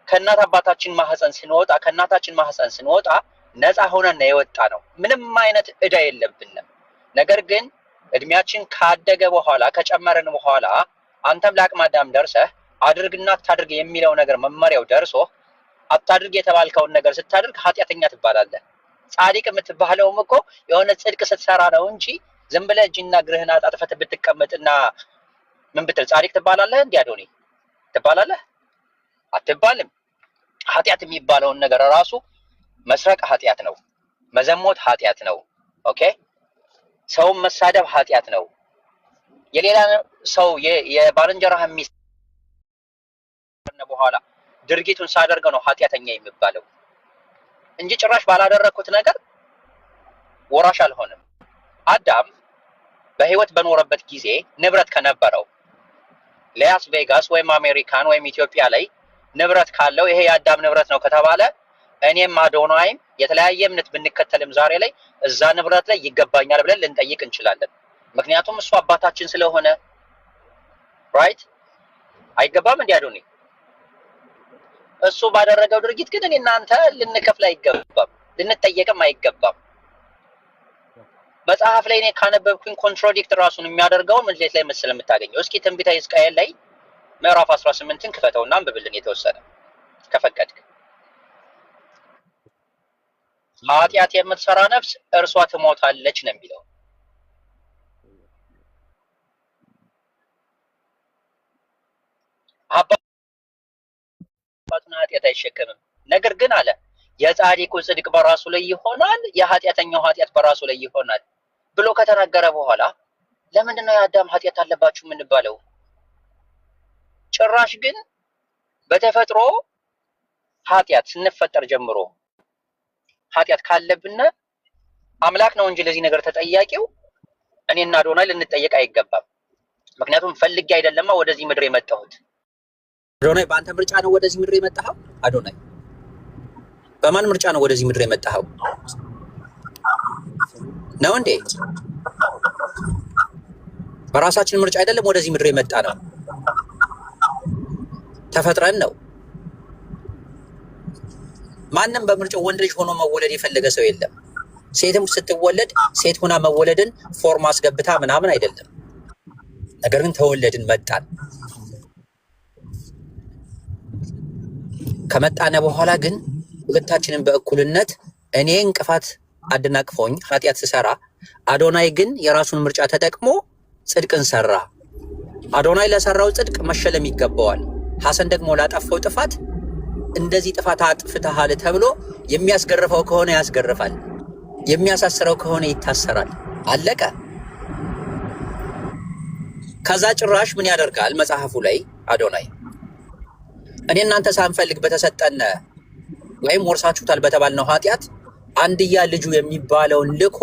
ከእናት አባታችን ማህፀን ስንወጣ ነፃ ሆነን ነው የወጣ ነው። ምንም አይነት እዳ የለብንም። ነገር ግን እድሜያችን ካደገ በኋላ ከጨመረን በኋላ አንተም ለአቅመ አዳም ደርሰህ አድርግና አታድርግ የሚለው ነገር መመሪያው ደርሶ አታድርግ የተባልከውን ነገር ስታድርግ ኃጢአተኛ ትባላለህ። ጻድቅ የምትባለውም እኮ የሆነ ጽድቅ ስትሰራ ነው እንጂ ዝም ብለህ እጅና እግርህን አጣጥፈህ ብትቀመጥና ምን ብትል ጻድቅ ትባላለህ? እንዴ አዶኒ ትባላለህ? አትባልም። ኃጢአት የሚባለውን ነገር ራሱ መስረቅ ኃጢአት ነው። መዘሞት ኃጢአት ነው። ኦኬ፣ ሰውን መሳደብ ኃጢአት ነው። የሌላ ሰው የባልንጀራህ ሚስት በኋላ ድርጊቱን ሳደርገው ነው ኃጢአተኛ የሚባለው እንጂ ጭራሽ ባላደረኩት ነገር ወራሽ አልሆንም። አዳም በህይወት በኖረበት ጊዜ ንብረት ከነበረው ላስ ቬጋስ ወይም አሜሪካን ወይም ኢትዮጵያ ላይ ንብረት ካለው ይሄ የአዳም ንብረት ነው ከተባለ እኔም አዶናይም የተለያየ እምነት ብንከተልም ዛሬ ላይ እዛ ንብረት ላይ ይገባኛል ብለን ልንጠይቅ እንችላለን። ምክንያቱም እሱ አባታችን ስለሆነ ራይት። አይገባም እንዴ አዶኒ? እሱ ባደረገው ድርጊት ግን እኔ እናንተ ልንከፍል አይገባም፣ ልንጠየቅም አይገባም። መጽሐፍ ላይ እኔ ካነበብኩኝ ኮንትራዲክት ራሱን የሚያደርገው ምን ላይ መሰለ የምታገኘው? እስኪ ትንቢተ ሕዝቅኤል ላይ ምዕራፍ 18ን ክፈተውና አንብብልን የተወሰነ ከፈቀድክ። ኃጢአት የምትሰራ ነፍስ እርሷ ትሞታለች ነው የሚለው። አባቱን ኃጢአት አይሸከምም። ነገር ግን አለ የጻድቁ ጽድቅ በራሱ ላይ ይሆናል፣ የኃጢአተኛው ኃጢአት በራሱ ላይ ይሆናል ብሎ ከተናገረ በኋላ ለምንድን ነው የአዳም ኃጢአት አለባችሁ የምንባለው? ጭራሽ ግን በተፈጥሮ ኃጢአት ስንፈጠር ጀምሮ ኃጢአት ካለብን አምላክ ነው እንጂ ለዚህ ነገር ተጠያቂው እኔና አዶናይ ልንጠየቅ አይገባም። ምክንያቱም ፈልጌ አይደለማ ወደዚህ ምድር የመጣሁት። አዶናይ በአንተ ምርጫ ነው ወደዚህ ምድር የመጣኸው? አዶናይ በማን ምርጫ ነው ወደዚህ ምድር የመጣኸው? ነው እንዴ? በራሳችን ምርጫ አይደለም ወደዚህ ምድር የመጣ ነው። ተፈጥረን ነው። ማንም በምርጫው ወንድ ልጅ ሆኖ መወለድ የፈለገ ሰው የለም። ሴትም ስትወለድ ሴት ሆና መወለድን ፎርም አስገብታ ምናምን አይደለም። ነገር ግን ተወለድን፣ መጣን። ከመጣነ በኋላ ግን ሁለታችንን በእኩልነት እኔ እንቅፋት አደናቅፎኝ ኃጢአት ስሰራ፣ አዶናይ ግን የራሱን ምርጫ ተጠቅሞ ጽድቅን ሰራ። አዶናይ ለሰራው ጽድቅ መሸለም ይገባዋል። ሐሰን ደግሞ ላጠፋው ጥፋት እንደዚህ ጥፋት አጥፍተሃል ተብሎ የሚያስገርፈው ከሆነ ያስገርፋል፣ የሚያሳስረው ከሆነ ይታሰራል። አለቀ። ከዛ ጭራሽ ምን ያደርጋል መጽሐፉ ላይ አዶናይ እኔ እናንተ ሳንፈልግ በተሰጠነ ወይም ወርሳችሁታል በተባልነው ኃጢአት አንድያ ልጁ የሚባለውን ልኮ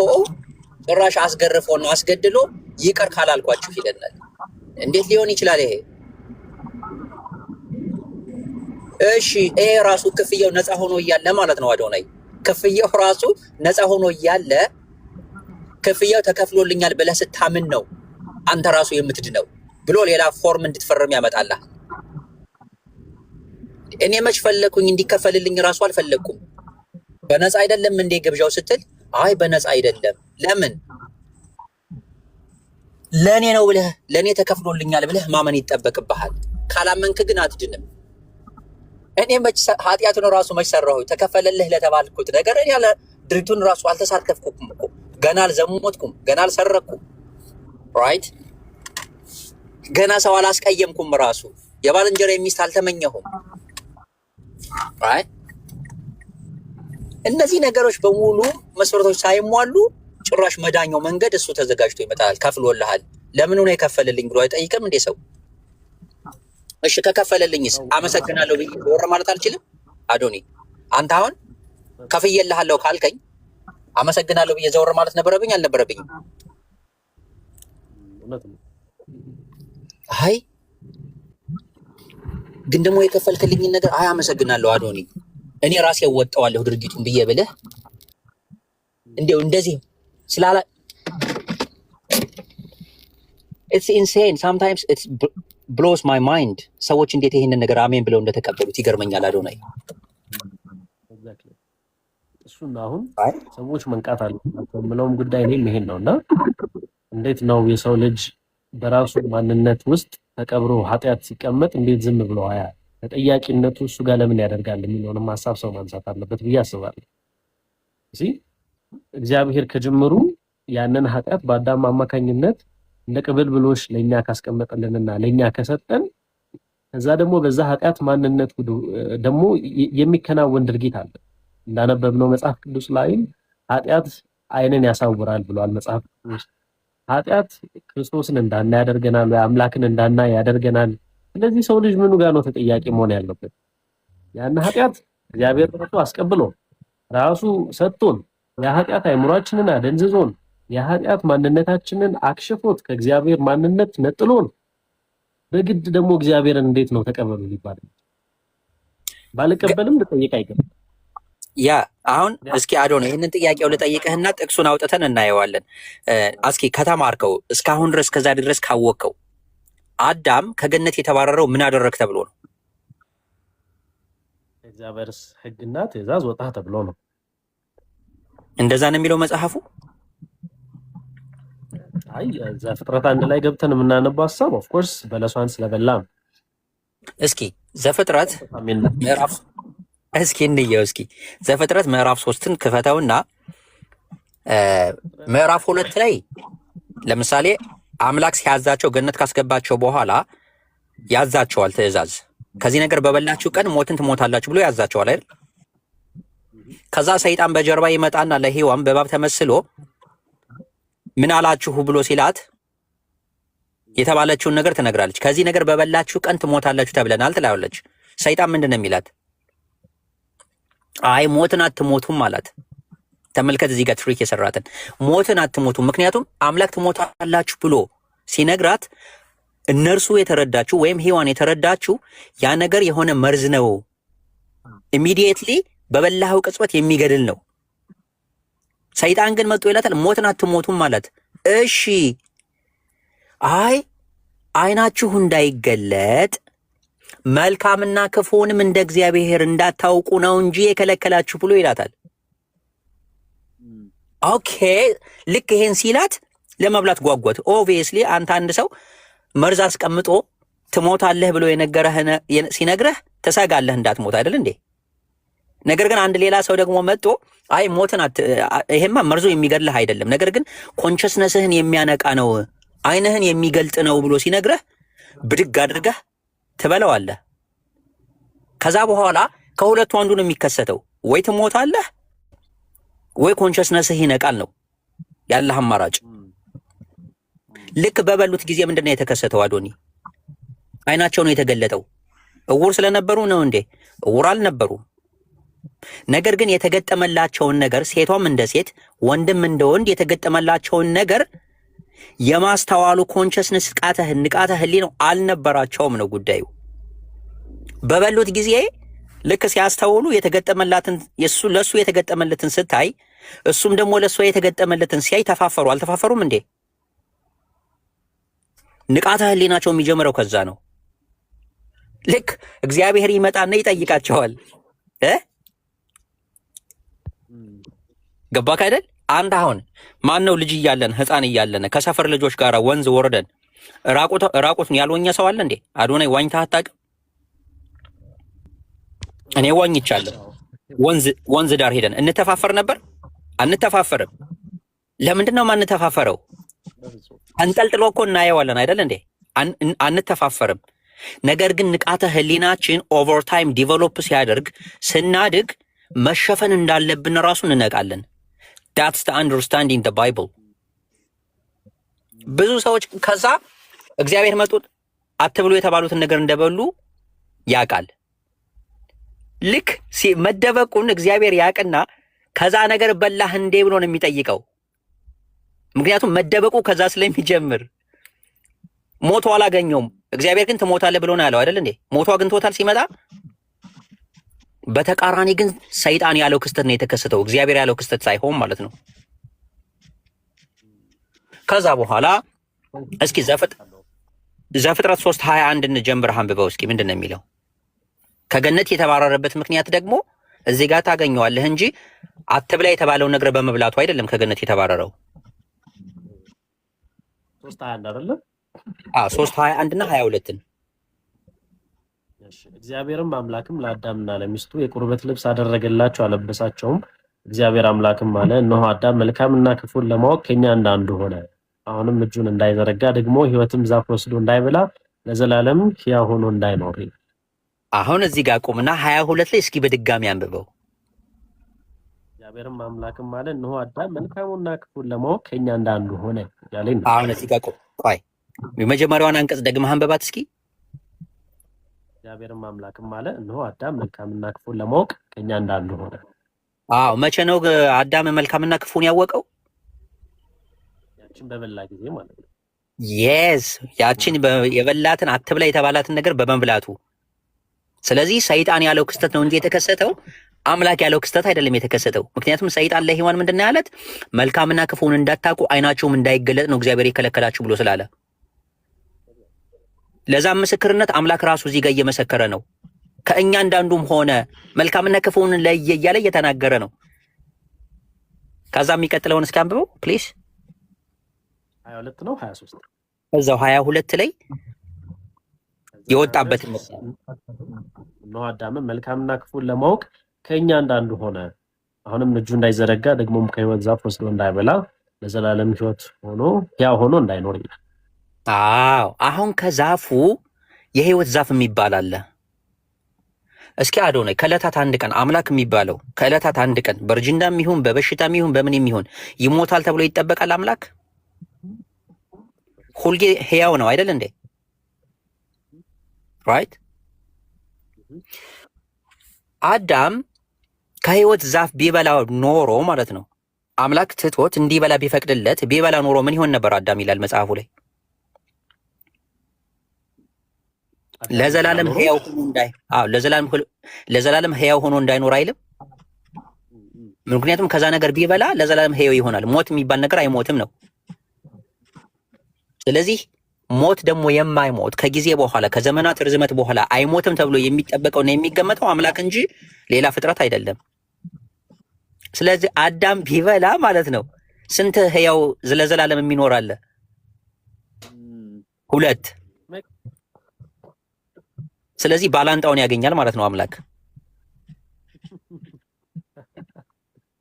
ጭራሽ አስገርፎና አስገድሎ ይቅር ካላልኳችሁ ይለናል። እንዴት ሊሆን ይችላል ይሄ? እሺ ይሄ ራሱ ክፍያው ነፃ ሆኖ እያለ ማለት ነው አዶናይ። ክፍያው ራሱ ነፃ ሆኖ እያለ ክፍያው ተከፍሎልኛል ብለህ ስታምን ነው አንተ ራሱ የምትድነው ብሎ ሌላ ፎርም እንድትፈርም ያመጣልህ። እኔ መች ፈለኩኝ እንዲከፈልልኝ ራሱ አልፈለኩም። በነፃ አይደለም እንዴ ግብዣው ስትል፣ አይ በነፃ አይደለም። ለምን? ለኔ ነው ብለህ ለኔ ተከፍሎልኛል ብለህ ማመን ይጠበቅብሃል። ካላመንክ ግን አትድንም። እኔ መች ኃጢአቱን ራሱ መች ሰራሁ? ተከፈለልህ ለተባልኩት ነገር እኔ ያለ ድርጊቱን ራሱ አልተሳተፍኩም እኮ። ገና አልዘሞትኩም፣ ገና አልሰረኩም። ራይት? ገና ሰው አላስቀየምኩም። ራሱ የባልንጀራ ሚስት አልተመኘሁም። ራይት? እነዚህ ነገሮች በሙሉ መስፈርቶች ሳይሟሉ ጭራሽ መዳኛው መንገድ እሱ ተዘጋጅቶ ይመጣል። ከፍሎልሃል። ለምን ነው የከፈልልኝ ብሎ አይጠይቅም እንዴ ሰው? እሺ ከከፈለልኝስ አመሰግናለሁ ብዬ ወር ማለት አልችልም? አዶኒ አንተ አሁን ከፍዬልሃለሁ ካልከኝ አመሰግናለሁ ብዬ ዘወር ማለት ነበረብኝ አልነበረብኝም? አይ ግን ደግሞ የከፈልክልኝን ነገር አይ አመሰግናለሁ አዶኒ እኔ ራሴ ወጣዋለሁ ድርጊቱን ብዬ ብለህ እንደው እንደዚህ ስላላ it's insane sometimes it's ብሎስ ማይ ማይንድ። ሰዎች እንዴት ይሄንን ነገር አሜን ብለው እንደተቀበሉት ይገርመኛል። አዶናይ እሱና አሁን ሰዎች መንቃት አለባቸው የምለውም ጉዳይ እኔም ይሄን ነውና እንዴት ነው የሰው ልጅ በራሱ ማንነት ውስጥ ተቀብሮ ኃጢአት ሲቀመጥ እንዴት ዝም ብሎ ተጠያቂነቱ እሱ ጋር ለምን ያደርጋል የሚለውንም ሀሳብ ሰው ማንሳት አለበት ብዬ አስባለሁ። እዚህ እግዚአብሔር ከጅምሩ ያንን ኃጢአት በአዳም አማካኝነት እንደ ቅብብሎሽ ለኛ ካስቀመጠልንና ለኛ ከሰጠን ከዛ ደግሞ በዛ ኃጢአት ማንነት ደግሞ የሚከናወን ድርጊት አለ። እንዳነበብነው መጽሐፍ ቅዱስ ላይም ኃጢአት ዓይንን ያሳውራል ብሏል መጽሐፍ ቅዱስ። ኃጢአት ክርስቶስን እንዳናይ ያደርገናል፣ ወይ አምላክን እንዳናይ ያደርገናል። ስለዚህ ሰው ልጅ ምኑ ጋር ነው ተጠያቂ መሆን ያለበት? ያን ኃጢአት እግዚአብሔር ራሱ አስቀብሎ ራሱ ሰጥቶን የኃጢአት አይምሯችንን አደንዝዞን የኃጢአት ማንነታችንን አክሽፎት ከእግዚአብሔር ማንነት ነጥሎን በግድ ደግሞ እግዚአብሔርን እንዴት ነው ተቀበሉ ሊባል? ባልቀበልም ልጠይቅ አይገባም። ያ አሁን እስኪ አዶን ይህንን ጥያቄው ልጠይቅህና ጥቅሱን አውጥተን እናየዋለን። እስኪ ከተማርከው እስካሁን ድረስ ከዛ ድረስ ካወቅከው አዳም ከገነት የተባረረው ምን አደረግ ተብሎ ነው? እግዚአብሔር ሕግና ትእዛዝ ወጣ ተብሎ ነው። እንደዛ ነው የሚለው መጽሐፉ? አይ ዘፍጥረት 1 ላይ ገብተን የምናነበው ሐሳብ ኦፍ ኮርስ በለሷን ስለበላ ነው። እስኪ ዘፍጥረት ምዕራፍ እስኪ እንየው። እስኪ ዘፍጥረት ምዕራፍ 3ን ክፈተውና ምዕራፍ 2 ላይ ለምሳሌ አምላክ ሲያዛቸው ገነት ካስገባቸው በኋላ ያዛቸዋል ትእዛዝ። ከዚህ ነገር በበላችሁ ቀን ሞትን ትሞታላችሁ ብሎ ያዛቸዋል አይደል? ከዛ ሰይጣን በጀርባ ይመጣና ለሔዋን በእባብ ተመስሎ ምን አላችሁ ብሎ ሲላት የተባለችውን ነገር ትነግራለች። ከዚህ ነገር በበላችሁ ቀን ትሞታላችሁ ተብለናል ትላለች። ሰይጣን ምንድን ነው የሚላት? አይ ሞትን አትሞቱም አላት። ተመልከት እዚህ ጋር ትሪክ የሰራትን ሞትን አትሞቱም። ምክንያቱም አምላክ ትሞታላችሁ ብሎ ሲነግራት እነርሱ የተረዳችሁ ወይም ሔዋን የተረዳችሁ ያ ነገር የሆነ መርዝ ነው፣ ኢሚዲየትሊ በበላኸው ቅጽበት የሚገድል ነው። ሰይጣን ግን መጥቶ ይላታል ሞትን አትሞቱም ማለት። እሺ አይ ዓይናችሁ እንዳይገለጥ መልካምና ክፉንም እንደ እግዚአብሔር እንዳታውቁ ነው እንጂ የከለከላችሁ ብሎ ይላታል። ኦኬ ልክ ይሄን ሲላት ለመብላት ጓጓት። ኦብቪየስሊ አንተ አንድ ሰው መርዝ አስቀምጦ ትሞታለህ ብሎ ሲነግረህ ትሰጋለህ እንዳትሞት አይደል እንዴ? ነገር ግን አንድ ሌላ ሰው ደግሞ መጥቶ አይ ሞትን ይሄማ መርዞ የሚገድልህ አይደለም፣ ነገር ግን ኮንሸስነስህን የሚያነቃ ነው፣ ዓይንህን የሚገልጥ ነው ብሎ ሲነግረህ ብድግ አድርገህ ትበለዋለህ። ከዛ በኋላ ከሁለቱ አንዱ ነው የሚከሰተው፣ ወይ ትሞታለህ ወይ ኮንሸስነስህ ይነቃል ነው ያለህ አማራጭ። ልክ በበሉት ጊዜ ምንድነው የተከሰተው? አዶኒ ዓይናቸው ነው የተገለጠው። እውር ስለነበሩ ነው እንዴ? እውር አልነበሩም። ነገር ግን የተገጠመላቸውን ነገር ሴቷም እንደ ሴት ወንድም እንደ ወንድ የተገጠመላቸውን ነገር የማስተዋሉ ኮንሸስነስ ንቃተ ህሊናው አልነበራቸውም ነው ጉዳዩ። በበሉት ጊዜ ልክ ሲያስተውሉ የተገጠመላትን ለሱ የተገጠመለትን ስታይ እሱም ደግሞ ለሷ የተገጠመለትን ሲያይ ተፋፈሩ። አልተፋፈሩም እንዴ? ንቃተ ህሊናቸው የሚጀምረው ከዛ ነው። ልክ እግዚአብሔር ይመጣና ይጠይቃቸዋል። ገባክ አይደል? አንድ አሁን ማን ነው ልጅ እያለን ህፃን እያለን ከሰፈር ልጆች ጋር ወንዝ ወርደን ራቁትን ያልወኘ ሰው አለ እንዴ? አዶናይ ዋኝተህ አታውቅም? እኔ ዋኝቻለሁ። ወንዝ ዳር ሄደን እንተፋፈር ነበር? አንተፋፈርም። ለምንድን ነው ማንተፋፈረው? አንጠልጥሎ እኮ እናየዋለን አይደል እንዴ? አንተፋፈርም። ነገር ግን ንቃተ ህሊናችን ኦቨር ታይም ዲቨሎፕ ሲያደርግ ስናድግ መሸፈን እንዳለብን ራሱ እንነቃለን። that's the understanding the Bible። ብዙ ሰዎች ከዛ እግዚአብሔር መጥቶ አትብሉ የተባሉትን ነገር እንደበሉ ያውቃል። ልክ መደበቁን እግዚአብሔር ያውቅና ከዛ ነገር በላህ እንዴ ብሎ ነው የሚጠይቀው። ምክንያቱም መደበቁ ከዛ ስለሚጀምር ሞቶ አላገኘውም። እግዚአብሔር ግን ትሞታለህ ብሎ ነው ያለው አይደል እንዴ? ሞቶ አግኝቶታል ሲመጣ። በተቃራኒ ግን ሰይጣን ያለው ክስተት ነው የተከሰተው፣ እግዚአብሔር ያለው ክስተት ሳይሆን ማለት ነው። ከዛ በኋላ እስኪ ዘፍጥረት 3:21 እንጀምር አንብበው እስኪ ምንድን ነው የሚለው? ከገነት የተባረረበት ምክንያት ደግሞ እዚህ ጋር ታገኘዋለህ እንጂ አትብላ የተባለው ነገር በመብላቱ አይደለም ከገነት የተባረረው። 3:21 አይደለም? 3:21 እና 22ን እግዚአብሔርም አምላክም ለአዳምና ለሚስቱ የቁርበት ልብስ አደረገላቸው አለበሳቸውም። እግዚአብሔር አምላክም አለ፣ እነሆ አዳም መልካምና ክፉን ለማወቅ ከኛ እንዳንዱ ሆነ። አሁንም እጁን እንዳይዘረጋ ደግሞ ሕይወትም ዛፍ ወስዶ እንዳይበላ ለዘላለም ሕያው ሆኖ እንዳይኖር። አሁን እዚህ ጋር ቁምና 22 ላይ እስኪ በድጋሚ አንብበው። እግዚአብሔርም አምላክም አለ፣ እነሆ አዳም መልካሙና ክፉን ለማወቅ ከኛ እንዳንዱ ሆነ ያለኝ። አሁን እዚህ ጋር ቆይ፣ የመጀመሪያዋን አንቀጽ ደግመህ አንብባት እስኪ። እግዚአብሔርም አምላክም አለ፣ እነሆ አዳም መልካምና ክፉን ለማወቅ ከኛ እንዳንዱ ሆነ። መቼ ነው አዳም መልካምና ክፉን ያወቀው? ያችን በበላ ጊዜ ማለት ነው። የስ ያችን የበላትን አትብላ የተባላትን ነገር በመብላቱ። ስለዚህ ሰይጣን ያለው ክስተት ነው እንጂ የተከሰተው አምላክ ያለው ክስተት አይደለም የተከሰተው። ምክንያቱም ሰይጣን ለሔዋን ምንድን ነው ያለት? መልካምና ክፉን እንዳታውቁ ዓይናችሁም እንዳይገለጥ ነው እግዚአብሔር የከለከላችሁ ብሎ ስላለ፣ ለዛም ምስክርነት አምላክ ራሱ እዚህ ጋር እየመሰከረ ነው። ከእኛ እንዳንዱም ሆነ መልካምና ክፉን ለየ እያለ እየተናገረ ነው። ከዛ የሚቀጥለውን እስኪ አንብበው ፕሊዝ። 22 ነው 23 እዛው 22 ላይ የወጣበት ነው። አዳም መልካምና ክፉን ለማወቅ ከኛ እንዳንዱ ሆነ። አሁንም እጁ እንዳይዘረጋ ደግሞም ከሕይወት ዛፍ ወስዶ እንዳይበላ ለዘላለም ሕይወት ሆኖ ሕያው ሆኖ እንዳይኖር ይላል። አሁን ከዛፉ የሕይወት ዛፍ የሚባል አለ። እስኪ አዶናይ ከዕለታት አንድ ቀን አምላክ የሚባለው ከዕለታት አንድ ቀን በእርጅናም ይሁን በበሽታም ይሁን በምንም ይሁን ይሞታል ተብሎ ይጠበቃል? አምላክ ሁልጊዜ ሕያው ነው አይደል እንዴ? ራይት። አዳም ከሕይወት ዛፍ ቢበላ ኖሮ ማለት ነው አምላክ ትቶት እንዲበላ ቢፈቅድለት ቢበላ ኖሮ ምን ይሆን ነበር አዳም ይላል መጽሐፉ ላይ? ለዘላለም ሕያው ሆኖ ለዘላለም ሕያው ሆኖ እንዳይኖር አይልም? ምክንያቱም ከዛ ነገር ቢበላ ለዘላለም ሕያው ይሆናል። ሞት የሚባል ነገር አይሞትም ነው። ስለዚህ ሞት ደግሞ የማይሞት ከጊዜ በኋላ ከዘመናት ርዝመት በኋላ አይሞትም ተብሎ የሚጠበቀውና የሚገመተው አምላክ እንጂ ሌላ ፍጥረት አይደለም። ስለዚህ አዳም ቢበላ ማለት ነው ስንት ሕያው ለዘላለም የሚኖር አለ? 2። ስለዚህ ባላንጣውን ያገኛል ማለት ነው አምላክ።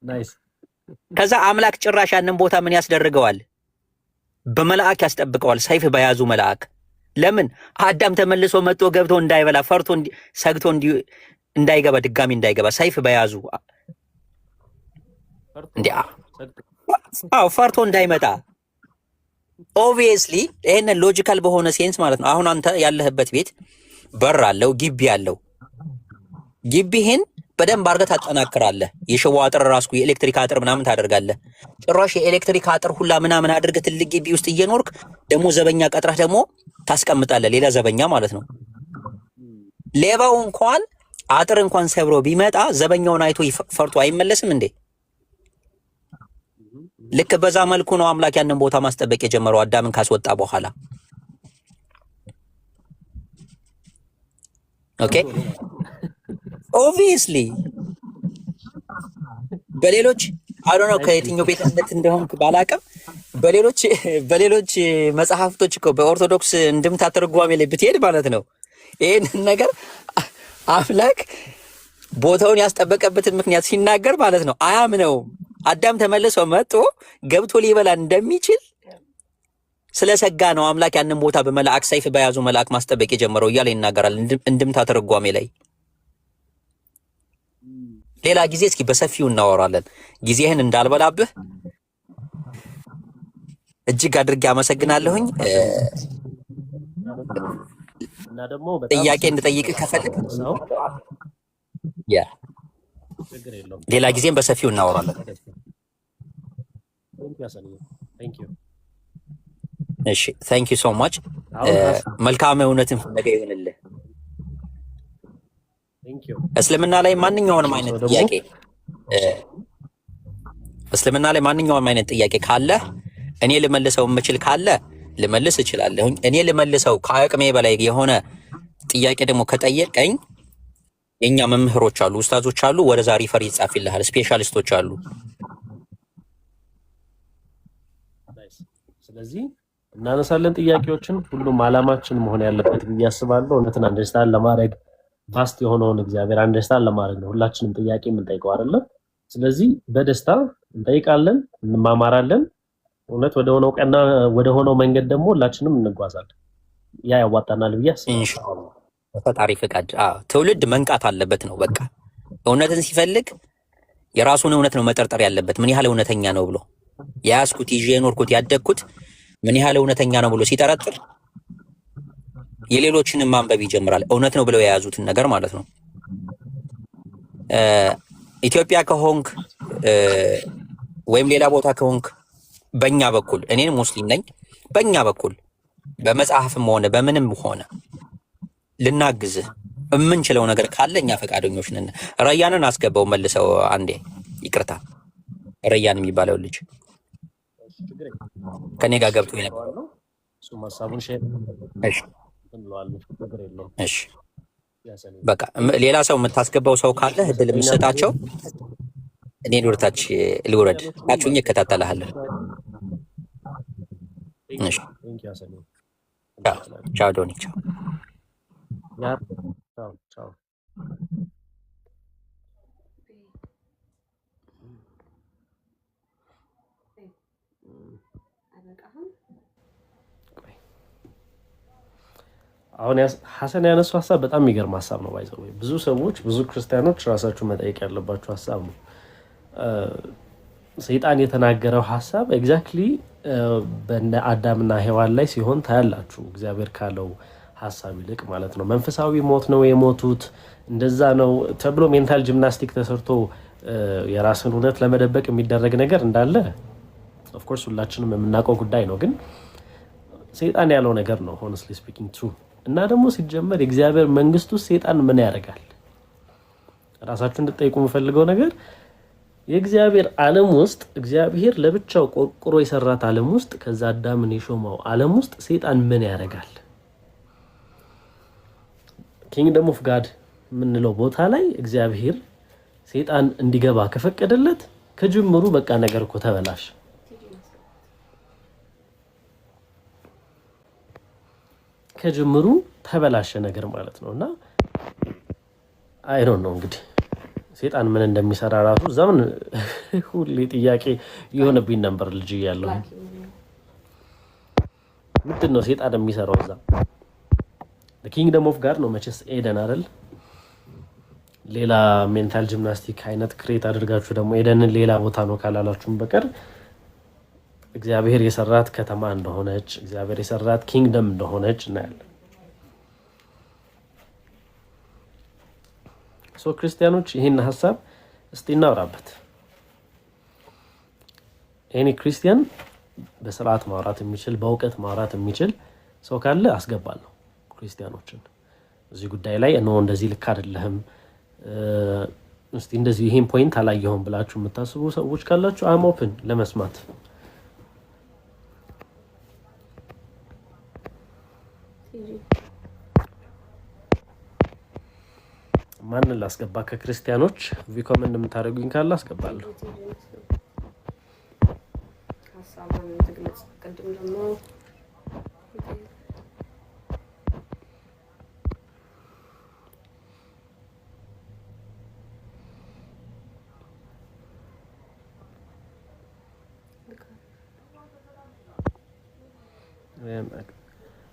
ናይስ። ከዛ አምላክ ጭራሽ ያንን ቦታ ምን ያስደርገዋል? በመላእክ ያስጠብቀዋል፣ ሰይፍ በያዙ መላእክ። ለምን? አዳም ተመልሶ መጥቶ ገብቶ እንዳይበላ ፈርቶ ሰግቶ እንዳይገባ ድጋሚ እንዳይገባ ሰይፍ በያዙ ፈርቶ እንዳይመጣ። ኦብቪየስሊ ይሄንን ሎጂካል በሆነ ሴንስ ማለት ነው። አሁን አንተ ያለህበት ቤት በር አለው፣ ግቢ አለው። ግቢህን በደንብ አድርገህ ታጠናክራለህ። የሽቦ አጥር ራስኩ የኤሌክትሪክ አጥር ምናምን ታደርጋለህ። ጭራሽ የኤሌክትሪክ አጥር ሁላ ምናምን አድርገህ ትልቅ ግቢ ውስጥ እየኖርክ ደግሞ ዘበኛ ቀጥረህ ደግሞ ታስቀምጣለህ፣ ሌላ ዘበኛ ማለት ነው። ሌባው እንኳን አጥር እንኳን ሰብሮ ቢመጣ ዘበኛውን አይቶ ፈርቶ አይመለስም እንዴ? ልክ በዛ መልኩ ነው አምላክ ያንን ቦታ ማስጠበቅ የጀመረው አዳምን ካስወጣ በኋላ። ኦኬ ኦብቪየስሊ በሌሎች አዶኖ ከየትኛው ቤተ እምነት እንደሆንክ ባላቅም በሌሎች መጽሐፍቶች እኮ በኦርቶዶክስ እንድምታ ትርጓሜ ላይ ብትሄድ ማለት ነው ይሄንን ነገር አምላክ ቦታውን ያስጠበቀበትን ምክንያት ሲናገር ማለት ነው አያምነውም። አዳም ተመልሶ መጥቶ ገብቶ ሊበላ እንደሚችል ስለሰጋ ነው አምላክ ያንን ቦታ በመላእክ ሰይፍ በያዙ መላእክ ማስጠበቅ የጀመረው እያለ ይናገራል እንድምታ ትርጓሜ ላይ። ሌላ ጊዜ እስኪ በሰፊው እናወራለን። ጊዜህን እንዳልበላብህ እጅግ አድርጌ አመሰግናለሁኝ። እና ደግሞ ጥያቄ እንድጠይቅህ ከፈልግ ሌላ ጊዜም በሰፊው እናወራለን። እሺ ታንክ ዩ ሶ ማች። መልካም እውነትን ፍለጋ ይሆንልህ። እስልምና ላይ ማንኛውንም አይነት ጥያቄ ካለ እኔ ልመልሰው የምችል ካለ ልመልስ እችላለሁ። እኔ ልመልሰው ከአቅሜ በላይ የሆነ ጥያቄ ደግሞ ከጠየቀኝ የኛ መምህሮች አሉ፣ ኡስታዞች አሉ፣ ወደዛ ሪፈር ይጻፍልሃል፣ ስፔሻሊስቶች አሉ። ስለዚህ እናነሳለን ጥያቄዎችን። ሁሉም አላማችን መሆን ያለበት ብዬ አስባለሁ እውነትን አንደርስታንድ ለማድረግ ቫስት የሆነውን እግዚአብሔር አንደርስታንድ ለማድረግ ነው ሁላችንም ጥያቄ የምንጠይቀው አይደለም። ስለዚህ በደስታ እንጠይቃለን፣ እንማማራለን። እውነት ወደ ሆነው መንገድ ደግሞ ሁላችንም እንጓዛለን። ያ ያዋጣናል ብዬ አስባለሁ። ኢንሻአላህ በፈጣሪ ፍቃድ። ትውልድ መንቃት አለበት ነው በቃ። እውነትን ሲፈልግ የራሱን እውነት ነው መጠርጠር ያለበት። ምን ያህል እውነተኛ ነው ብሎ ያስኩት ይዤ የኖርኩት ያደግኩት ምን ያህል እውነተኛ ነው ብሎ ሲጠረጥር የሌሎችንም ማንበብ ይጀምራል። እውነት ነው ብለው የያዙትን ነገር ማለት ነው። ኢትዮጵያ ከሆንክ ወይም ሌላ ቦታ ከሆንክ በእኛ በኩል እኔን ሙስሊም ነኝ፣ በእኛ በኩል በመጽሐፍም ሆነ በምንም ሆነ ልናግዝህ የምንችለው ነገር ካለ እኛ ፈቃደኞች ነን። ረያንን አስገባው መልሰው አንዴ። ይቅርታ ረያን የሚባለው ልጅ ከኔ ጋር ገብቶ የነበረው እሺ፣ በቃ ሌላ ሰው የምታስገባው ሰው ካለ እድል የምሰጣቸው እኔ ወደታች ልውረድ፣ ታችሁኝ እከታተልሃለሁ። እሺ፣ ቻው ዶኒ፣ ቻው ቻው። አሁን ሐሰን ያነሱ ሀሳብ በጣም የሚገርም ሀሳብ ነው። ባይዘው ብዙ ሰዎች ብዙ ክርስቲያኖች ራሳችሁ መጠየቅ ያለባችሁ ሀሳብ ነው። ሰይጣን የተናገረው ሀሳብ ኤግዛክትሊ በእነ አዳምና ሔዋን ላይ ሲሆን ታያላችሁ። እግዚአብሔር ካለው ሀሳብ ይልቅ ማለት ነው። መንፈሳዊ ሞት ነው የሞቱት እንደዛ ነው ተብሎ ሜንታል ጂምናስቲክ ተሰርቶ የራስን እውነት ለመደበቅ የሚደረግ ነገር እንዳለ ኦፍኮርስ ሁላችንም የምናውቀው ጉዳይ ነው። ግን ሰይጣን ያለው ነገር ነው ሆነስትሊ ስፒኪንግ ትሩ። እና ደግሞ ሲጀመር የእግዚአብሔር መንግስት ውስጥ ሰይጣን ምን ያደርጋል? ራሳችሁ እንድትጠይቁ የምፈልገው ነገር የእግዚአብሔር ዓለም ውስጥ እግዚአብሔር ለብቻው ቆርቆሮ የሰራት ዓለም ውስጥ ከዛ አዳምን የሾመው ዓለም ውስጥ ሰይጣን ምን ያደርጋል? ኪንግደም ኦፍ ጋድ የምንለው ቦታ ላይ እግዚአብሔር ሰይጣን እንዲገባ ከፈቀደለት ከጅምሩ በቃ ነገር እኮ ተበላሽ። ከጅምሩ ተበላሸ ነገር ማለት ነውና አይ ዶንት ኖ እንግዲህ ሰይጣን ምን እንደሚሰራ ራሱ ዘመን ሁሌ ጥያቄ የሆነብኝ ነበር ልጅ እያለሁ። ምንድን ነው ሰይጣን የሚሰራው እዛ? ኪንግደም ኦፍ ጋድ ነው መቼስ ኤደን አይደል? ሌላ ሜንታል ጂምናስቲክ አይነት ክሬት አድርጋችሁ ደግሞ ኤደንን ሌላ ቦታ ነው ካላላችሁም በቀር እግዚአብሔር የሰራት ከተማ እንደሆነች እግዚአብሔር የሰራት ኪንግደም እንደሆነች እናያለን። ሶ ክርስቲያኖች ይህን ሀሳብ እስቲ እናወራበት። ኤኒ ክርስቲያን በስርዓት ማውራት የሚችል በእውቀት ማውራት የሚችል ሰው ካለ አስገባለሁ። ክርስቲያኖችን እዚህ ጉዳይ ላይ ነው እንደዚህ ልክ አይደለም እስቲ እንደዚህ ይሄን ፖይንት አላየሁም ብላችሁ የምታስቡ ሰዎች ካላችሁ አም ኦፕን ለመስማት። ማንን ላስገባ? ከክርስቲያኖች ሪኮመንድ የምታደርጉኝ ካለ አስገባለሁ።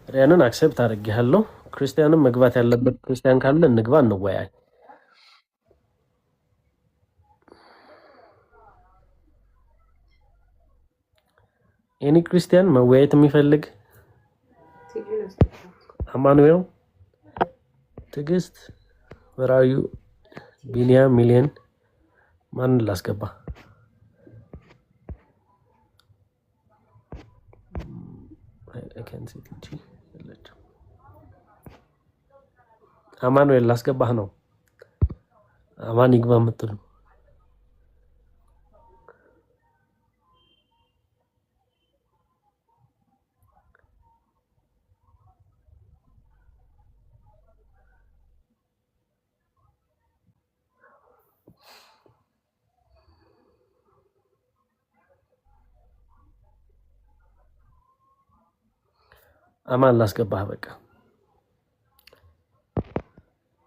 ሪያንን አክሴፕት አድርጌያለሁ። ክርስቲያንም መግባት ያለበት ክርስቲያን ካለ እንግባ፣ እንወያይ። ኤኒ ክርስቲያን መወያየት የሚፈልግ አማኑኤል፣ ትዕግስት፣ ወራዩ፣ ቢኒያም፣ ሚሊየን ማንን ላስገባ? አማኑኤል ላስገባህ ነው። አማን ይግባ የምትሉ አማን ላስገባህ በቃ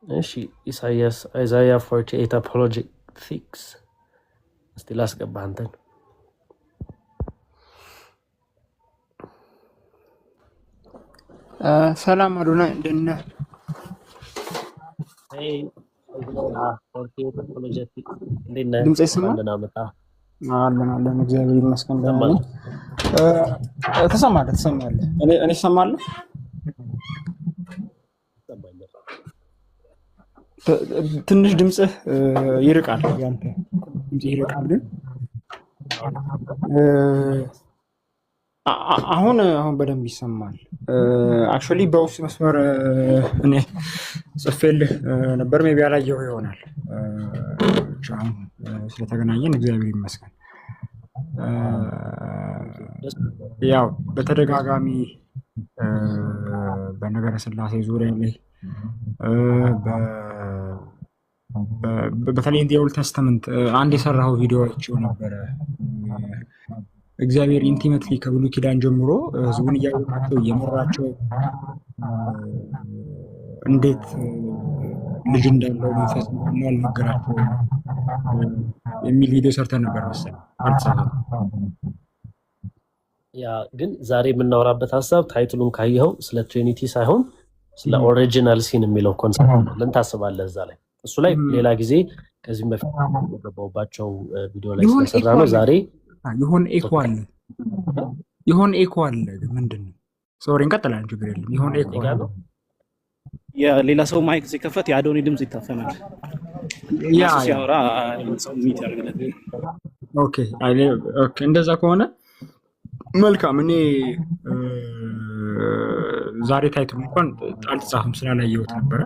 እሺ ኢሳይያስ አይዛያ 48 apologetics እስቲ ላስገባህ አንተን ሰላም አዶና እንደነ አይ 48 apologetics እንደነ ድምጽ ይሰማል እንደናመጣ አለን እግዚአብሔር ይመስገን ደህና ተሰማለ እኔ ሰማለሁ ትንሽ ድምጽህ ይርቃል ያንተ ድምጽ ይርቃል ግን አሁን በደንብ ይሰማል አክቹሊ በውስጥ መስመር እኔ ጽፌልህ ነበር ሜቢ ያላየው ይሆናል ቻው ስለተገናኘን እግዚአብሔር ይመስገን ያው በተደጋጋሚ በነገረ ስላሴ ዙሪያ ላይ በተለይ እንደ ኦልድ ቴስተመንት አንድ የሰራው ቪዲዮ አይቼው ነበር እግዚአብሔር ኢንቲሜትሊ ከብሉይ ኪዳን ጀምሮ ህዝቡን እያወቃቸው እየመራቸው እንዴት ልጅ እንዳለው መንፈስ ነው አልነገራቸው የሚል ቪዲዮ ሰርተን ነበር መሰለኝ አልተሳሳትኩም ያ ግን ዛሬ የምናወራበት ሐሳብ ታይትሉን ካየኸው ስለ ትሪኒቲ ሳይሆን ስለ ኦሪጂናል ሲን የሚለው ኮንሰፕት ነው ምን ታስባለህ እዛ ላይ እሱ ላይ ሌላ ጊዜ ከዚህም በፊት ገባውባቸው ቪዲዮ ላይ ስለሰራ ነው ዛሬ ይሆን ኤኮ አለ ምንድነው ሶሪ እንቀጥላለን ችግር የለም ይሆን ኤኮ አለ ሌላ ሰው ማይክ ሲከፈት የአዶኒ ድምጽ ይታፈናል ያ ሲያወራ ሰው ሚት ያደርጋል ኦኬ እንደዛ ከሆነ መልካም እኔ ዛሬ ታይትሉ እንኳን አልተጻፈም ስላላየሁት ነበር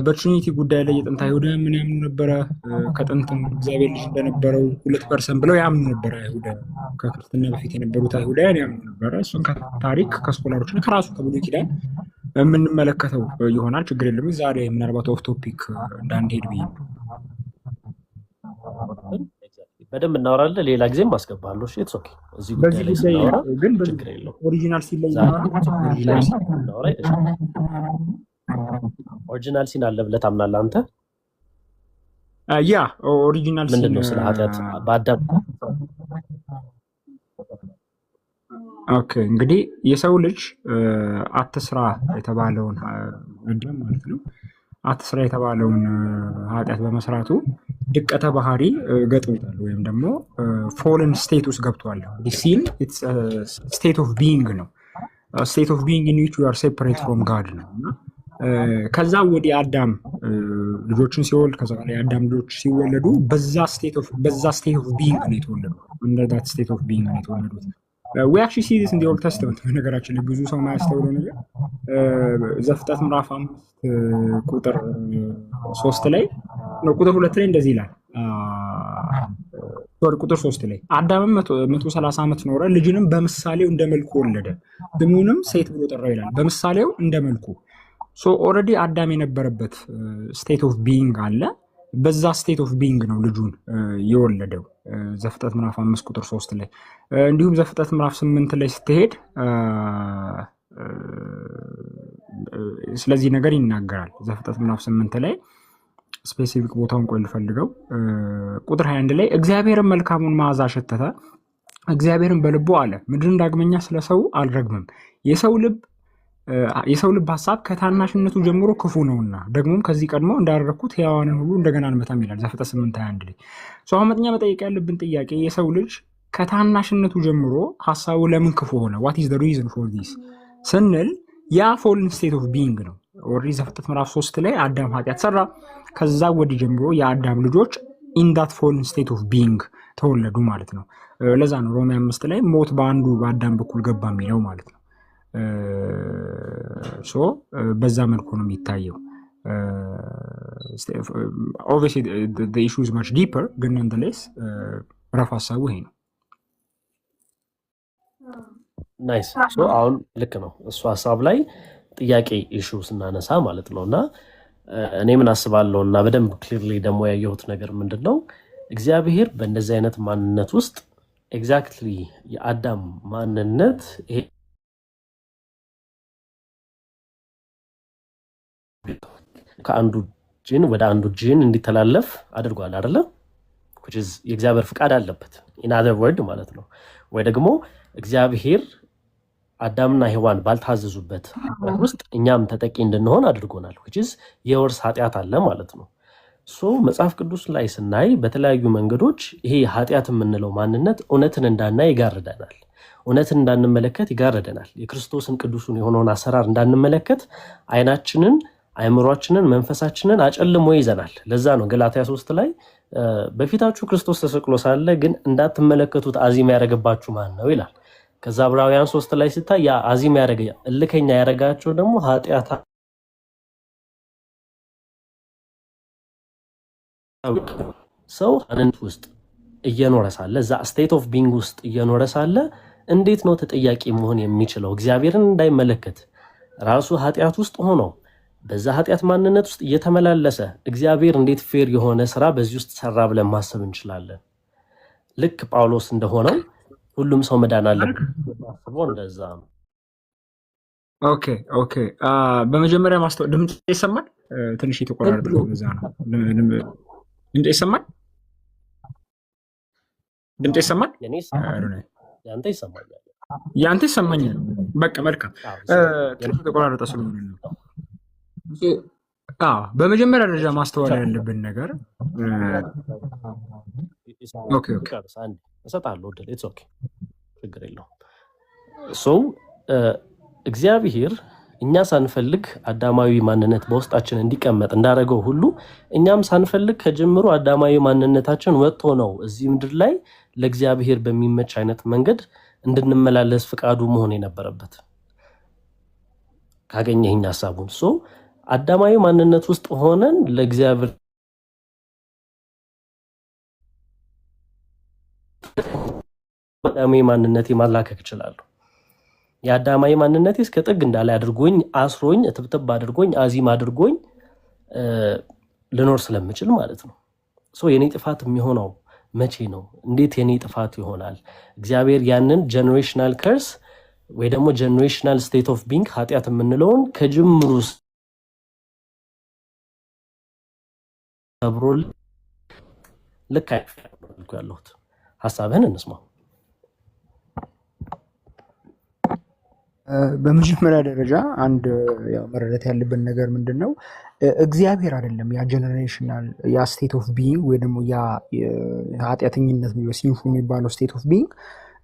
በትሪኒቲ ጉዳይ ላይ የጥንት አይሁዳ ምን ያምኑ ነበር ከጥንትም እግዚአብሔር ልጅ እንደነበረው 2% ብለው ያምኑ ነበር አይሁዳ ከክርስትና በፊት የነበሩት አይሁዳ ያምኑ ነበር እሱን ከታሪክ ከስኮላሮች ከራሱ ከብሉይ ኪዳን የምንመለከተው ይሆናል ችግር የለም ዛሬ ምናልባት ኦፍ ቶፒክ እንዳንሄድ ብዬ በደንብ እናወራለን ሌላ ጊዜም አስገባለሁ እሺ ኢትስ ኦኬ እዚህ ጉዳይ ላይ ስለሆነ ግን ችግር የለውም ኦሪጂናል ሲል ላይ ኦሪጂናል ሲን አለ ብለህ ታምናለህ አንተ ያ ኦሪጂናል ሲን ምንድነው ስለ ኃጢአት በአዳም ኦኬ እንግዲህ የሰው ልጅ አትስራ የተባለውን እንደም ማለት ነው አትስራ የተባለውን ኃጢአት በመስራቱ ድቀተ ባህሪ ገጥሞታል ወይም ደግሞ ፎለን ስቴት ውስጥ ገብቷል ሲን ኢትስ ስቴት ኦፍ ቢይንግ ነው ስቴት ኦፍ ቢይንግ ኢን which you are separate from God ነው ከዛ ወዲህ አዳም ልጆችን ሲወልድ ከዛ ላይ አዳም ልጆች ሲወለዱ በዛ ስቴት ኦፍ ቢይንግ ነው የተወለዱ under that state of being ነው የተወለዱት we actually see this in the Old Testament በነገራችን ላይ ብዙ ሰው ማያስተውለው ነገር ዘፍጥረት ምዕራፍ 5 ቁጥር 3 ላይ ነው ቁጥር 2 ላይ እንደዚህ ይላል ቁጥር 3 ላይ አዳምም 130 ዓመት ኖረ ልጅንም በምሳሌው እንደመልኩ ወለደ ስሙንም ሴት ብሎ ጠራው ይላል በምሳሌው እንደመልኩ ሶ ኦሬዲ አዳም የነበረበት ስቴት ኦፍ ቢይንግ አለ በዛ ስቴት ኦፍ ቢይንግ ነው ልጁን የወለደው ዘፍጥረት ምዕራፍ 5 ቁጥር 3 ላይ እንዲሁም ዘፍጥረት ምዕራፍ 8 ላይ ስትሄድ ስለዚህ ነገር ይናገራል ዘፍጥረት ምዕራፍ 8 ላይ ስፔሲፊክ ቦታውን ቆይ ልፈልገው ቁጥር 21 ላይ እግዚአብሔርን መልካሙን መዓዛ ሸተተ እግዚአብሔርን በልቡ አለ ምድርን ዳግመኛ ስለሰው አልረግምም የሰው ልብ ሐሳብ ከታናሽነቱ ጀምሮ ክፉ ነውና ደግሞም ከዚህ ቀድሞ እንዳደረኩት ሕያዋንን ሁሉ እንደገና አልመታም ይላል ዘፍጥረት 8:21 ላይ ሶ አመጥኛ መጠየቅ ያለብን ጥያቄ የሰው ልጅ ከታናሽነቱ ጀምሮ ሐሳቡ ለምን ክፉ ሆነ what is the reason for this ስንል ያ fallen state of being ነው ኦሬዲ ዘፍጥረት ምዕራፍ 3 ላይ አዳም ኃጢአት ሰራ ከዛ ወዲህ ጀምሮ የአዳም ልጆች in that fallen state of being ተወለዱ ማለት ነው ለዛ ነው ሮሜ 5 ላይ ሞት በአንዱ በአዳም በኩል ገባ የሚለው ማለት ነው ሶ በዛ መልኩ ነው የሚታየው obviously the issue is much deeper ግን nonetheless ረፍ ሐሳቡ ይሄ ነው ናይስ ሶ አሁን ልክ ነው እሱ ሐሳብ ላይ ጥያቄ ኢሹ ስናነሳ ማለት ነውና እኔ ምን አስባለሁና በደንብ ክሊርሊ ደግሞ ያየሁት ነገር ምንድነው እግዚአብሔር በእንደዚህ አይነት ማንነት ውስጥ ኤግዛክትሊ የአዳም ማንነት ይሄ ከአንዱ ጂን ወደ አንዱ ጂን እንዲተላለፍ አድርጓል አይደለ? which is የእግዚአብሔር ፍቃድ አለበት in other word ማለት ነው። ወይ ደግሞ እግዚአብሔር አዳምና ሔዋን ባልታዘዙበት ውስጥ እኛም ተጠቂ እንድንሆን አድርጎናል which is የወርስ ኃጢአት አለ ማለት ነው። መጽሐፍ ቅዱስ ላይ ስናይ በተለያዩ መንገዶች ይሄ ኃጢአት የምንለው ማንነት እውነትን እንዳናይ ይጋርደናል፣ እውነትን እንዳንመለከት ይጋርደናል። የክርስቶስን ቅዱሱን የሆነውን አሰራር እንዳንመለከት አይናችንን፣ አእምሯችንን፣ መንፈሳችንን አጨልሞ ይዘናል። ለዛ ነው ገላትያ 3 ላይ በፊታችሁ ክርስቶስ ተሰቅሎ ሳለ ግን እንዳትመለከቱት አዚም ያደረገባችሁ ማን ነው ይላል። ከዛ ዕብራውያን 3 ላይ ሲታይ ያ አዚም ያደረገ እልከኛ ያደረጋቸው ደግሞ ኃጢአት ሰው አንንት ውስጥ እየኖረ ሳለ እዛ ስቴት ኦፍ ቢንግ ውስጥ እየኖረ ሳለ እንዴት ነው ተጠያቂ መሆን የሚችለው? እግዚአብሔርን እንዳይመለከት ራሱ ኃጢአት ውስጥ ሆኖ በዛ ኃጢአት ማንነት ውስጥ እየተመላለሰ እግዚአብሔር እንዴት ፌር የሆነ ስራ በዚህ ውስጥ ሰራ ብለን ማሰብ እንችላለን? ልክ ጳውሎስ እንደሆነው ሁሉም ሰው መዳን አለበት አስበው እንደዛ ነው። ኦኬ በመጀመሪያ ድምጽ ይሰማል? ትንሽ የተቆራረጠ ነው። እዛ ነው ድምጽ ይሰማል? ድምጽ ይሰማል? ያንተ ይሰማል? ያንተ ይሰማኛል። በቃ መልካም። ትንሽ የተቆራረጠ ስለሆነ ነው። በመጀመሪያ ደረጃ ማስተዋል ያለብን ነገር ችግር የለውም። እግዚአብሔር እኛ ሳንፈልግ አዳማዊ ማንነት በውስጣችን እንዲቀመጥ እንዳደረገው ሁሉ እኛም ሳንፈልግ ከጀምሮ አዳማዊ ማንነታችን ወጥቶ ነው እዚህ ምድር ላይ ለእግዚአብሔር በሚመች አይነት መንገድ እንድንመላለስ ፍቃዱ መሆን የነበረበት። ካገኘኸኝ ሐሳቡን አዳማዊ ማንነት ውስጥ ሆነን ለእግዚአብሔር አዳማዊ ማንነቴ ማላከክ እችላለሁ። የአዳማዊ ማንነቴ እስከ ጥግ እንዳለ አድርጎኝ አስሮኝ ትብትብ አድርጎኝ አዚም አድርጎኝ ልኖር ስለምችል ማለት ነው። የኔ ጥፋት የሚሆነው መቼ ነው? እንዴት የኔ ጥፋት ይሆናል? እግዚአብሔር ያንን ጀነሬሽናል ከርስ ወይ ደግሞ ጀነሬሽናል ስቴት ኦፍ ቢንግ ኃጢአት የምንለውን ከጅምሩ ሰብሮል ልክ አይፈልኩ ያለሁት ሐሳብህን እንስማው። በመጀመሪያ ደረጃ አንድ መረዳት ያለብን ነገር ምንድነው? እግዚአብሔር አይደለም ያ ጀነሬሽናል ያ ስቴት ኦፍ ቢንግ ወይ ደግሞ ያ ኃጢአተኝነት ነው ሲንፉ የሚባለው ስቴት ኦፍ ቢንግ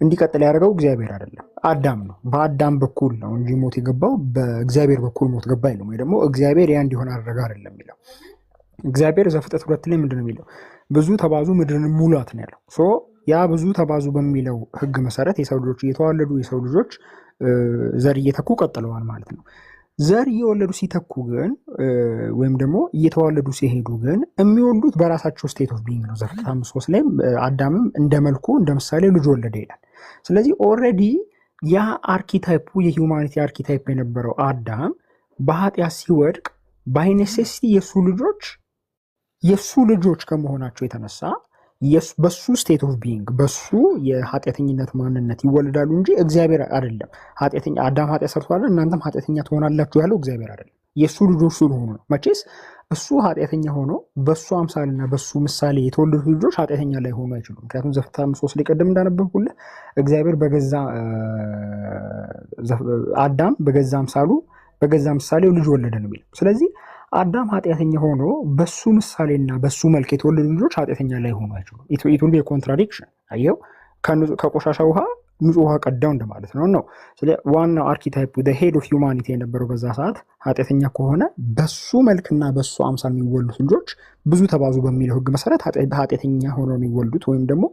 እንዲቀጥል ያደረገው እግዚአብሔር አይደለም፣ አዳም ነው። በአዳም በኩል ነው እንጂ ሞት የገባው በእግዚአብሔር በኩል ሞት ገባ አይልም። ወይ ደግሞ እግዚአብሔር ያ እንዲሆን አደረገ አይደለም የሚለው። እግዚአብሔር ዘፍጥረት 2 ላይ ምንድነው የሚለው? ብዙ ተባዙ ምድርን ሙሏት ነው ያለው። ያ ብዙ ተባዙ በሚለው ህግ መሰረት የሰው ልጆች እየተዋለዱ የሰው ልጆች ዘር እየተኩ ቀጥለዋል ማለት ነው። ዘር እየወለዱ ሲተኩ ግን ወይም ደግሞ እየተዋለዱ ሲሄዱ ግን የሚወልዱት በራሳቸው ስቴት ኦፍ ቢንግ ነው። ዘፍጥረት 5:3 ላይ አዳምም እንደ መልኩ እንደ ምሳሌ ልጅ ወለደ ይላል። ስለዚህ ኦልሬዲ ያ አርኪታይፑ የሂውማኒቲ አርኪታይፕ የነበረው አዳም በኃጢአት ሲወድቅ ባይ ኔሴሲቲ የሱ ልጆች ከመሆናቸው የተነሳ በሱ ስቴት ኦፍ ቢንግ በሱ የኃጢአተኝነት ማንነት ይወለዳሉ እንጂ እግዚአብሔር አይደለም። አዳም ኃጢአት ሰርቷል እናንተም ኃጢአተኛ ትሆናላችሁ ያለው እግዚአብሔር አይደለም፣ የሱ ልጆች ስለሆኑ ነው። መቼስ እሱ ኃጢአተኛ ሆኖ በሱ አምሳልና በሱ ምሳሌ የተወለዱ ልጆች ኃጢአተኛ ላይ ሆኑ አይችሉም። ምክንያቱም ዘፍጥረት 5:3 ላይ ቀደም እንዳነበብኩልህ እግዚአብሔር አዳም በገዛ አምሳሉ በገዛ ምሳሌው ልጅ ወለደ ነው የሚለው። ስለዚህ አዳም ኃጢአተኛ ሆኖ በሱ ምሳሌና በሱ መልክ የተወለዱ ልጆች ኃጢአተኛ ላይ ሆኑ አይችሉም። ኢት ዊል ቢ ኮንትራዲክሽን። አየው፣ ከቆሻሻ ውሃ ንጹህ ውሃ ቀዳው እንደማለት ነው። ስለዚህ ዋናው አርኪታይፑ ሄድ ኦፍ ሂውማኒቲ የነበረው በዛ ሰዓት ኃጢአተኛ ከሆነ በሱ መልክና በሱ አምሳል የሚወሉት ልጆች ብዙ ተባዙ በሚለው ህግ መሰረት ኃጢአተኛ ሆነው የሚወልዱት ወይም ደግሞ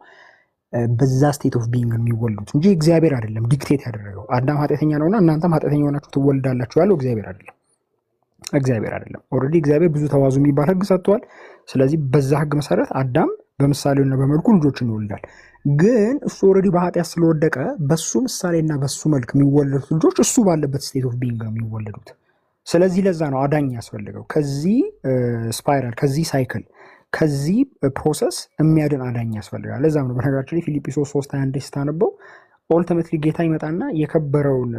በዛ ስቴት ኦፍ ቢንግ የሚወልዱት እንጂ እግዚአብሔር አይደለም ዲክቴት ያደረገው። አዳም ኃጢአተኛ ነውና እናንተም ኃጢአተኛ ሆናችሁ ትወልዳላችሁ ያለው እግዚአብሔር አይደለም። ኦልሬዲ እግዚአብሔር ብዙ ተባዙ የሚባል ህግ ሰጥቷል። ስለዚህ በዛ ህግ መሰረት አዳም በምሳሌውና በመልኩ ልጆችን ይወልዳል። ግን እሱ ኦልሬዲ በኃጢአት ስለወደቀ በሱ ምሳሌና በሱ መልክ የሚወለዱት ልጆች እሱ ባለበት ስቴት ኦፍ ቢንግ ነው የሚወለዱት። ስለዚህ ለዛ ነው አዳኝ ያስፈልገው። ከዚህ ስፓይራል፣ ከዚህ ሳይክል፣ ከዚህ ፕሮሰስ የሚያድን አዳኝ ያስፈልጋል። ለዛም ነው በነገራችን ላይ ፊልጵስዩስ 3:21 ስታነበው ኦልቲሜትሊ ጌታ ይመጣና የከበረውን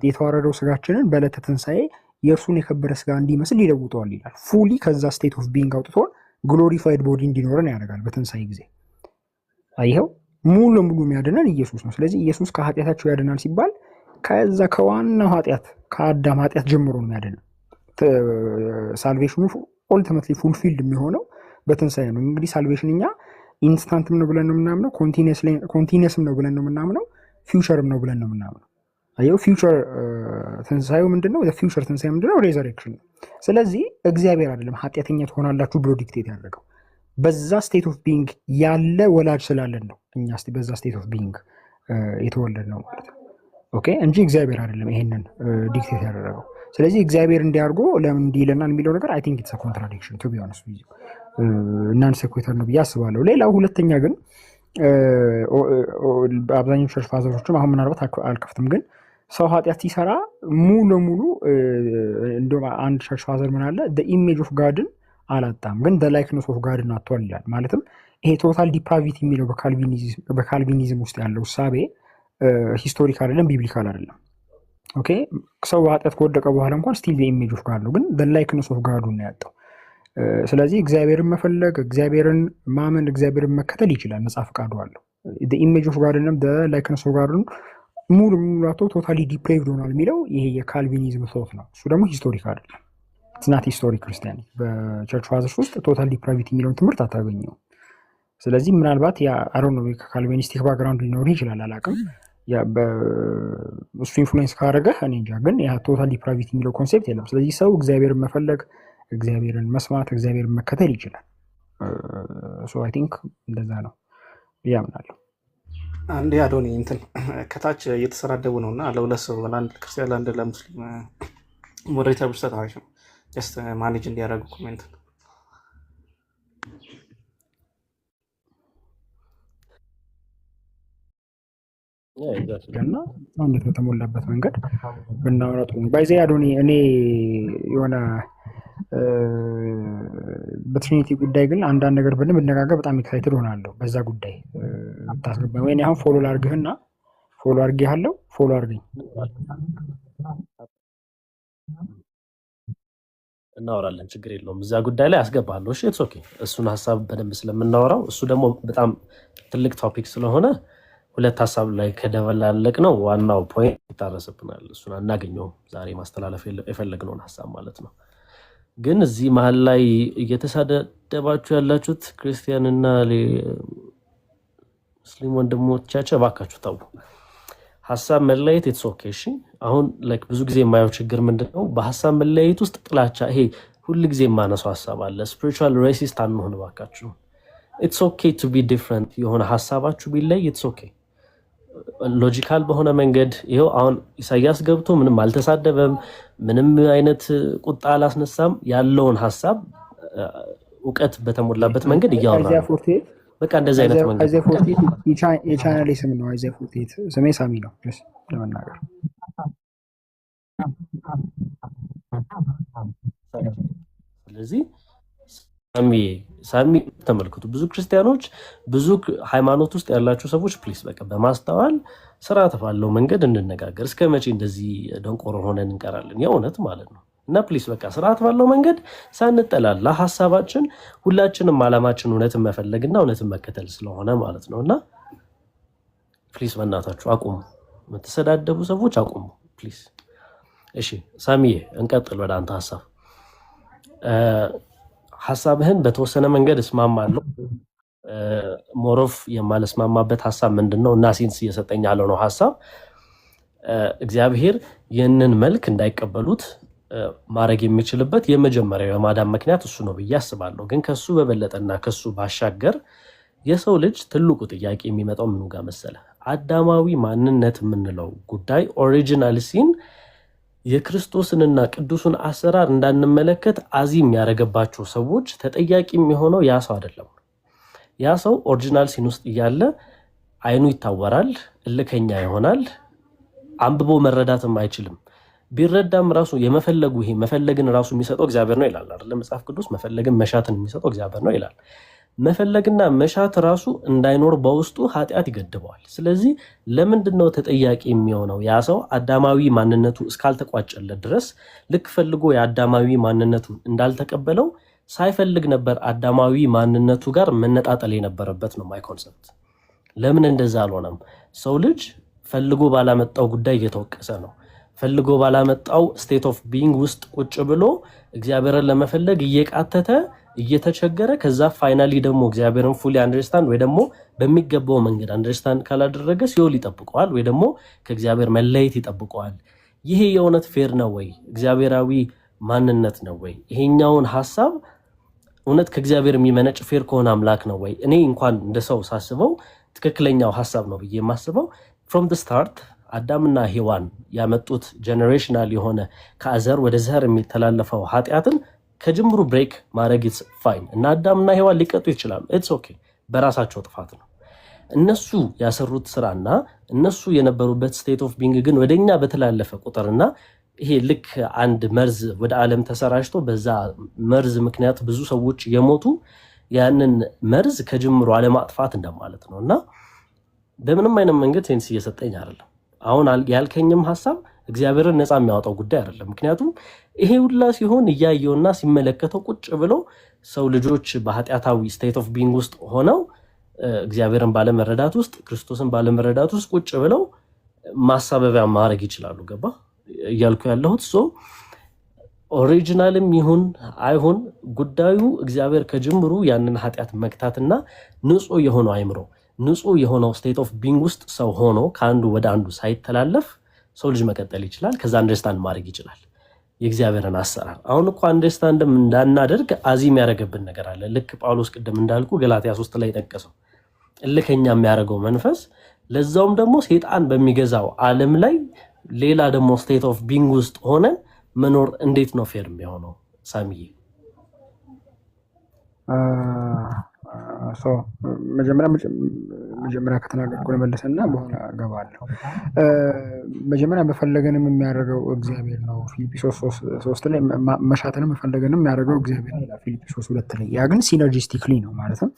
የተዋረደው ስጋችንን በዕለተ ትንሣኤ የእርሱን የከበረ ስጋ እንዲመስል ይለውጠዋል ይላል። ፉሊ ከዛ ስቴት ኦፍ ቢንግ አውጥቶ ግሎሪፋይድ ቦዲ እንዲኖረን ያደርጋል በትንሣኤ ጊዜ። አይኸው ሙሉ ለሙሉ የሚያድነን ኢየሱስ ነው። ስለዚህ ኢየሱስ ከኃጢአታቸው ያድናል ሲባል ከዛ ከዋናው ኃጢአት ከአዳም ኃጢአት ጀምሮ ነው የሚያድነን። ሳልቬሽኑ ኦልቲሜትሊ ፉልፊልድ የሚሆነው በትንሣኤ ነው። እንግዲህ ሳልቬሽን እኛ ኢንስታንትም ነው ብለን ነው የምናምነው፣ ኮንቲኒየስም ነው ብለን ነው የምናምነው፣ ፊውቸርም ነው ብለን ነው የምናምነው። አየው ፊውቸር ትንሣኤው ምንድነው? ፊውቸር ትንሣኤ ምንድነው? ሬዘሬክሽን ነው። ስለዚህ እግዚአብሔር አይደለም ኃጢአተኛ ትሆናላችሁ ብሎ ዲክቴት ያደረገው በዛ ስቴት ኦፍ ቢንግ ያለ ወላጅ ስላለን ነው እኛ በዛ ስቴት ኦፍ ቢንግ የተወለድ ነው ማለት ነው። ኦኬ እንጂ እግዚአብሔር አይደለም ይሄንን ዲክቴት ያደረገው። ስለዚህ እግዚአብሔር እንዲያርጎ ለምን እንዲህ ይለናል የሚለው ነገር አይ ቲንክ ኢትስ አ ኮንትራዲክሽን ቱ ቢ ኦነስት ዊዝ ዩ እናን ሴኩዌተር ነው ብዬ አስባለሁ። ሌላው ሁለተኛ ግን አብዛኞቹ ቸርች ፋዘሮችም አሁን ምናልባት አልከፍትም፣ ግን ሰው ኃጢአት ሲሰራ ሙሉ ለሙሉ እንደውም አንድ ቸርች ፋዘር ምን አለ ኢሜጅ ኦፍ ጋድን አላጣም ግን ላይክነስ ኦፍ ጋድን አጥቷል ይላል። ማለትም ይሄ ቶታል ዲፕራቪቲ የሚለው በካልቪኒዝም ውስጥ ያለው እሳቤ ሂስቶሪክ አይደለም፣ ቢብሊካል አይደለም። ኦኬ ሰው ኃጢአት ከወደቀ በኋላ እንኳን ስቲል ኢሜጅ ኦፍ ጋድ ነው፣ ግን ላይክነስ ኦፍ ጋዱን ነው ያጣው። ስለዚህ እግዚአብሔርን መፈለግ፣ እግዚአብሔርን ማመን፣ እግዚአብሔርን መከተል ይችላል፣ ነፃ ፈቃዱ አለው። ኢሜጅ ኦፍ ጋድንም ላይክነስ ኦፍ ጋዱን ሙሉ ሙላቶ ቶታሊ ዲፕሬቭድ ሆኗል የሚለው ይሄ የካልቪኒዝም ቶት ነው። እሱ ደግሞ ሂስቶሪክ አይደለም፣ ትናት ሂስቶሪክ ክርስቲያን። በቸርች ፋዘርስ ውስጥ ቶታል ዲፕራቪቲ የሚለውን ትምህርት አታገኘው። ስለዚህ ምናልባት አሮ ነው ከካልቪኒስቲክ ባክግራውንድ ሊኖር ይችላል፣ አላውቅም። እሱ ኢንፍሉዌንስ ካደረገ እኔ እንጃ፣ ግን ያ ቶታል ዲፕራቪቲ የሚለው ኮንሴፕት የለም። ስለዚህ ሰው እግዚአብሔርን መፈለግ፣ እግዚአብሔርን መስማት፣ እግዚአብሔርን መከተል ይችላል። ሶ አይ ቲንክ እንደዛ ነው ያምናለሁ። አንዴ አዶኒ እንትን ከታች እየተሰራደቡ ነው እና ለሁለት ሰው ለአንድ ክርስቲያን ለአንድ ለሙስሊም ሞዴሬተር ብሰጥ አሪፍ ነው። ጀስት ማኔጅ እንዲያደርጉ ኮሜንት እና አንድ በተሞላበት መንገድ ብናወራጡ ባይዘ አዶኒ እኔ የሆነ በትሪኒቲ ጉዳይ ግን አንዳንድ ነገር ብንነጋገር በጣም ኤክሳይትድ ሆናለሁ። በዛ ጉዳይ ታስገባ ወይ? አሁን ፎሎ ላድርግህና ፎሎ አድርጌሃለሁ፣ ፎሎ አድርገኝ፣ እናወራለን። ችግር የለውም። እዛ ጉዳይ ላይ አስገባለሁ። እሺ ኢትስ ኦኬ። እሱን ሀሳብ በደንብ ስለምናወራው እሱ ደግሞ በጣም ትልቅ ቶፒክ ስለሆነ ሁለት ሀሳብ ላይ ከደበላለቅ ነው ዋናው ፖይንት ይታረስብናል። እሱን አናገኘውም ዛሬ ማስተላለፍ የፈለግነውን ሀሳብ ማለት ነው። ግን እዚህ መሀል ላይ እየተሳደባችሁ ያላችሁት ክርስቲያንና ሙስሊም ወንድሞቻቸው እባካችሁ ተው። ሀሳብ መለየት ኢትስ ኦኬ። እሺ አሁን ላይክ ብዙ ጊዜ የማየው ችግር ምንድነው? በሀሳብ መለየት ውስጥ ጥላቻ። ይሄ ሁሉ ጊዜ የማነሳው ሀሳብ አለ። ስፒሪቹዋል ሬሲስት አንሆን እባካችሁ። ኢትስ ኦኬ ቱ ቢ ዲፍረንት። የሆነ ሀሳባችሁ ቢለይ ኢትስ ኦኬ። ሎጂካል በሆነ መንገድ ይኸው አሁን ኢሳያስ ገብቶ ምንም አልተሳደበም፣ ምንም አይነት ቁጣ አላስነሳም። ያለውን ሀሳብ እውቀት በተሞላበት መንገድ እያወራ ነው። በቃ እንደዚህ አይነት መንገድ የቻናሌ ስም ነው። አይዘ ፎርቴት ስሜ ሳሚ ነው ለመናገር። ስለዚህ ሳሚ ተመልክቱ። ብዙ ክርስቲያኖች፣ ብዙ ሃይማኖት ውስጥ ያላችሁ ሰዎች ፕሊስ በቃ በማስተዋል ስርዓት ባለው መንገድ እንነጋገር። እስከ መቼ እንደዚህ ደንቆሮ ሆነን እንቀራለን? የእውነት ማለት ነው። እና ፕሊስ በቃ ስርዓት ባለው መንገድ ሳንጠላላ ሀሳባችን ሁላችንም አላማችን እውነትን መፈለግና እውነትን መከተል ስለሆነ ማለት ነው። እና ፕሊስ በእናታችሁ አቁሙ፣ የምትሰዳደቡ ሰዎች አቁሙ ፕሊስ። እሺ ሳሚዬ እንቀጥል ወደ አንተ ሀሳብ። ሀሳብህን በተወሰነ መንገድ እስማማለሁ። ሞሮፍ የማልስማማበት ሀሳብ ምንድነው? እና ሴንስ እየሰጠኝ ያለው ነው ሀሳብ እግዚአብሔር ይህንን መልክ እንዳይቀበሉት ማድረግ የሚችልበት የመጀመሪያው የማዳን ምክንያት እሱ ነው ብዬ አስባለሁ። ግን ከሱ በበለጠና ከሱ ባሻገር የሰው ልጅ ትልቁ ጥያቄ የሚመጣው ምኑ ጋር መሰለ? አዳማዊ ማንነት የምንለው ጉዳይ ኦሪጂናል ሲን የክርስቶስንና ቅዱሱን አሰራር እንዳንመለከት አዚም ያደረገባቸው ሰዎች ተጠያቂ የሚሆነው ያ ሰው አይደለም። ያ ሰው ኦሪጂናል ሲን ውስጥ እያለ አይኑ ይታወራል፣ እልከኛ ይሆናል፣ አንብቦ መረዳትም አይችልም። ቢረዳም ራሱ የመፈለጉ ይሄ መፈለግን ራሱ የሚሰጠው እግዚአብሔር ነው ይላል አይደል? መጽሐፍ ቅዱስ መፈለግን መሻትን የሚሰጠው እግዚአብሔር ነው ይላል። መፈለግና መሻት ራሱ እንዳይኖር በውስጡ ኃጢአት ይገድበዋል። ስለዚህ ለምንድነው ተጠያቂ የሚሆነው? ያ ሰው አዳማዊ ማንነቱ እስካልተቋጨለት ድረስ ልክ ፈልጎ የአዳማዊ ማንነቱን እንዳልተቀበለው ሳይፈልግ ነበር አዳማዊ ማንነቱ ጋር መነጣጠል የነበረበት ነው ማይ ኮንሰፕት። ለምን እንደዛ አልሆነም? ሰው ልጅ ፈልጎ ባላመጣው ጉዳይ እየተወቀሰ ነው። ፈልጎ ባላመጣው ስቴት ኦፍ ቢንግ ውስጥ ቁጭ ብሎ እግዚአብሔርን ለመፈለግ እየቃተተ እየተቸገረ ከዛ ፋይናሊ ደግሞ እግዚአብሔርን ፉሊ አንደርስታንድ ወይ ደግሞ በሚገባው መንገድ አንደርስታንድ ካላደረገ ሲኦል ይጠብቀዋል ወይ ደግሞ ከእግዚአብሔር መለየት ይጠብቀዋል። ይሄ የእውነት ፌር ነው ወይ? እግዚአብሔራዊ ማንነት ነው ወይ? ይሄኛውን ሐሳብ እውነት ከእግዚአብሔር የሚመነጭ ፌር ከሆነ አምላክ ነው ወይ? እኔ እንኳን እንደ ሰው ሳስበው ትክክለኛው ሐሳብ ነው ብዬ የማስበው ፍሮም ደ ስታርት አዳምና ሔዋን ያመጡት ጀነሬሽናል የሆነ ከዘር ወደ ዘር የሚተላለፈው ኃጢአትን ከጅምሩ ብሬክ ማድረግ ኢትስ ፋይን እና አዳምና ሔዋን ሊቀጡ ይችላሉ። ኢትስ ኦኬ፣ በራሳቸው ጥፋት ነው እነሱ ያሰሩት ስራና እነሱ የነበሩበት ስቴት ኦፍ ቢንግ ግን ወደኛ በተላለፈ ቁጥርና ይሄ ልክ አንድ መርዝ ወደ ዓለም ተሰራጭቶ በዛ መርዝ ምክንያት ብዙ ሰዎች የሞቱ ያንን መርዝ ከጅምሩ አለማጥፋት እንደማለት ነው እና በምንም አይነት መንገድ ሴንስ እየሰጠኝ አይደለም። አሁን ያልከኝም ሐሳብ እግዚአብሔርን ነፃ የሚያወጣው ጉዳይ አይደለም። ምክንያቱም ይሄ ሁላ ሲሆን እያየውና ሲመለከተው ቁጭ ብሎ ሰው ልጆች በኃጢአታዊ ስቴት ኦፍ ቢንግ ውስጥ ሆነው እግዚአብሔርን ባለመረዳት ውስጥ ክርስቶስን ባለመረዳት ውስጥ ቁጭ ብለው ማሳበቢያ ማድረግ ይችላሉ። ገባ እያልኩ ያለሁት ሶ ኦሪጂናልም ይሁን አይሁን ጉዳዩ እግዚአብሔር ከጅምሩ ያንን ኃጢአት መክታትና ንጹህ የሆነው አይምሮ ንጹህ የሆነው ስቴት ኦፍ ቢንግ ውስጥ ሰው ሆኖ ከአንዱ ወደ አንዱ ሳይተላለፍ ሰው ልጅ መቀጠል ይችላል። ከዛ አንደርስታንድ ማድረግ ይችላል የእግዚአብሔርን አሰራር። አሁን እኮ አንደርስታንድም እንዳናደርግ አዚም ያደረገብን ነገር አለ። ልክ ጳውሎስ ቅድም እንዳልኩ ገላትያ 3 ላይ ጠቀሰው እልከኛ የሚያደርገው መንፈስ፣ ለዛውም ደግሞ ሴጣን በሚገዛው ዓለም ላይ ሌላ ደግሞ ስቴት ኦፍ ቢንግ ውስጥ ሆነን መኖር እንዴት ነው ፌር የሚሆነው? ሳሚዬ መጀመሪያ ከተናገርኩ ለመለሰና በኋላ ገባለሁ። መጀመሪያ መፈለገንም የሚያደርገው እግዚአብሔር ነው። ፊልጵስዩስ 3 ላይ መሻተንም መፈለገንም የሚያደርገው እግዚአብሔር ነው። ፊልጵስዩስ 2 ላይ ያ ግን ሲነርጂስቲክሊ ነው ማለት ነው።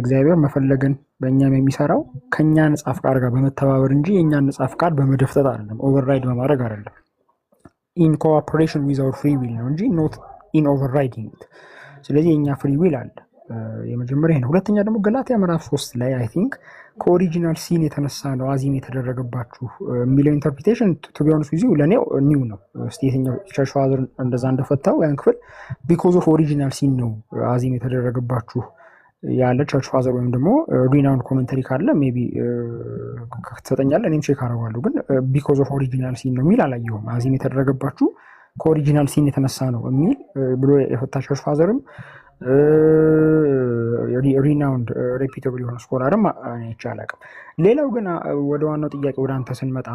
እግዚአብሔር መፈለገን በእኛም የሚሰራው ከኛ ነጻ ፍቃድ ጋር በመተባበር እንጂ የእኛን ነጻ ፍቃድ በመደፍጠት አይደለም፣ ኦቨርራይድ በማድረግ አይደለም። ኢን ኮኦፐሬሽን ዊዝ አወር ፍሪ ዊል ነው እንጂ ኖት ኢን ኦቨርራይዲንግ ኢት። ስለዚህ የእኛ ፍሪ ዊል አለ። የመጀመሪያ ነው። ሁለተኛ ደግሞ ገላትያ ምዕራፍ 3 ላይ አይ ቲንክ ከኦሪጂናል ሲን የተነሳ ነው አዚም የተደረገባችሁ የሚለው ኢንተርፕሪቴሽን ቱ ቢ ኦነስት ዊዝ ዩ ለኔ ኒው ነው። እስቲ የትኛው ቸርች ፋዘር እንደዛ እንደፈታው ያን ክፍል ቢኮዝ ኦፍ ኦሪጂናል ሲን ነው አዚም የተደረገባችሁ ያለ ቸርች ፋዘር ወይም ደግሞ ሪናውንድ ኮሜንተሪ ካለ ሜቢ ከተሰጠኛለ እኔም ቼክ አደርጋለሁ። ግን ቢኮዝ ኦፍ ኦሪጂናል ሲን ነው የሚል አላየሁም። አዚም የተደረገባችሁ ከኦሪጂናል ሲን የተነሳ ነው የሚል ብሎ የፈታ ቸርች ፋዘርም ሪናውንድ ሬፒቴብል የሆነ ስኮላርም አይቻልም። ሌላው ግን ወደ ዋናው ጥያቄ ወደ አንተ ስንመጣ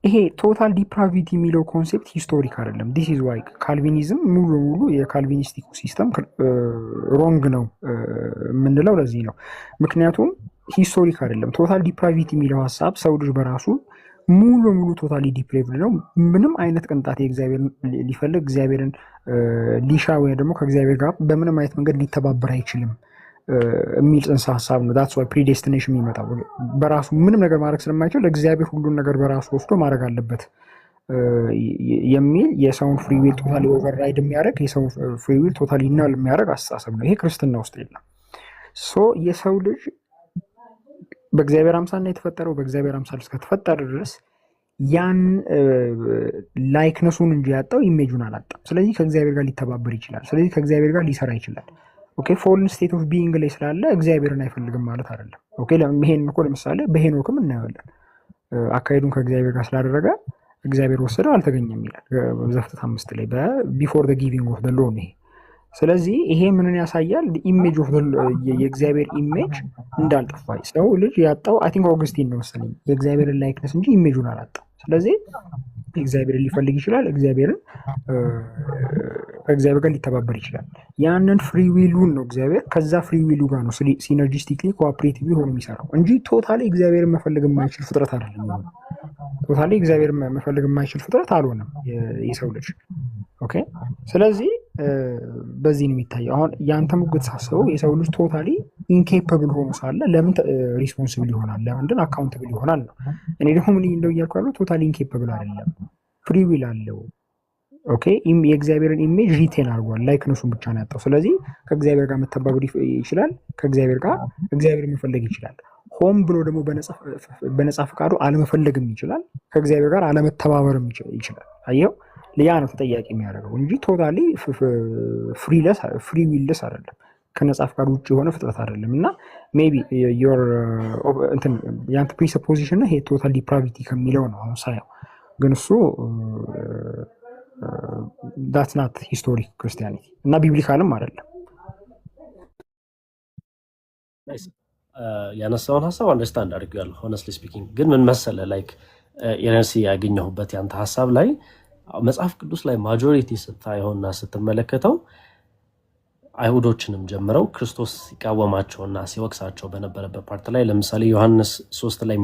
ይሄ ቶታል ዲፕራቪቲ የሚለው ኮንሴፕት ሂስቶሪክ አይደለም። ዲስ ኢዝ ዋይ ካልቪኒዝም ሙሉ ሙሉ የካልቪኒስቲክ ሲስተም ሮንግ ነው የምንለው ለዚህ ነው። ምክንያቱም ሂስቶሪክ አይደለም። ቶታል ዲፕራቪቲ የሚለው ሀሳብ ሰው ልጅ በራሱ ሙሉ ሙሉ ቶታሊ ዲፕሬቭድ ነው። ምንም አይነት ቅንጣት እግዚአብሔርን ሊፈልግ እግዚአብሔርን ሊሻ ወይ ደግሞ ከእግዚአብሔር ጋር በምንም አይነት መንገድ ሊተባበር አይችልም የሚል ጽንሰ ሀሳብ ነው። ዳትስ ዋይ ፕሪዴስቲኔሽን የሚመጣው በራሱ ምንም ነገር ማድረግ ስለማይችል እግዚአብሔር ሁሉን ነገር በራሱ ወስዶ ማድረግ አለበት የሚል የሰውን ፍሪ ዊል ቶታሊ ኦቨርራይድ የሚያደርግ የሰውን ፍሪ ዊል ቶታሊ ናል የሚያደርግ አስተሳሰብ ነው። ይሄ ክርስትና ውስጥ የለም። ሶ የሰው ልጅ በእግዚአብሔር አምሳል ነው የተፈጠረው። በእግዚአብሔር አምሳል እስከተፈጠረ ድረስ ያን ላይክነሱን እንጂ ያጣው ኢሜጁን አላጣም። ስለዚህ ከእግዚአብሔር ጋር ሊተባበር ይችላል። ስለዚህ ከእግዚአብሔር ጋር ሊሰራ ይችላል። ኦኬ ፎልን ስቴት ኦፍ ቢይንግ ላይ ስላለ እግዚአብሔርን አይፈልግም ማለት አይደለም። ኦኬ ይሄን እኮ ለምሳሌ በሄኖክም እናያለን። አካሄዱን ከእግዚአብሔር ጋር ስላደረገ እግዚአብሔር ወሰደው አልተገኘም ይላል ዘፍጥረት 5 ላይ ቢፎር ዘ ጊቪንግ ኦፍ ዘ ሎ ነው። ስለዚህ ይሄ ምንን ያሳያል? ኢሜጅ ኦፍ የእግዚአብሔር ኢሜጅ እንዳልጠፋ ሰው ልጅ ያጣው አይ ቲንክ ኦገስቲን ነው መሰለኝ የእግዚአብሔርን ላይክነስ እንጂ ኢሜጁን አላጣም። ስለዚህ እግዚአብሔርን ሊፈልግ ይችላል። እግዚአብሔርን ከእግዚአብሔር ጋር ሊተባበር ይችላል። ያንን ፍሪ ዊሉን ነው እግዚአብሔር ከዛ ፍሪ ዊሉ ጋር ነው ሲነርጂስቲክሊ ኮኦፕሬቲቭ ሆኖ የሚሰራው እንጂ ቶታሊ እግዚአብሔርን መፈለግ የማይችል ፍጥረት አይደለም። ቶታሊ እግዚአብሔርን መፈለግ የማይችል ፍጥረት አልሆነም የሰው ልጅ። ኦኬ ስለዚህ በዚህ ነው የሚታየው። አሁን የአንተ ሙግት ሳስበው የሰው ልጅ ቶታሊ ኢንኬፐብል ሆኖ ሳለ ለምን ሪስፖንስብል ይሆናል? ለምንድን አካውንትብል ይሆናል ነው። እኔ ደግሞ ምን እንደው እያልኩ ያለው ቶታሊ ኢንኬፐብል አይደለም፣ ፍሪ ዊል አለው። ኦኬ የእግዚአብሔርን ኢሜጅ ሪቴን አድርጓል። ላይክነሱን ብቻ ነው ያጣው። ስለዚህ ከእግዚአብሔር ጋር መተባበር ይችላል፣ ከእግዚአብሔር ጋር እግዚአብሔር መፈለግ ይችላል። ሆም ብሎ ደግሞ በነፃ ፈቃዱ አለመፈለግም ይችላል፣ ከእግዚአብሔር ጋር አለመተባበርም ይችላል። አየው፣ ያ ነው ተጠያቂ የሚያደርገው እንጂ ቶታሊ ፍሪ ዊልስ አይደለም፣ ከነፃ ፈቃዱ ውጭ የሆነ ፍጥረት አይደለም። እና ሜይ ቢ የአንተ ፕሪሰፖዚሽን ይሄ ቶታል ዲፕራቪቲ ከሚለው ነው አሁን ሳየው። ግን እሱ ዳትስ ናት ሂስቶሪክ ክርስቲያኒቲ እና ቢብሊካልም አይደለም። ያነሳውን ሀሳብ አንደርስታንድ አድርጌያለሁ። ሆነስትሊ ስፒኪንግ ግን ምን መሰለህ ላይክ ኤረንሲ ያገኘሁበት ያንተ ሀሳብ ላይ መጽሐፍ ቅዱስ ላይ ማጆሪቲ ስታየውና ስትመለከተው አይሁዶችንም ጀምረው ክርስቶስ ሲቃወማቸውና ሲወቅሳቸው በነበረበት ፓርት ላይ ለምሳሌ ዮሐንስ 3 ላይ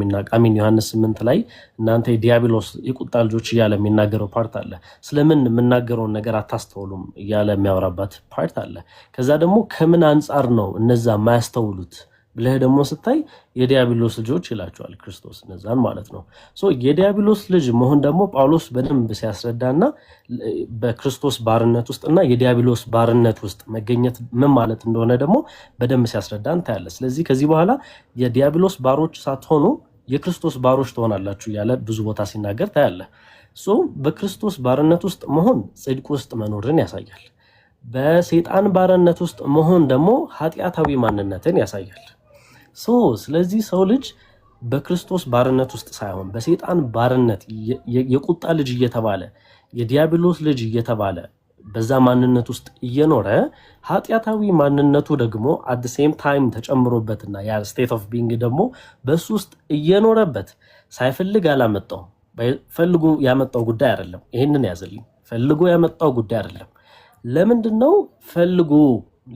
ዮሐንስ 8 ላይ እናንተ የዲያብሎስ የቁጣ ልጆች እያለ የሚናገረው ፓርት አለ። ስለምን የምናገረውን ነገር አታስተውሉም እያለ የሚያወራባት ፓርት አለ። ከዛ ደግሞ ከምን አንጻር ነው እነዛ የማያስተውሉት ብለህ ደግሞ ስታይ የዲያብሎስ ልጆች ይላቸዋል ክርስቶስ እነዛን ማለት ነው። የዲያብሎስ ልጅ መሆን ደግሞ ጳውሎስ በደንብ ሲያስረዳና በክርስቶስ ባርነት ውስጥና የዲያብሎስ ባርነት ውስጥ መገኘት ምን ማለት እንደሆነ ደግሞ በደንብ ሲያስረዳ እንታያለን። ስለዚህ ከዚህ በኋላ የዲያብሎስ ባሮች ሳትሆኑ የክርስቶስ ባሮች ትሆናላችሁ እያለ ብዙ ቦታ ሲናገር ታያለህ። በክርስቶስ ባርነት ውስጥ መሆን ጽድቅ ውስጥ መኖርን ያሳያል። በሰይጣን ባርነት ውስጥ መሆን ደግሞ ኃጢአታዊ ማንነትን ያሳያል። ስለዚህ ሰው ልጅ በክርስቶስ ባርነት ውስጥ ሳይሆን በሰይጣን ባርነት የቁጣ ልጅ እየተባለ የዲያብሎስ ልጅ እየተባለ በዛ ማንነት ውስጥ እየኖረ ኃጢአታዊ ማንነቱ ደግሞ አት ዘ ሴም ታይም ተጨምሮበትና ያ ስቴት ኦፍ ቢንግ ደግሞ በሱ ውስጥ እየኖረበት ሳይፈልግ አላመጣው ፈልጎ ያመጣው ጉዳይ አይደለም። ይሄንን ያዘልኝ፣ ፈልጎ ያመጣው ጉዳይ አይደለም። ለምንድነው ፈልጎ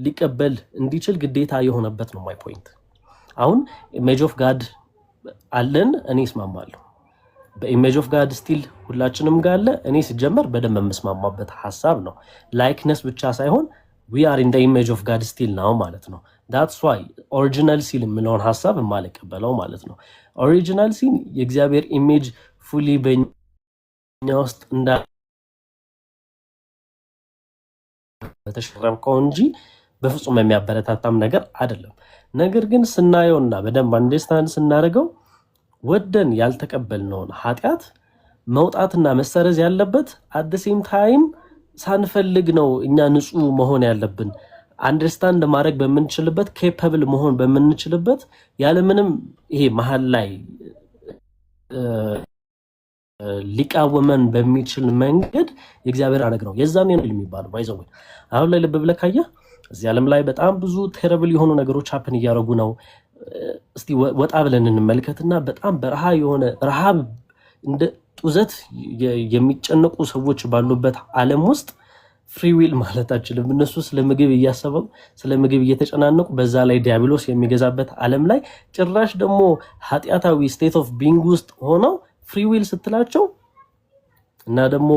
ሊቀበል እንዲችል ግዴታ የሆነበት ነው ማይ ፖይንት። አሁን ኢሜጅ ኦፍ ጋድ አለን፣ እኔ እስማማለሁ። በኢሜጅ ኦፍ ጋድ ስቲል ሁላችንም ጋር አለ። እኔ ሲጀመር በደንብ የምስማማበት ሀሳብ ነው። ላይክነስ ብቻ ሳይሆን we are in the image of God still now ማለት ነው። that's why ኦሪጂናል ሲል የምለውን ሀሳብ የማልቀበለው ማለት ነው። ኦሪጂናል ሲል የእግዚአብሔር ኢሜጅ ፉሊ በእኛ ውስጥ በተሸረምከው እንጂ በፍጹም የሚያበረታታም ነገር አይደለም። ነገር ግን ስናየውና በደንብ አንደርስታንድ ስናደርገው ወደን ያልተቀበልነውን ኃጢአት መውጣትና መሰረዝ ያለበት at the same time ሳንፈልግ ነው እኛ ንጹህ መሆን ያለብን። አንደርስታንድ ማድረግ በምንችልበት ኬፓብል መሆን በምንችልበት ያለምንም ይሄ መሀል ላይ ሊቃወመን በሚችል መንገድ የእግዚአብሔር አነግ ነው የዛኔ ነው የሚባለው። ባይዘው አሁን ላይ ልብ ብለህ ካየህ እዚህ ዓለም ላይ በጣም ብዙ ቴረብል የሆኑ ነገሮች ሀፕን እያደረጉ ነው። እስቲ ወጣ ብለን እንመልከትና በጣም በረሃ የሆነ ረሃብ እንደ ጡዘት የሚጨነቁ ሰዎች ባሉበት ዓለም ውስጥ ፍሪ ዊል ማለት አችልም። እነሱ ስለ ምግብ እያሰበው ስለ ምግብ እየተጨናነቁ በዛ ላይ ዲያብሎስ የሚገዛበት ዓለም ላይ ጭራሽ ደግሞ ኃጢአታዊ ስቴት ኦፍ ቢንግ ውስጥ ሆነው ፍሪ ዊል ስትላቸው እና ደግሞ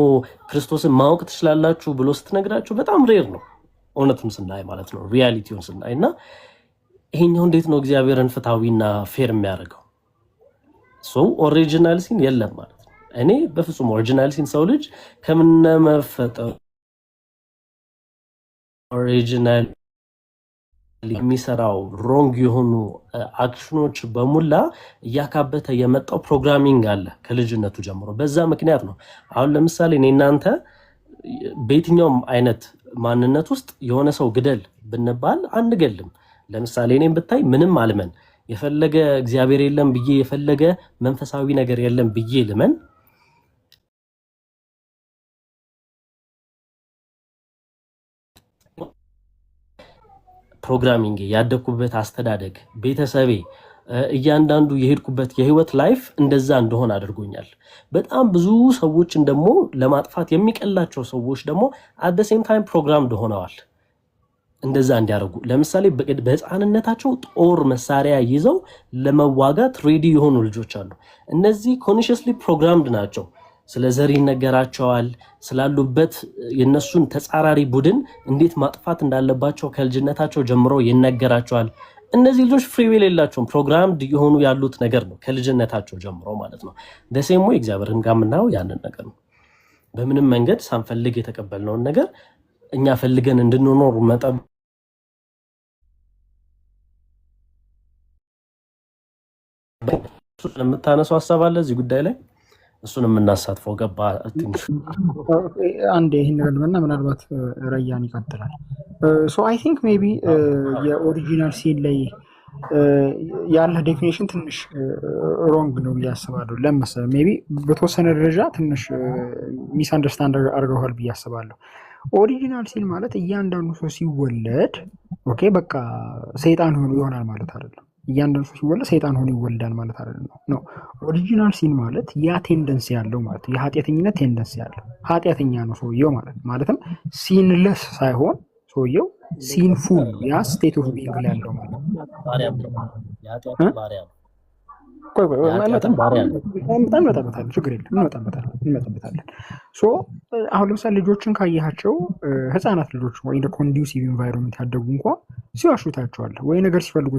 ክርስቶስን ማወቅ ትችላላችሁ ብሎ ስትነግራቸው በጣም ሬር ነው። እውነቱን ስናይ ማለት ነው፣ ሪያሊቲውን ስናይ እና ይሄኛው እንዴት ነው እግዚአብሔርን ፍትሃዊና ፌር የሚያደርገው? ኦሪጂናል ሲን የለም ማለት ነው። እኔ በፍጹም ኦሪጂናል ሲን ሰው ልጅ ከምንመፈጠው ኦሪጂናል የሚሰራው ሮንግ የሆኑ አክሽኖች በሙላ እያካበተ የመጣው ፕሮግራሚንግ አለ ከልጅነቱ ጀምሮ። በዛ ምክንያት ነው አሁን ለምሳሌ እኔ እናንተ በየትኛውም አይነት ማንነት ውስጥ የሆነ ሰው ግደል ብንባል አንገልም። ለምሳሌ እኔም ብታይ ምንም አልመን የፈለገ እግዚአብሔር የለም ብዬ የፈለገ መንፈሳዊ ነገር የለም ብዬ ልመን ፕሮግራሚንግ ያደኩበት አስተዳደግ ቤተሰቤ እያንዳንዱ የሄድኩበት የህይወት ላይፍ እንደዛ እንደሆነ አድርጎኛል። በጣም ብዙ ሰዎችን ደግሞ ለማጥፋት የሚቀላቸው ሰዎች ደግሞ at the same time ፕሮግራምድ ሆነዋል እንደዛ እንዲያደርጉ። ለምሳሌ በህፃንነታቸው ጦር መሳሪያ ይዘው ለመዋጋት ሬዲ የሆኑ ልጆች አሉ። እነዚህ ኮንሺየስሊ ፕሮግራምድ ናቸው። ስለ ዘር ይነገራቸዋል። ስላሉበት የነሱን ተጻራሪ ቡድን እንዴት ማጥፋት እንዳለባቸው ከልጅነታቸው ጀምሮ ይነገራቸዋል። እነዚህ ልጆች ፍሪ ዊል የላቸውም። ፕሮግራምድ የሆኑ ያሉት ነገር ነው ከልጅነታቸው ጀምሮ ማለት ነው። ደሴሞ እግዚአብሔርን ጋር የምናየው ያንን ነገር ነው። በምንም መንገድ ሳንፈልግ የተቀበልነውን ነገር እኛ ፈልገን እንድንኖር መጠብ ስለምታነሳው ሀሳብ አለ እዚህ ጉዳይ ላይ እሱን የምናሳትፈው ገባ ትንሽ አንድ ይሄን ነገር ልበና ምናልባት ረያን ይቀጥላል። ሶ አይ ቲንክ ሜቢ የኦሪጂናል ሲን ላይ ያለ ዴፊኒሽን ትንሽ ሮንግ ነው ብዬ አስባለሁ። ለምሳሌ ሜቢ በተወሰነ ደረጃ ትንሽ ሚስ አንደርስታንድ አድርገዋል ብዬ አስባለሁ። ኦሪጂናል ሲን ማለት እያንዳንዱ ሰው ሲወለድ ኦኬ በቃ ሰይጣን ሆኖ ይሆናል ማለት አይደለም። እያንዳንዱ ሰው ሲወለድ ሰይጣን ሆኖ ይወልዳል ማለት አይደለም ነው። ኦሪጂናል ሲን ማለት ያ ቴንደንሲ ያለው ማለት የኃጢአተኝነት ቴንደንሲ ያለው ኃጢአተኛ ነው ሰውየው ማለት ማለትም ሲንለስ ሳይሆን ሰውየው ሲንፉል ነው። ያ ስቴት ኦፍ ቢንግ ላይ ያለው ማለት እንመጣበታለን፣ ችግር የለም እንመጣበታለን። ሶ አሁን ለምሳሌ ልጆችን ካያቸው ህፃናት ልጆች ወይ እንደ ኮንዱሲቭ ኢንቫይሮንመንት ያደጉ እንኳ ሲዋሹ ታያቸዋለህ፣ ወይ ነገር ሲፈልጉ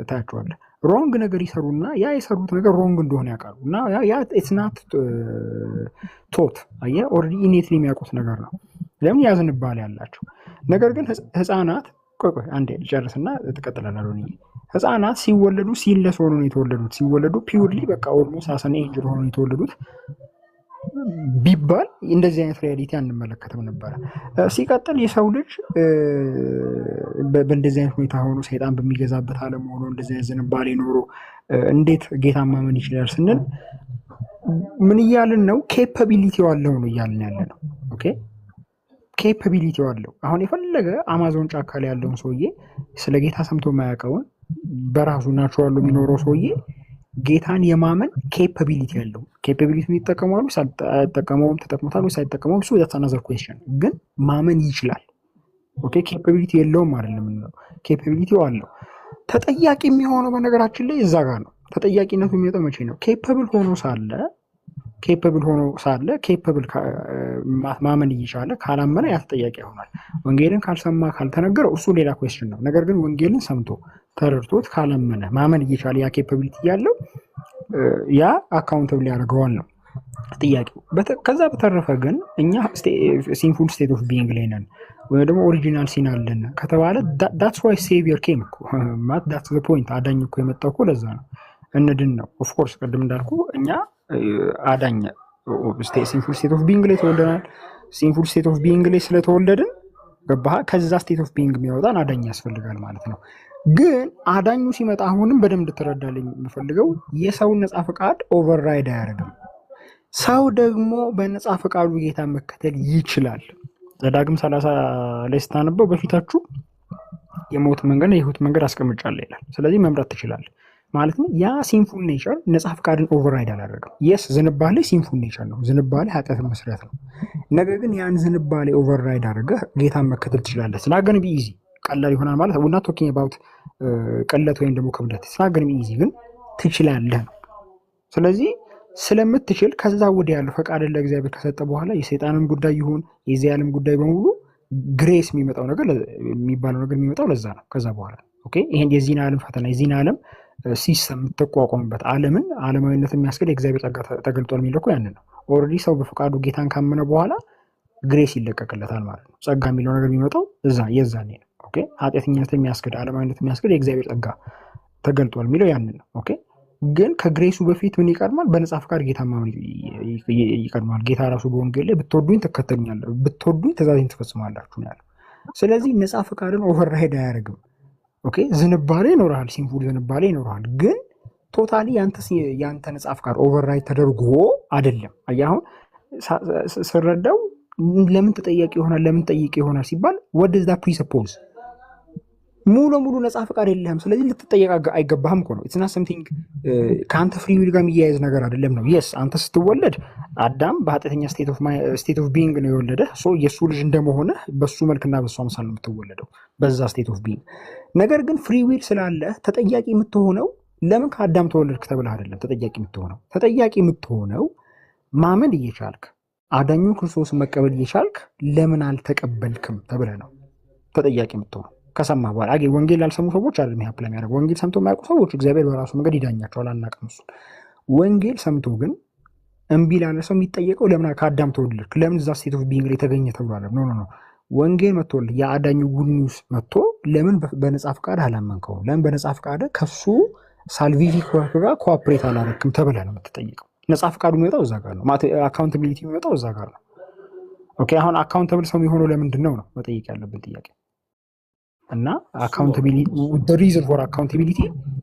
ታያቸዋለህ። ሮንግ ነገር ይሰሩና ያ የሰሩት ነገር ሮንግ እንደሆነ ያውቃሉ እና ያ ኢትስ ናት ቶት አየህ ኦልሬዲ ኢኔትሊ የሚያውቁት ነገር ነው። ለምን ያዝንባል ያላቸው ነገር ግን ህፃናት ቆይ አንዴ ጨርስና ትቀጥላለህ። ህፃናት ሲወለዱ ሲለስ ሆኖ ነው የተወለዱት። ሲወለዱ ፒውርሊ በቃ ኦልሞስት አሰን ኤንጅል ሆኖ የተወለዱት ቢባል እንደዚህ አይነት ሪያሊቲ አንመለከትም ነበረ። ሲቀጥል የሰው ልጅ በእንደዚህ አይነት ሁኔታ ሆኖ ሰይጣን በሚገዛበት ዓለም ሆኖ እንደዚህ አይነት ዝንባሌ ኖሮ እንዴት ጌታን ማመን ይችላል ስንል ምን እያልን ነው? ኬፓቢሊቲው አለው ነው እያልን ያለ ነው። ኦኬ ኬፓቢሊቲው አለው። አሁን የፈለገ አማዞን ጫካ ላይ ያለውን ሰውዬ ስለ ጌታ ሰምቶ የማያውቀውን በራሱ ናቹራል የሚኖረው ሰውዬ ጌታን የማመን ኬፓቢሊቲ ያለው ኬፓቢሊቲ ይጠቀማሉ ሳይጠቀመውም ተጠቅሞታል ወይ ሳይጠቀመውም እሱ that's another question ግን ማመን ይችላል። ኦኬ ኬፓቢሊቲ የለውም አይደለም ነው፣ ኬፓቢሊቲው አለው። ተጠያቂ የሚሆነው በነገራችን ላይ እዛ ጋር ነው። ተጠያቂነቱ የሚመጣው መቼ ነው? ኬፓብል ሆኖ ሳለ ኬፓብል ማመን እየቻለ ካላመነ ያ ተጠያቂ ይሆናል። ወንጌልን ካልሰማ ካልተነገረው እሱ ሌላ ኩዌስችን ነው። ነገር ግን ወንጌልን ሰምቶ ተረድቶት ካላመነ ማመን እየቻለ ያ ኬፓቢሊቲ ያለው ያ አካውንተብል ያደርገዋል ነው ጥያቄው። ከዛ በተረፈ ግን እኛ ሲንፉል ስቴት ኦፍ ቢንግ ላይ ነን ወይ ደግሞ ኦሪጂናል ሲን አለን ከተባለ that's why savior came እኮ ማለት that's the point። አዳኝ እኮ የመጣው እኮ ለዛ ነው፣ እንድን ነው። ኦፍ ኮርስ ቅድም እንዳልኩ እኛ አዳኝ ሲንፉል ስቴት ኦፍ ቢንግ ላይ ተወልደናል። ሲንፉል ስቴት ኦፍ ቢንግ ላይ ስለተወለድን ገባህ? ከዛ ስቴት ኦፍ ቢንግ የሚያወጣን አዳኝ ያስፈልጋል ማለት ነው። ግን አዳኙ ሲመጣ አሁንም በደንብ እንድትረዳልኝ የምፈልገው የሰውን ነፃ ፈቃድ ኦቨርራይድ አያደርግም። ሰው ደግሞ በነፃ ፈቃዱ ጌታ መከተል ይችላል። ዘዳግም 30 ላይ ስታነበው በፊታችሁ የሞት መንገድ የህይወት መንገድ አስቀምጫለሁ ይላል። ስለዚህ መምረጥ ትችላለህ ማለት ነው። ያ ሲንፉል ኔቸር ነፃ ፈቃድን ኦቨርራይድ አላደረገም። የስ ዝንባሌ ሲንፉል ኔቸር ነው። ዝንባሌ ኃጢአትን መስራት ነው። ነገር ግን ያን ዝንባሌ ኦቨርራይድ አድርገህ ጌታን መከተል ትችላለህ። ስናገን ቢኢዚ ቀላል ይሆናል ማለት ነው። ቶኪንግ አባውት ቅለት ወይም ደግሞ ክብደት ስናገን ቢኢዚ ግን ትችላለህ ነው። ስለዚህ ስለምትችል ከዛ ወዲያ ያለው ፈቃድን ለእግዚአብሔር ከሰጠ በኋላ የሰይጣንም ጉዳይ ይሁን የዚህ ዓለም ጉዳይ በሙሉ ግሬስ የሚመጣው ነገር የሚባለው ነገር የሚመጣው ለዛ ነው። ከዛ በኋላ ኦኬ ይሄን የዚህን ዓለም ፈተና የዚህን ዓለም ሲስተም የምትቋቋምበት ዓለምን ዓለማዊነት የሚያስገድ የእግዚአብሔር ጸጋ ተገልጧል የሚለው እኮ ያንን ነው። ኦልሬዲ ሰው በፈቃዱ ጌታን ካመነ በኋላ ግሬስ ይለቀቅለታል ማለት ነው። ጸጋ የሚለው ነገር የሚመጣው የዛኔ ነው። ኦኬ ኃጢአተኝነት የሚያስገድ ዓለማዊነት የሚያስገድ የእግዚአብሔር ጸጋ ተገልጧል የሚለው ያንን ነው። ኦኬ ግን ከግሬሱ በፊት ምን ይቀድማል? በነፃ ፈቃድ ጌታ ማመን ይቀድማል። ጌታ ራሱ በወንጌል ላይ ብትወዱኝ ትከተሉኛላችሁ፣ ብትወዱኝ ትእዛዜን ትፈጽማላችሁ ነው ያለው። ስለዚህ ነፃ ፈቃድን ኦቨርራይድ አያደርግም። ኦኬ ዝንባሌ ይኖርሃል፣ ሲምፑል ዝንባሌ ይኖርሃል። ግን ቶታሊ ያንተ ነፃ ፈቃድ ኦቨርራይድ ተደርጎ አይደለም። አየህ አሁን ስረዳው ለምን ተጠያቂ ይሆናል ለምን ጠይቅ ይሆናል ሲባል what does that presuppose? ሙሉ ለሙሉ ነፃ ፈቃድ የለህም፣ ስለዚህ ልትጠየቅ አይገባህም እኮ ነው። ኢትስ ናት ሰምቲንግ ከአንተ ፍሪ ዊል ጋር የሚያያዝ ነገር አይደለም ነው። የስ አንተ ስትወለድ አዳም በኃጢአተኛ ስቴት ኦፍ ቢንግ ነው የወለደህ። የእሱ ልጅ እንደመሆንህ በሱ መልክና በሱ አምሳል ነው የምትወለደው በዛ ስቴት ኦፍ ቢንግ። ነገር ግን ፍሪ ዊል ስላለህ ተጠያቂ የምትሆነው ለምን ከአዳም ተወለድክ ተብለህ አይደለም ተጠያቂ የምትሆነው ማመን እየቻልክ አዳኙ ክርስቶስን መቀበል እየቻልክ ለምን አልተቀበልክም ተብለህ ነው ተጠያቂ የምትሆነው። ከሰማ በኋላ ወንጌል ላልሰሙ ሰዎች አይደለም ይሄ አፕላይ የሚያደርገው። ወንጌል ሰምቶ የማያውቁ ሰዎች እግዚአብሔር በራሱ መንገድ ይዳኛቸዋል፣ አናውቅም እሱን። ወንጌል ሰምቶ ግን እምቢ ላለ ሰው የሚጠየቀው ለምን ከአዳም ተወለድክ፣ ለምን እዛ ስቴት ኦፍ ቢንግ ላይ ተገኘ ተብሎ አለ። ኖ ወንጌል መጥቶልህ የአዳኙ ጉድ ኒውስ መጥቶ ለምን በነፃ ፈቃድ አላመንከው፣ ለምን በነፃ ፈቃድ ከሱ ሳልቪፊክ ወርክ ጋር ኮኦፕሬት አላረክም ተብለህ ነው የምትጠይቀው። ነፃ ፈቃዱ የሚወጣው እዛ ጋር ነው። አካውንታቢሊቲ የሚወጣው እዛ ጋር ነው። ኦኬ አሁን አካውንታብል ሰው የሚሆነው ለምንድን ነው መጠየቅ ያለብን ጥያቄ። እና አካውንታቢሊቲ ሪዝን ፎር አካውንታቢሊቲ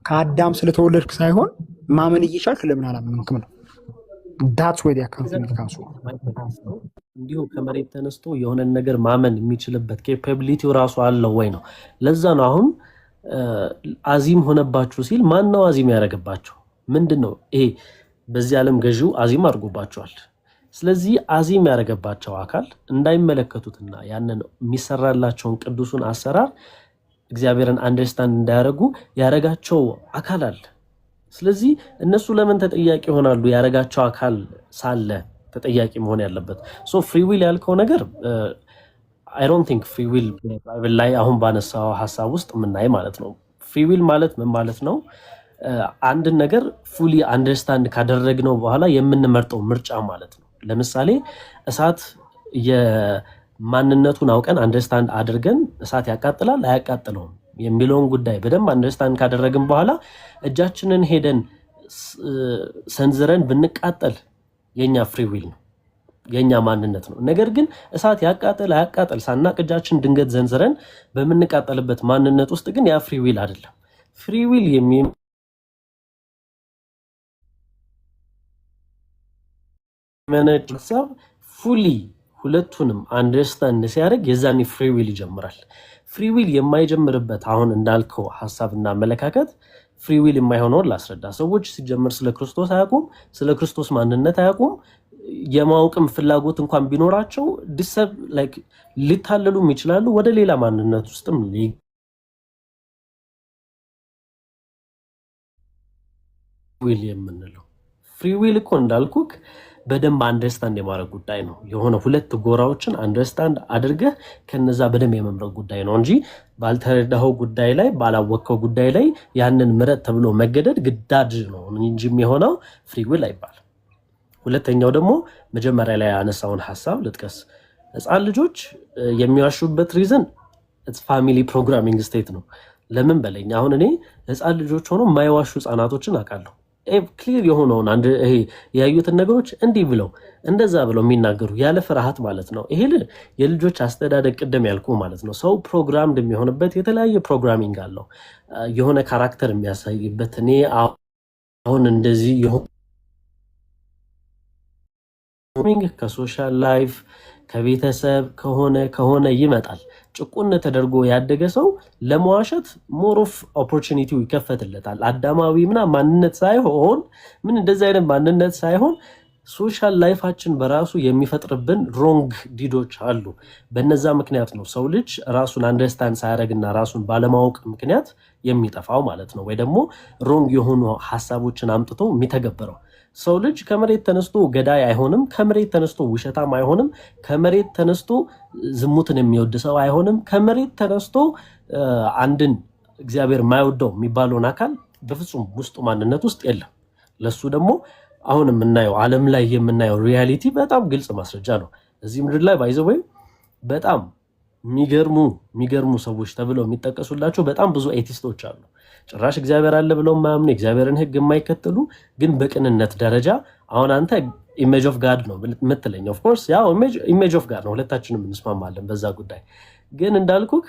ከአዳም ስለተወለድክ ሳይሆን ማመን እየቻልክ ለምን አላመንክም ነው። ዳትስ ወይ አካውንታቢሊቲ ካንሱ እንዲሁ ከመሬት ተነስቶ የሆነን ነገር ማመን የሚችልበት ኬፓቢሊቲው ራሱ አለው ወይ ነው። ለዛ ነው አሁን አዚም ሆነባችሁ ሲል ማን ነው አዚም ያደረገባችሁ? ምንድን ነው ይሄ? በዚህ ዓለም ገዢው አዚም አድርጎባቸዋል። ስለዚህ አዚም ያደረገባቸው አካል እንዳይመለከቱትና ያንን የሚሰራላቸውን ቅዱሱን አሰራር እግዚአብሔርን አንደርስታንድ እንዳያደርጉ ያደረጋቸው አካል አለ። ስለዚህ እነሱ ለምን ተጠያቂ ይሆናሉ? ያደረጋቸው አካል ሳለ ተጠያቂ መሆን ያለበት። ሶ ፍሪ ዊል ያልከው ነገር አይ ዶንት ቲንክ ፍሪ ዊል ባይብል ላይ አሁን ባነሳው ሐሳብ ውስጥ የምናይ ማለት ነው። ፍሪ ዊል ማለት ምን ማለት ነው? አንድን ነገር ፉሊ አንደርስታንድ ካደረግነው በኋላ የምንመርጠው ምርጫ ማለት ነው። ለምሳሌ እሳት የማንነቱን አውቀን አንደርስታንድ አድርገን እሳት ያቃጥላል አያቃጥለውም የሚለውን ጉዳይ በደንብ አንደርስታንድ ካደረግን በኋላ እጃችንን ሄደን ሰንዝረን ብንቃጠል የኛ ፍሪ ዊል ነው፣ የኛ ማንነት ነው። ነገር ግን እሳት ያቃጥል አያቃጥል ሳናቅ እጃችን ድንገት ዘንዝረን በምንቃጠልበት ማንነት ውስጥ ግን ያ ፍሪ ዊል አይደለም። ፍሪ ዊል የሚመነጭ ሀሳብ ፉሊ ሁለቱንም አንደርስታንድ ሲያደርግ የዛኔ ፍሪ ዊል ይጀምራል። ፍሪ ዊል የማይጀምርበት አሁን እንዳልከው ሀሳብና አመለካከት ፍሪ ዊል የማይሆነውን ላስረዳ። ሰዎች ሲጀምር ስለ ክርስቶስ አያውቁም፣ ስለ ክርስቶስ ማንነት አያውቁም። የማወቅም ፍላጎት እንኳን ቢኖራቸው ዲሰብ ላይክ ሊታለሉም ይችላሉ። ወደ ሌላ ማንነት ውስጥም ዊል የምንለው ፍሪ ዊል እኮ እንዳልኩክ በደንብ አንደርስታንድ የማድረግ ጉዳይ ነው። የሆነ ሁለት ጎራዎችን አንደርስታንድ አድርገህ ከነዛ በደንብ የመምረጥ ጉዳይ ነው እንጂ ባልተረዳኸው ጉዳይ ላይ ባላወቅከው ጉዳይ ላይ ያንን ምረጥ ተብሎ መገደድ ግዳጅ ነው እንጂ የሚሆነው ፍሪ ዊል አይባልም። ሁለተኛው ደግሞ መጀመሪያ ላይ ያነሳውን ሐሳብ ልጥቀስ። ህፃን ልጆች የሚዋሹበት ሪዝን ፋሚሊ ፕሮግራሚንግ ስቴት ነው። ለምን በለኝ አሁን እኔ ህፃን ልጆች ሆኖ የማይዋሹ ህፃናቶችን አውቃለሁ። ክሊር የሆነውን አንድ ይሄ ያዩትን ነገሮች እንዲህ ብለው እንደዛ ብለው የሚናገሩ ያለ ፍርሃት ማለት ነው። ይሄ የልጆች አስተዳደግ ቅድም ያልኩ ማለት ነው። ሰው ፕሮግራምድ የሚሆንበት የተለያየ ፕሮግራሚንግ አለው። የሆነ ካራክተር የሚያሳይበት እኔ አሁን እንደዚህ ከሶሻል ላይፍ ከቤተሰብ ከሆነ ይመጣል። ጭቁን ተደርጎ ያደገ ሰው ለመዋሸት ሞር ኦፍ ኦፖርቹኒቲው ይከፈትለታል። አዳማዊ ምናምን ማንነት ሳይሆን ምን እንደዚህ አይነት ማንነት ሳይሆን ሶሻል ላይፋችን በራሱ የሚፈጥርብን ሮንግ ዲዶች አሉ። በነዛ ምክንያት ነው ሰው ልጅ ራሱን አንደርስታንድ ሳያደርግና ራሱን ባለማወቅ ምክንያት የሚጠፋው ማለት ነው። ወይ ደግሞ ሮንግ የሆኑ ሀሳቦችን አምጥቶ የሚተገብረው። ሰው ልጅ ከመሬት ተነስቶ ገዳይ አይሆንም። ከመሬት ተነስቶ ውሸታም አይሆንም። ከመሬት ተነስቶ ዝሙትን የሚወድ ሰው አይሆንም። ከመሬት ተነስቶ አንድን እግዚአብሔር የማይወደው የሚባለውን አካል በፍጹም ውስጡ ማንነት ውስጥ የለም። ለሱ ደግሞ አሁን የምናየው ዓለም ላይ የምናየው ሪያሊቲ በጣም ግልጽ ማስረጃ ነው። እዚህ ምድር ላይ ባይዘው በጣም የሚገርሙ ሰዎች ተብለው የሚጠቀሱላቸው በጣም ብዙ ኤቲስቶች አሉ። ጭራሽ እግዚአብሔር አለ ብለው የማያምኑ የእግዚአብሔርን ሕግ የማይከተሉ ግን በቅንነት ደረጃ አሁን አንተ ኢሜጅ ኦፍ ጋድ ነው የምትለኝ። ኦፍ ኮርስ ያው ኢሜጅ ኦፍ ጋድ ነው፣ ሁለታችንም እንስማማለን በዛ ጉዳይ። ግን እንዳልኩክ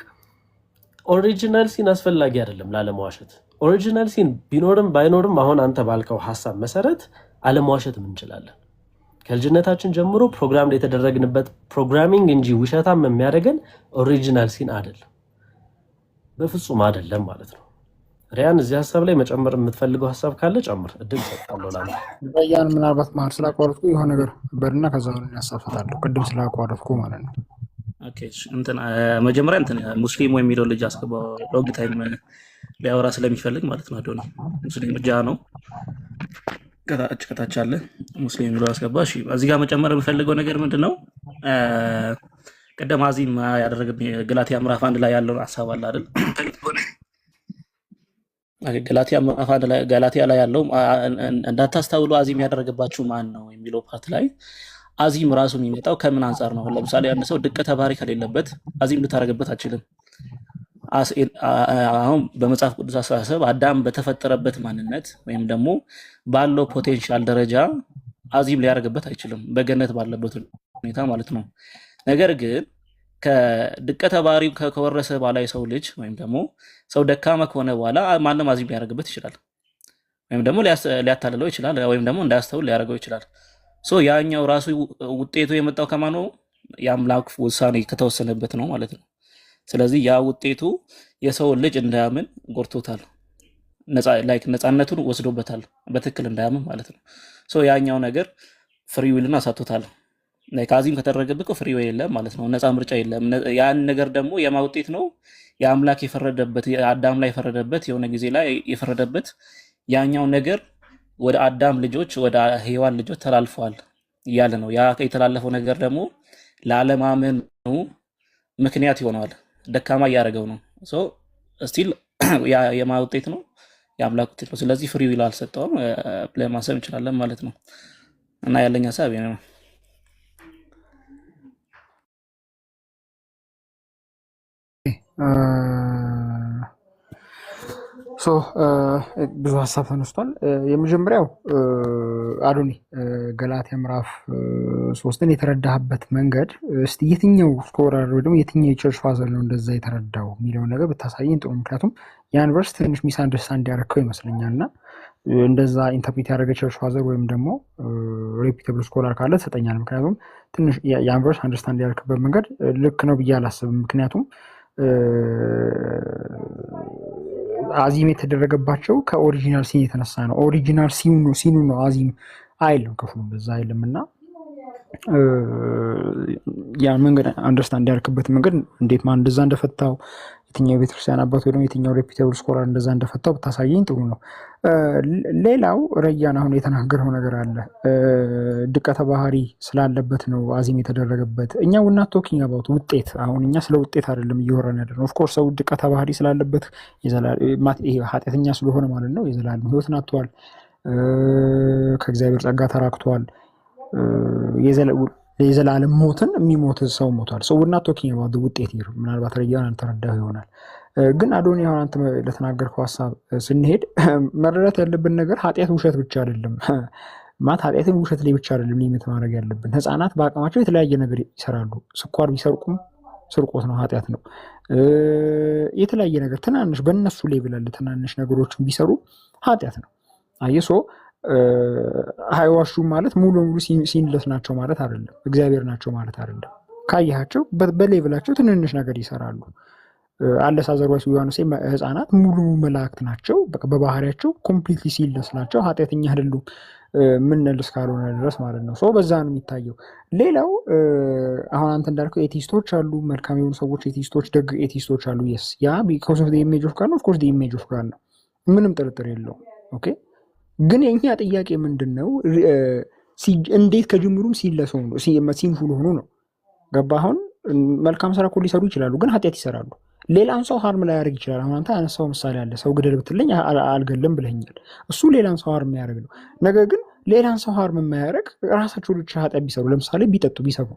ኦሪጂናል ሲን አስፈላጊ አይደለም ላለመዋሸት። ኦሪጂናል ሲን ቢኖርም ባይኖርም አሁን አንተ ባልከው ሐሳብ መሰረት አለመዋሸት እንችላለን። ከልጅነታችን ጀምሮ ፕሮግራም ላይ የተደረግንበት ፕሮግራሚንግ እንጂ ውሸታም የሚያደርገን ኦሪጂናል ሲን አይደለም፣ በፍጹም አይደለም ማለት ነው። ሪያን እዚህ ሐሳብ ላይ መጨመር የምትፈልገው ሐሳብ ካለ ጨምር፣ እድል ሰጣለሁ። ያን ምናልባት ማለት ስላቋረጥኩ የሆነ ነገር በርና ከዛ ያሳፍታለሁ ቅድም ስላቋረጥኩ ማለት ነው። ኦኬ እንትን መጀመሪያ እንትን ሙስሊም የሚለው ልጅ አስገባው ሎንግ ታይም ሊያወራ ስለሚፈልግ ማለት ነው። አዶኒ ሙስሊም ብቻ ነው ከታች አለ ሙስሊም የሚለው አስገባ። እሺ እዚህ ጋር መጨመር የምፈልገው ነገር ምንድነው? ቀደም አዚም ያደረገብኝ ገላትያ ምዕራፍ 1 ላይ ያለውን ሐሳብ አለ አይደል? ገላትያ ላይ ያለው እንዳታስተውሉ አዚም ያደረገባችሁ ማን ነው የሚለው ፓርት ላይ አዚም ራሱ የሚመጣው ከምን አንጻር ነው? ለምሳሌ አንድ ሰው ድቀተ ባህሪ ከሌለበት አዚም ልታደርግበት አትችልም። አሁን በመጽሐፍ ቅዱስ አስተሳሰብ አዳም በተፈጠረበት ማንነት ወይም ደግሞ ባለው ፖቴንሻል ደረጃ አዚም ሊያደርግበት አይችልም፣ በገነት ባለበት ሁኔታ ማለት ነው። ነገር ግን ከድቀተ ባህሪው ከወረሰ በኋላ የሰው ልጅ ወይም ደግሞ ሰው ደካማ ከሆነ በኋላ ማንም አዚም ሊያደርግበት ይችላል፣ ወይም ደግሞ ሊያታልለው ይችላል፣ ወይም ደግሞ እንዳያስተውል ሊያደርገው ይችላል። ያኛው ራሱ ውጤቱ የመጣው ከማን ነው? የአምላክ ውሳኔ ከተወሰነበት ነው ማለት ነው። ስለዚህ ያ ውጤቱ የሰው ልጅ እንዳያምን ጎርቶታል፣ ነፃነቱን ወስዶበታል፣ በትክክል እንዳያምን ማለት ነው። ያኛው ነገር ፍሪ ዊልን አሳቶታል። አዚም ከተደረገብህ ፍሪ ዊል የለም ማለት ነው፣ ነፃ ምርጫ የለም። ያን ነገር ደግሞ የማ ውጤት ነው? የአምላክ የፈረደበት አዳም ላይ የፈረደበት የሆነ ጊዜ ላይ የፈረደበት ያኛው ነገር ወደ አዳም ልጆች ወደ ሔዋን ልጆች ተላልፈዋል እያለ ነው። ያ የተላለፈው ነገር ደግሞ ላለማመኑ ምክንያት ይሆነዋል፣ ደካማ እያደረገው ነው። ስቲል የማ ውጤት ነው? የአምላክ ውጤት ነው። ስለዚህ ፍሪ ዊል አልሰጠውም ብለን ማሰብ እንችላለን ማለት ነው። እና ያለኝ ሀሳብ ነው። ብዙ ሀሳብ ተነስቷል። የመጀመሪያው አዶኒ ገላትያ ምዕራፍ 3ን የተረዳህበት መንገድ እስቲ የትኛው ስኮላር ወይ ደግሞ የትኛው የቸርች ፋዘር ነው እንደዛ የተረዳው የሚለውን ነገር ብታሳየኝ ጥሩ። ምክንያቱም ያን ቨርስ ትንሽ ሚስ አንደርስታንድ ያደረግከው ይመስለኛል እና እንደዛ ኢንተርፕሬት ያደረገ ቸርች ፋዘር ወይም ደግሞ ሬፒቴብል ስኮላር ካለ ትሰጠኛል። ምክንያቱም ትንሽ ያን ቨርስ አንደርስታንድ ያደረግበት መንገድ ልክ ነው ብዬ አላስብም። ምክንያቱም አዚም የተደረገባቸው ከኦሪጂናል ሲን የተነሳ ነው። ኦሪጂናል ሲኑ ነው አዚም አይልም፣ ክፍሉ በዛ አይልም እና ያን መንገድ አንደርስታንድ ያደርክበት መንገድ እንዴት ማን እንደዛ እንደፈታው የትኛው ቤተክርስቲያን አባት ወይ ደግሞ የትኛው ሬፒቴብል ስኮላር እንደዛ እንደፈታው ብታሳየኝ ጥሩ ነው። ሌላው ረያን አሁን የተናገረው ነገር አለ፣ ድቀተ ባህሪ ስላለበት ነው አዚም የተደረገበት። እኛ ውና ቶኪንግ አባውት ውጤት፣ አሁን እኛ ስለ ውጤት አይደለም እየወራን ያለነው። ኦፍኮርስ ሰው ድቀተ ባህሪ ስላለበት ኃጢአተኛ ስለሆነ ማለት ነው የዘላለም ሕይወትን አጥቷል፣ ከእግዚአብሔር ጸጋ ተራክቷል፣ የዘላለም ሞትን የሚሞት ሰው ሞቷል። ሰው ውና ቶኪንግ አባውት ውጤት ይር ምናልባት ረያን አልተረዳህ ይሆናል። ግን አዶኒ አሁን አንተ ለተናገርከው ሀሳብ ስንሄድ መረዳት ያለብን ነገር ኃጢአት ውሸት ብቻ አይደለም ማለት ኃጢአትን ውሸት ላይ ብቻ አይደለም ሊሚት ማድረግ ያለብን። ህፃናት በአቅማቸው የተለያየ ነገር ይሰራሉ። ስኳር ቢሰርቁም ስርቆት ነው፣ ኃጢአት ነው። የተለያየ ነገር ትናንሽ በእነሱ ሌቭል ያለ ትናንሽ ነገሮችን ቢሰሩ ኃጢአት ነው። አየሶ አይዋሹ ማለት ሙሉ ሙሉ ሲንለስ ናቸው ማለት አይደለም፣ እግዚአብሔር ናቸው ማለት አይደለም። ካያቸው በሌቭላቸው ትንንሽ ነገር ይሰራሉ። አለሳዘሯስ ዮሐንስ ህፃናት ሙሉ መላእክት ናቸው፣ በባህሪያቸው ኮምፕሊትሊ ሲለስ ናቸው፣ ኃጢአተኛ አይደሉም ምንልስ ካልሆነ ድረስ ማለት ነው። በዛ ነው የሚታየው። ሌላው አሁን አንተ እንዳልከው ኤቲስቶች አሉ፣ መልካም የሆኑ ሰዎች ኤቲስቶች፣ ደግ ኤቲስቶች አሉ። የስ ያ ቢኮዝ ኦፍ ዘ ኢሜጅ ኦፍ ጋድ ነው። ኦፍ ኮርስ ዘ ኢሜጅ ኦፍ ጋድ ነው፣ ምንም ጥርጥር የለውም። ኦኬ ግን የኛ ጥያቄ ምንድነው? እንዴት ከጅምሩም ሲለሰው ነው ሲንፉል ሆኖ ነው ገባ? አሁን መልካም ስራ እኮ ሊሰሩ ይችላሉ፣ ግን ኃጢአት ይሰራሉ። ሌላን ሰው ሀርም ላይ ያደርግ ይችላል። አሁን አንተ ያነሳው ምሳሌ አለ፣ ሰው ግደል ብትለኝ አልገለም ብለኛል። እሱ ሌላን ሰው ሀርም የሚያደርግ ነው። ነገር ግን ሌላን ሰው ሀርም የማያደርግ ራሳቸው ልጅ ኃጢአት ቢሰሩ፣ ለምሳሌ ቢጠጡ ቢሰሩ፣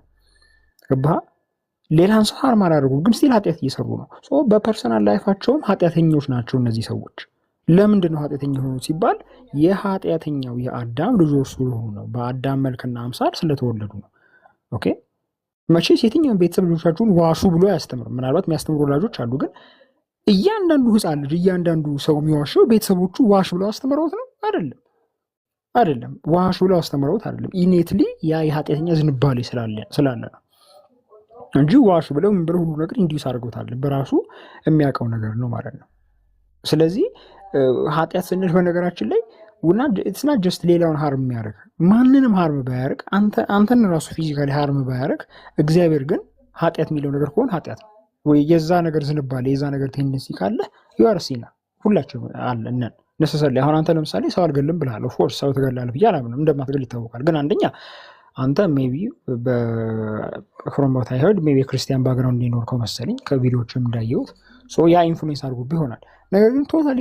ገባ? ሌላን ሰው ሀርም አላደርጉ፣ ግን ስቲል ኃጢአት እየሰሩ ነው። በፐርሰናል ላይፋቸውም ኃጢአተኞች ናቸው እነዚህ ሰዎች። ለምንድን ነው ኃጢአተኛ ሆኑ ሲባል የኃጢአተኛው የአዳም ልጆች ስለሆኑ ነው። በአዳም መልክና አምሳል ስለተወለዱ ነው። ኦኬ መቼስ የትኛውን ቤተሰብ ልጆቻችሁን ዋሹ ብሎ አያስተምርም። ምናልባት የሚያስተምሩ ወላጆች አሉ፣ ግን እያንዳንዱ ህፃን ልጅ እያንዳንዱ ሰው የሚዋሸው ቤተሰቦቹ ዋሽ ብለው አስተምረውት ነው? አይደለም። ዋሽ ብለው አስተምረውት አይደለም። ኢኔትሊ ያ የኃጢአተኛ ዝንባሌ ስላለ ነው እንጂ ዋሽ ብለው ምን ብለው ሁሉ ነገር ኢንዲዩስ አድርገውታል። በራሱ የሚያውቀው ነገር ነው ማለት ነው። ስለዚህ ኃጢአት ስንል በነገራችን ላይ ስና ጀስት ሌላውን ሀርም የሚያደርግ ማንንም ሀርም ባያደርግ አንተን ራሱ ፊዚካሊ ሀርም ባያደርግ፣ እግዚአብሔር ግን ኃጢአት የሚለው ነገር ከሆነ ኃጢአት ወይ የዛ ነገር ዝንባሌ የዛ ነገር ቴንደንሲ ካለ ዩአርሲና ሁላችን አለነን ነሰሰል አሁን አንተ ለምሳሌ ሰው አልገልም ብለሃል። ኦፍ ኮርስ ሰው ትገላለህ ብዬ አላምንም፣ እንደማትገል ይታወቃል። ግን አንደኛ አንተ ሜቢ በፍሮም ቦታ ይሄድ ሜቢ ክርስቲያን ባክግራውንድ እንዲኖርከው መሰለኝ ከቪዲዮዎችም እንዳየሁት ያ ኢንፍሉዌንስ አድርጎብህ ይሆናል። ነገር ግን ቶታሊ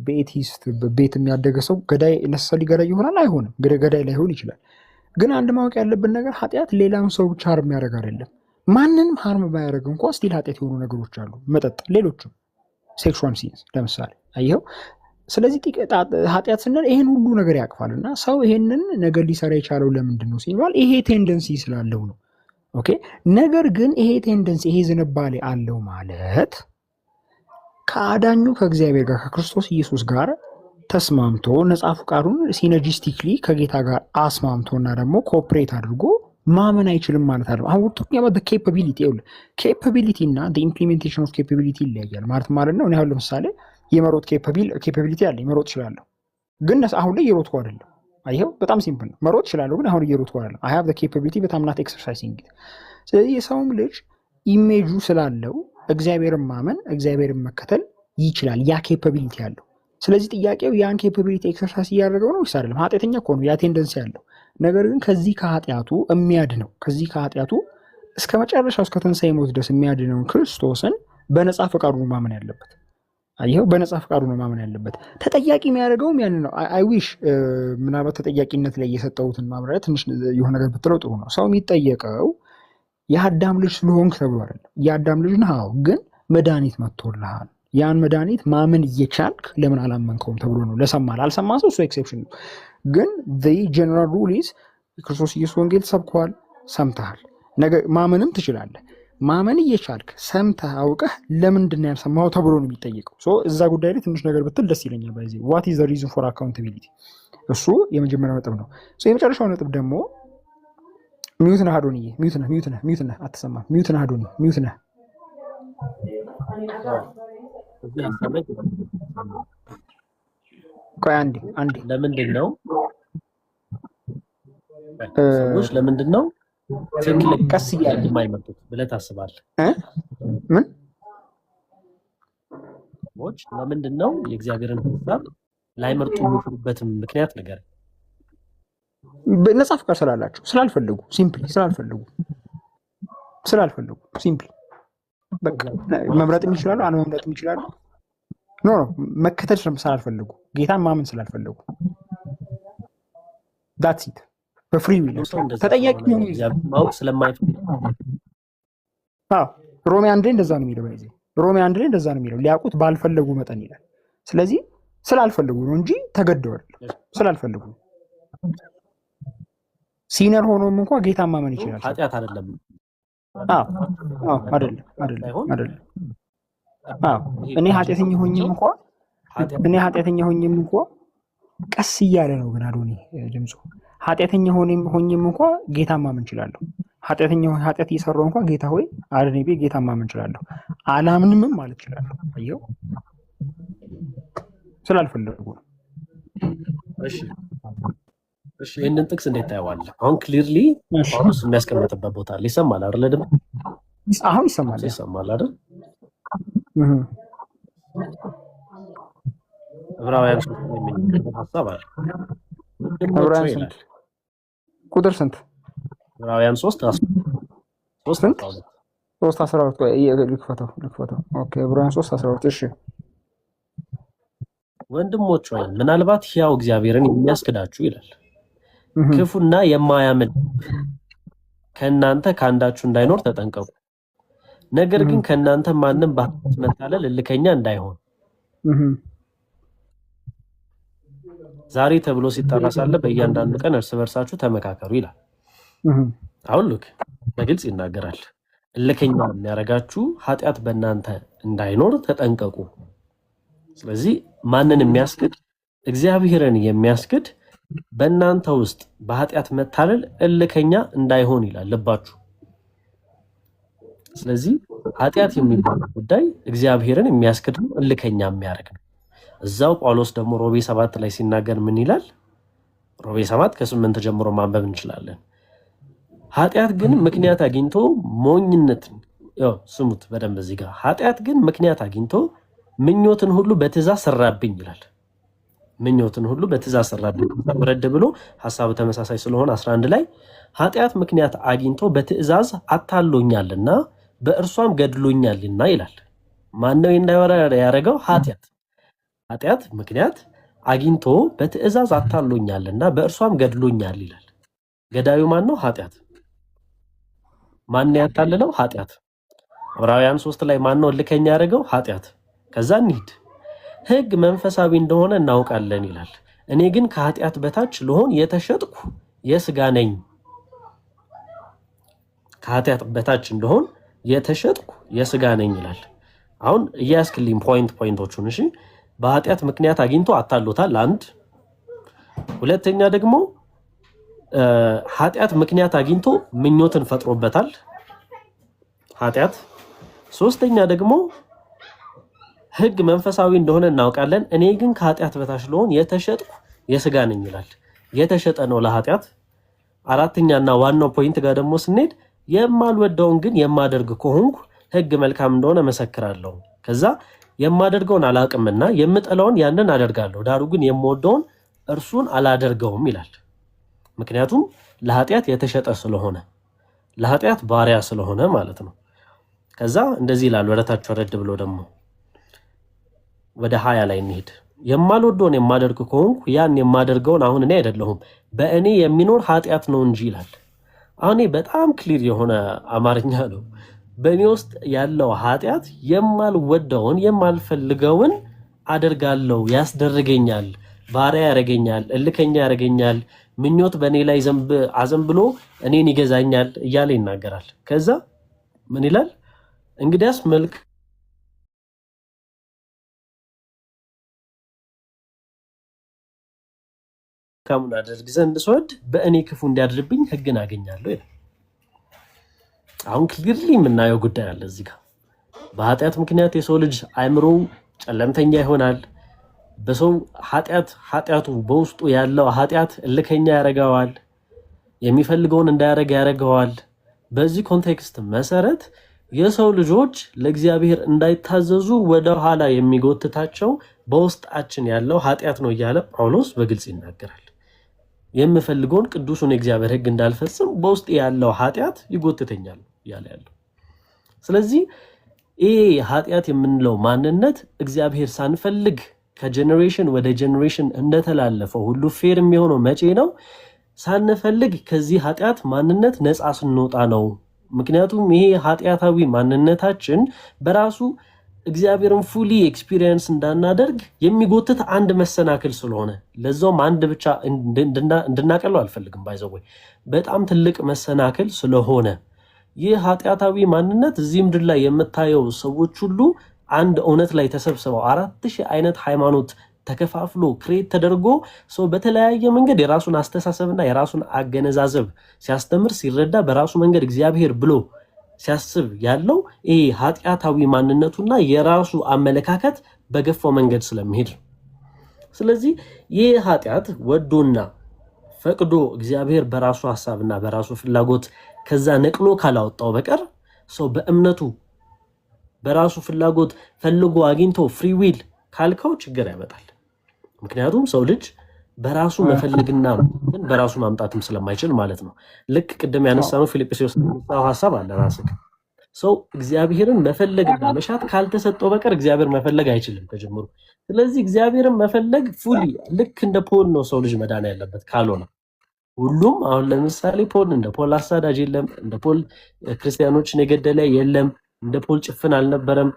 በኤቲስት ቤት የሚያደገ ሰው ገዳይ ነሰሰል ገዳይ ይሆናል አይሆንም፣ ገዳይ ላይሆን ይችላል። ግን አንድ ማወቅ ያለብን ነገር ኃጢአት ሌላውን ሰው ብቻ ሀርም የሚያደርግ አይደለም። ማንንም ሀርም ባያደርግ እንኳ ስቲል ኃጢአት የሆኑ ነገሮች አሉ። መጠጥ፣ ሌሎችም ሴክሹዋል ሲንስ ለምሳሌ አየኸው። ስለዚህ ኃጢአት ስንል ይሄን ሁሉ ነገር ያቅፋል እና ሰው ይሄንን ነገር ሊሰራ የቻለው ለምንድን ነው ሲባል ይሄ ቴንደንሲ ስላለው ነው። ኦኬ። ነገር ግን ይሄ ቴንደንሲ ይሄ ዝንባሌ አለው ማለት ከአዳኙ ከእግዚአብሔር ጋር ከክርስቶስ ኢየሱስ ጋር ተስማምቶ ነጻ ፈቃዱን ሲነርጂስቲክሊ ከጌታ ጋር አስማምቶና ደግሞ ኮኦፕሬት አድርጎ ማመን አይችልም ማለት አይደለም። አሁን ወጥቶ ያመጣ ኬፓቢሊቲ እና ኢምፕሊሜንቴሽን ኦፍ ኬፓቢሊቲ ይለያያል ማለት ነው። እኔ አሁን ለምሳሌ የመሮጥ ኬፓቢሊቲ አለ፣ መሮጥ እችላለሁ፣ ግን አሁን ላይ እየሮጥኩ አይደለም። አየኸው፣ በጣም ሲምፕል ነው። መሮጥ እችላለሁ፣ ግን አሁን እየሮጥኩ አይደለም። አይ ሃቭ ዘ ኬፓቢሊቲ በት አም ናት ኤክሰርሳይዚንግ ኢት። ስለዚህ የሰውም ልጅ ኢሜጁ ስላለው እግዚአብሔርን ማመን እግዚአብሔርን መከተል ይችላል፣ ያ ኬፓቢሊቲ አለው። ስለዚህ ጥያቄው ያን ኬፓቢሊቲ ኤክሰርሳይዝ እያደረገው ነው ወይስ አይደለም? ኃጢአተኛ እኮ ነው፣ ያ ቴንደንሲ ያለው። ነገር ግን ከዚህ ከኃጢአቱ የሚያድነው ከዚህ ከኃጢአቱ እስከ መጨረሻው እስከ ትንሣኤ ሞት ድረስ የሚያድነውን ክርስቶስን በነጻ ፈቃዱ ነው ማመን ያለበት። አየኸው፣ በነጻ ፈቃዱ ነው ማመን ያለበት። ተጠያቂ የሚያደርገውም ያንን ነው። አይ ዊሽ ምናልባት ተጠያቂነት ላይ የሰጠሁትን ማብራሪያ ትንሽ የሆነ ነገር ብትለው ጥሩ ነው። ሰው የሚጠየቀው የአዳም ልጅ ስለሆንክ ተብሎ አይደለም። የአዳም ልጅ ነህ፣ አዎ፣ ግን መድኃኒት መጥቶልሃል። ያን መድኃኒት ማመን እየቻልክ ለምን አላመንከውም ተብሎ ነው። ለሰማ ላልሰማ ሰው እሱ ኤክሴፕሽን ነው። ግን ጀነራል ሩል ኢዝ ክርስቶስ ኢየሱስ ወንጌል ተሰብከዋል፣ ሰምተሃል፣ ማመንም ትችላለህ። ማመን እየቻልክ ሰምተህ አውቀህ ለምንድን ነው ያልሰማኸው ተብሎ ነው የሚጠየቀው። እዛ ጉዳይ ላይ ትንሽ ነገር ብትል ደስ ይለኛል። በዚህ ዋት ኢዝ ዘ ሪዝን ፎር አካውንታቢሊቲ፣ እሱ የመጀመሪያው ነጥብ ነው። የመጨረሻው ነጥብ ደግሞ ሚዩት ነህ አዶንዬ፣ ሚዩት ነህ፣ አትሰማም። ሚዩት ነህ አዶንዬ፣ ሚዩት ነህ። ቆይ አንዴ ለምንድን ነው ሰዎች ለምንድን ነው ትክክል ቀስ እያለ የማይመጡት ብለህ ታስባለህ? ምን ሰዎች ለምንድን ነው የእግዚአብሔርን ሐሳብ ላይመርጡ የሚችሉበትን ምክንያት ነገር? ነጻ ፈቃድ ስላላቸው፣ ስላልፈለጉ፣ ሲምፕሊ ስላልፈለጉ ሲምፕሊ በቃ መምረጥም ይችላሉ፣ አለመምረጥም ይችላሉ። ኖ መከተል ስላልፈለጉ፣ ጌታን ማመን ስላልፈለጉ ዳትስ ኢት። በፍሪ ዊል ተጠያቂ ነው ማወቅ ስለማይፈልግ። ሮሜ 1 ላይ እንደዛ ነው የሚለው። በዚህ ሮሜ 1 ላይ እንደዛ ነው የሚለው፣ ሊያውቁት ባልፈለጉ መጠን ይላል። ስለዚህ ስላልፈለጉ ነው እንጂ ተገደዋል፣ ስላልፈለጉ። ሲነር ሆኖም እንኳን ጌታን ማመን ይችላል። ኃጢአት አይደለም። አይደለም። እኔ ኃጢአተኛ ሆኜም እንኳን ቀስ እያለ ነው ግን አዶኒ ድምፁ። ኃጢአተኛ ሆኜም እንኳን ጌታን ማመን እችላለሁ። ኃጢአት እየሰራሁ እንኳን ጌታ ሆይ አድነኝ ብዬ ጌታን ማመን እችላለሁ። አላምንምም ማለት እችላለሁ። አየው፣ ስላልፈለጉ ነው። እሺ ይህንን ጥቅስ እንዴት ታየዋለህ? አሁን ክሊርሊ ጳውሎስ የሚያስቀምጥበት ቦታ ላይ ይሰማል አይደል? ደግሞ አሁን ይሰማል አይደል? ዕብራውያን 3 የሚል ሐሳብ አለ። ዕብራውያን ስንት ቁጥር ስንት? ዕብራውያን 3:12 ልክፈተው። ኦኬ፣ ዕብራውያን 3:12 እሺ። ወንድሞች ሆይ ምናልባት ሕያው እግዚአብሔርን የሚያስክዳችሁ ይላል ክፉና የማያምን ከእናንተ ከአንዳችሁ እንዳይኖር ተጠንቀቁ። ነገር ግን ከእናንተ ማንም በኃጢአት መታለል እልከኛ እንዳይሆን ዛሬ ተብሎ ሲጠራ ሳለ በእያንዳንዱ ቀን እርስ በርሳችሁ ተመካከሩ ይላል። አሁን ሉክ በግልጽ ይናገራል። እልከኛ የሚያደርጋችሁ ኃጢአት በእናንተ እንዳይኖር ተጠንቀቁ። ስለዚህ ማንን የሚያስክድ? እግዚአብሔርን የሚያስክድ በእናንተ ውስጥ በኃጢአት መታለል እልከኛ እንዳይሆን ይላል። ልባችሁ። ስለዚህ ኃጢአት የሚባለው ጉዳይ እግዚአብሔርን የሚያስክድ ነው፣ እልከኛ የሚያደርግ ነው። እዛው ጳውሎስ ደግሞ ሮሜ 7 ላይ ሲናገር ምን ይላል? ሮሜ 7 ከ8 ጀምሮ ማንበብ እንችላለን። ኃጢአት ግን ምክንያት አግኝቶ ሞኝነትን፣ ስሙት በደንብ እዚህ ጋር ኃጢአት ግን ምክንያት አግኝቶ ምኞትን ሁሉ በትእዛዝ ሰራብኝ ይላል። ምኞትን ሁሉ በትእዛዝ ሰራብኝ ወረድ ብሎ ሐሳቡ ተመሳሳይ ስለሆነ 11 ላይ ኃጢአት ምክንያት አግኝቶ በትእዛዝ አታሎኛልና በእርሷም ገድሎኛልና ይላል። ማን ነው እንዳይወራ ያደረገው? ኃጢአት ምክንያት አግኝቶ በትእዛዝ አታሎኛልና በእርሷም ገድሎኛል ይላል። ገዳዩ ማን ነው? ኃጢአት። ማን ያታለለው? ኃጢአት። ዕብራውያን 3 ላይ ማን ነው እልከኛ ያደረገው? ኃጢአት። ከዛ እንሂድ። ሕግ መንፈሳዊ እንደሆነ እናውቃለን ይላል። እኔ ግን ከኃጢአት በታች ልሆን የተሸጥኩ የሥጋ ነኝ። ከኃጢአት በታች እንደሆን የተሸጥኩ የሥጋ ነኝ ይላል። አሁን እያስክልኝ ፖይንቶቹን እሺ። በኃጢአት ምክንያት አግኝቶ አታሎታል። አንድ ሁለተኛ ደግሞ ኃጢአት ምክንያት አግኝቶ ምኞትን ፈጥሮበታል ኃጢአት። ሶስተኛ ደግሞ ሕግ መንፈሳዊ እንደሆነ እናውቃለን እኔ ግን ከኃጢአት በታች ልሆን የተሸጥኩ የሥጋ ነኝ ይላል። የተሸጠ ነው ለኃጢአት። አራተኛና ዋናው ፖይንት ጋር ደግሞ ስንሄድ የማልወደውን ግን የማደርግ ከሆንኩ ሕግ መልካም እንደሆነ መሰክራለሁ። ከዛ የማደርገውን አላውቅምና የምጠላውን ያንን አደርጋለሁ፣ ዳሩ ግን የምወደውን እርሱን አላደርገውም ይላል። ምክንያቱም ለኃጢአት የተሸጠ ስለሆነ፣ ለኃጢአት ባሪያ ስለሆነ ማለት ነው። ከዛ እንደዚህ ይላል ወደታች ወረድ ብሎ ደግሞ ወደ 20 ላይ እንሂድ። የማልወደውን የማደርግ ከሆንኩ ያን የማደርገውን አሁን እኔ አይደለሁም በእኔ የሚኖር ኃጢአት ነው እንጂ ይላል። አሁን በጣም ክሊር የሆነ አማርኛ ነው። በእኔ ውስጥ ያለው ኃጢአት የማልወደውን የማልፈልገውን አደርጋለሁ፣ ያስደርገኛል፣ ባሪያ ያደርገኛል፣ እልከኛ ያደርገኛል፣ ምኞት በእኔ ላይ አዘንብሎ እኔን ይገዛኛል እያለ ይናገራል። ከዛ ምን ይላል? እንግዲያስ መልካሙን አደርግ ዘንድ ስወድ በእኔ ክፉ እንዲያድርብኝ ሕግን አገኛለሁ ይላል። አሁን ክሊርሊ የምናየው ጉዳይ አለ እዚህ ጋር። በኃጢአት ምክንያት የሰው ልጅ አእምሮ ጨለምተኛ ይሆናል። በሰው ኃጢአቱ በውስጡ ያለው ኃጢአት እልከኛ ያደርገዋል፣ የሚፈልገውን እንዳያደርግ ያደርገዋል። በዚህ ኮንቴክስት መሰረት የሰው ልጆች ለእግዚአብሔር እንዳይታዘዙ ወደ ኋላ የሚጎትታቸው በውስጣችን ያለው ኃጢአት ነው እያለ ጳውሎስ በግልጽ ይናገራል። የምፈልገውን ቅዱሱን የእግዚአብሔር ሕግ እንዳልፈጽም በውስጥ ያለው ኃጢአት ይጎትተኛል እያለ ያለው። ስለዚህ ይሄ ኃጢአት የምንለው ማንነት እግዚአብሔር ሳንፈልግ ከጀኔሬሽን ወደ ጀኔሬሽን እንደተላለፈው ሁሉ ፌር የሚሆነው መቼ ነው? ሳንፈልግ ከዚህ ኃጢአት ማንነት ነፃ ስንወጣ ነው። ምክንያቱም ይሄ ኃጢአታዊ ማንነታችን በራሱ እግዚአብሔርን ፉሊ ኤክስፒሪየንስ እንዳናደርግ የሚጎትት አንድ መሰናክል ስለሆነ፣ ለዛውም አንድ ብቻ እንድናቀለው አልፈልግም። ባይዘወይ በጣም ትልቅ መሰናክል ስለሆነ ይህ ኃጢአታዊ ማንነት እዚህ ምድር ላይ የምታየው ሰዎች ሁሉ አንድ እውነት ላይ ተሰብስበው 4000 አይነት ሃይማኖት ተከፋፍሎ ክሬት ተደርጎ ሰው በተለያየ መንገድ የራሱን አስተሳሰብና የራሱን አገነዛዘብ ሲያስተምር ሲረዳ በራሱ መንገድ እግዚአብሔር ብሎ ሲያስብ ያለው ይሄ ኃጢአታዊ ማንነቱና የራሱ አመለካከት በገፋው መንገድ ስለሚሄድ። ስለዚህ ይህ ኃጢአት ወዶና ፈቅዶ እግዚአብሔር በራሱ ሐሳብና በራሱ ፍላጎት ከዛ ነቅሎ ካላወጣው በቀር ሰው በእምነቱ በራሱ ፍላጎት ፈልጎ አግኝቶ ፍሪ ዊል ካልከው ችግር ያመጣል። ምክንያቱም ሰው ልጅ በራሱ መፈለግና በራሱ ማምጣትም ስለማይችል ማለት ነው። ልክ ቅድም ያነሳነው ፊልጵስዩስ ሐሳብ አለ። ራስህ ሰው እግዚአብሔርን መፈለግና መሻት ካልተሰጠው በቀር እግዚአብሔር መፈለግ አይችልም ከጀምሩ። ስለዚህ እግዚአብሔርን መፈለግ ፉሊ ልክ እንደ ፖል ነው ሰው ልጅ መዳን ያለበት። ካልሆነ ሁሉም አሁን ለምሳሌ ፖል እንደ ፖል አሳዳጅ የለም፣ እንደ ፖል ክርስቲያኖችን የገደለ የለም፣ እንደ ፖል ጭፍን አልነበረም።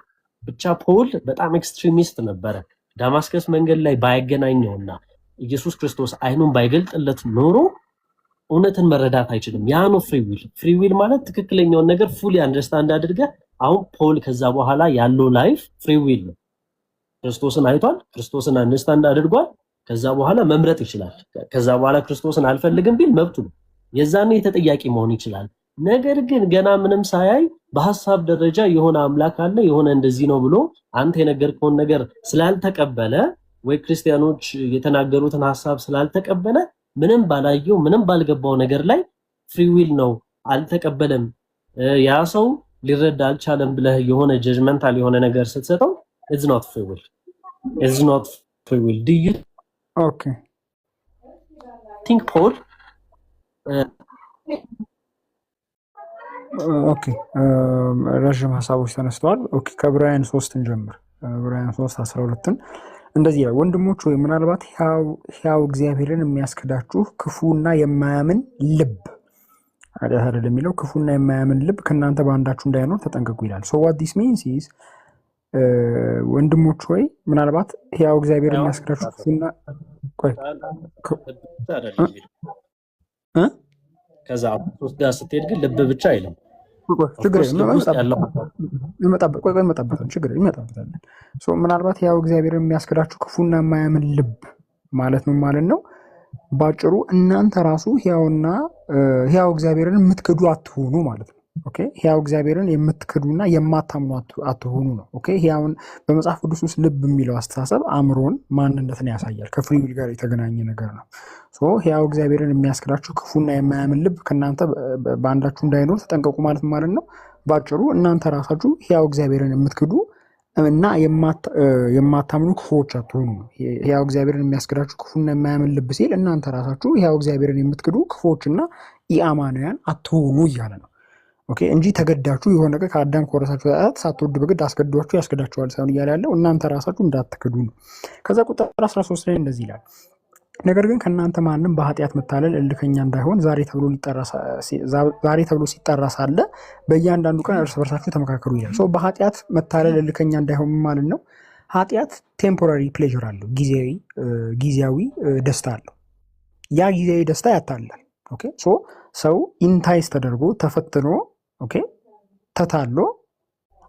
ብቻ ፖል በጣም ኤክስትሪሚስት ነበረ። ዳማስከስ መንገድ ላይ ባይገናኘውና ኢየሱስ ክርስቶስ አይኑን ባይገልጥለት ኖሮ እውነትን መረዳት አይችልም። ያ ነው ፍሪ ዊል ማለት ትክክለኛውን ነገር ፉሊ አንደርስታንድ አድርገህ። አሁን ፖል ከዛ በኋላ ያለው ላይፍ ፍሪ ዊል ነው። ክርስቶስን አይቷል፣ ክርስቶስን አንደርስታንድ አድርጓል። ከዛ በኋላ መምረጥ ይችላል። ከዛ በኋላ ክርስቶስን አልፈልግም ቢል መብቱ ነው። የዛኔ ተጠያቂ መሆን ይችላል። ነገር ግን ገና ምንም ሳያይ በሐሳብ ደረጃ የሆነ አምላክ አለ የሆነ እንደዚህ ነው ብሎ አንተ የነገርከውን ነገር ስላልተቀበለ ወይ ክርስቲያኖች የተናገሩትን ሐሳብ ስላልተቀበለ ምንም ባላየው ምንም ባልገባው ነገር ላይ ፍሪ ዊል ነው አልተቀበለም፣ ያ ሰው ሊረዳ አልቻለም ብለህ የሆነ ጀጅመንታል የሆነ ነገር ስትሰጠው It's not free will. It's not free will. Do you Okay. think Paul ኦኬ ረዥም ሀሳቦች ተነስተዋል። ኦኬ ከዕብራውያን 3 እንጀምር። ዕብራውያን 3:12 እንደዚህ ይላል፣ ወንድሞች ሆይ ምናልባት ሕያው እግዚአብሔርን የሚያስክዳችሁ ክፉና የማያምን ልብ ኃጢአት አይደለም የሚለው ክፉና የማያምን ልብ ከእናንተ በአንዳችሁ እንዳይኖር ተጠንቀቁ ይላል። ሶ ዋት ዲስ ሚንስ ኢዝ ወንድሞች ሆይ ምናልባት ሕያው እግዚአብሔርን የሚያስክዳችሁ ክፉና ከዛ ሶስት ጋር ስትሄድ ግን ልብ ብቻ አይልም። ችግር ይመጣበታል። ምናልባት ሕያው እግዚአብሔርን የሚያስክዳችሁ ክፉና የማያምን ልብ ማለት ምን ማለት ነው? ባጭሩ እናንተ ራሱ ሕያው እግዚአብሔርን የምትክዱ አትሆኑ ማለት ነው። ኦኬ ሕያው እግዚአብሔርን የምትክዱና የማታምኑ አትሆኑ ነው። ኦኬ ሕያውን በመጽሐፍ ቅዱስ ውስጥ ልብ የሚለው አስተሳሰብ አእምሮን፣ ማንነትን ያሳያል። ከፍሪ ዊል ጋር የተገናኘ ነገር ነው። ሕያው እግዚአብሔርን የሚያስክዳችሁ ክፉና የማያምን ልብ ከእናንተ በአንዳችሁ እንዳይኖር ተጠንቀቁ ማለት ነው። ባጭሩ እናንተ ራሳችሁ ሕያው እግዚአብሔርን የምትክዱ እና የማታምኑ ክፉዎች አትሆኑ ነው። ሕያው እግዚአብሔርን የሚያስክዳችሁ ክፉና የማያምን ልብ ሲል እናንተ ራሳችሁ ሕያው እግዚአብሔርን የምትክዱ ክፉዎችና ኢአማንያን አትሆኑ እያለ ነው። ኦኬ እንጂ ተገዳችሁ የሆነ ነገር ከአዳም ከወረሳችሁ ሳትወዱ በግድ አስገድዷችሁ ያስገዳችኋል ሳይሆን እያለ ያለው እናንተ ራሳችሁ እንዳትክዱ ነው። ከዛ ቁጥር 13 ላይ እንደዚህ ይላል፣ ነገር ግን ከእናንተ ማንም በኃጢአት መታለል እልከኛ እንዳይሆን ዛሬ ተብሎ ሲጠራ ሳለ በእያንዳንዱ ቀን እርስ በርሳችሁ ተመካከሩ ይላል። በኃጢአት መታለል እልከኛ እንዳይሆን ማለት ነው። ኃጢአት ቴምፖራሪ ፕሌዥር አለው፣ ጊዜያዊ ደስታ አለው። ያ ጊዜያዊ ደስታ ያታላል። ኦኬ ሰው ኢንታይስ ተደርጎ ተፈትኖ ተታሎ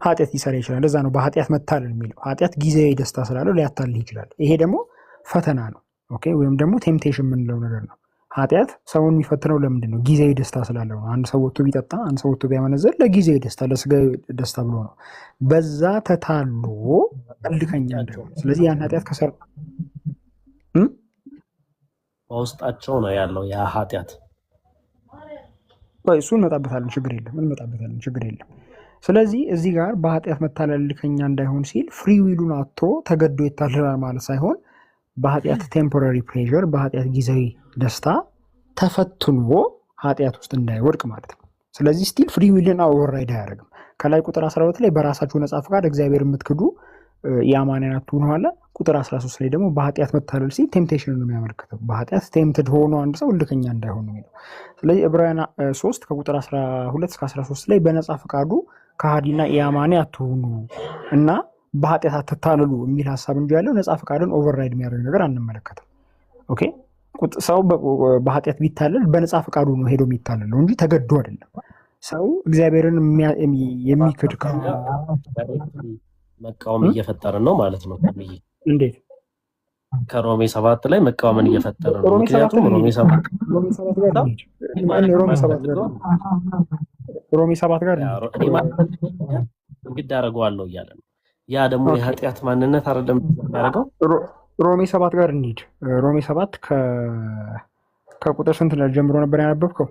ኃጢአት ሊሰራ ይችላል። ለዛ ነው በኃጢአት መታለል የሚለው። ኃጢአት ጊዜያዊ ደስታ ስላለው ሊያታልል ይችላል። ይሄ ደግሞ ፈተና ነው። ወይም ደግሞ ቴምፕቴሽን የምንለው ነገር ነው። ኃጢአት ሰውን የሚፈትነው ለምንድን ነው? ጊዜያዊ ደስታ ስላለው ነው። አንድ ሰው ወጥቶ ቢጠጣ፣ አንድ ሰው ወጥቶ ቢያመነዘር ለጊዜያዊ ደስታ፣ ለስጋዊ ደስታ ብሎ ነው። በዛ ተታሎ እልከኛ እንዳይሆን። ስለዚህ ያን ኃጢአት ከሰራ በውስጣቸው ነው ያለው ያ ኃጢአት። እሱ እንመጣበታለን፣ ችግር የለም። ስለዚህ እዚህ ጋር በኃጢአት መታለል እልከኛ እንዳይሆን ሲል ፍሪ ዊሉን አጥቶ ተገዶ ይታለላል ማለት ሳይሆን በኃጢአት ቴምፖራሪ ፕሌዥር፣ በኃጢአት ጊዜያዊ ደስታ ተፈትኖ ኃጢአት ውስጥ እንዳይወድቅ ማለት ነው። ስለዚህ ስቲል ፍሪ ዊልን ኦቨርራይድ አያደርግም። ከላይ ቁጥር 12 ላይ በራሳችሁ ነጻ ፈቃድ እግዚአብሔር የምትክዱ የአማንያን አትሁኑ አለ። ቁጥር 13 ላይ ደግሞ በኃጢአት መታለል ሲል ቴምፕቴሽን ነው የሚያመለክተው። በኃጢአት ቴምፕትድ ሆኖ አንድ ሰው እልከኛ እንዳይሆን ነው የሚለው። ስለዚህ ዕብራውያን 3 ከቁጥር 12 እስከ 13 ላይ በነጻ ፈቃዱ ከሃዲና የአማኒ አትሁኑ እና በኃጢአት አትታለሉ የሚል ሀሳብ እንጂ ያለው ነጻ ፈቃድን ኦቨርራይድ የሚያደርግ ነገር አንመለከትም። ኦኬ ሰው በኃጢአት ቢታለል በነጻ ፈቃዱ ነው ሄዶ የሚታለለው እንጂ ተገዶ አይደለም። ሰው እግዚአብሔርን የሚክድ መቃወም እየፈጠርን ነው ማለት ነው። እንዴት? ከሮሜ 7 ላይ መቃወምን እየፈጠርን ነው። ምክንያቱም ሮሜ 7 ጋር እንግዲህ አደርገዋለሁ እያለ ነው። ያ ደግሞ የኃጢአት ማንነት አይደለም የሚያደርገው። ሮሜ 7 ጋር እንሂድ። ሮሜ 7 ከቁጥር ስንት ላይ ጀምሮ ነበር ያነበብከው?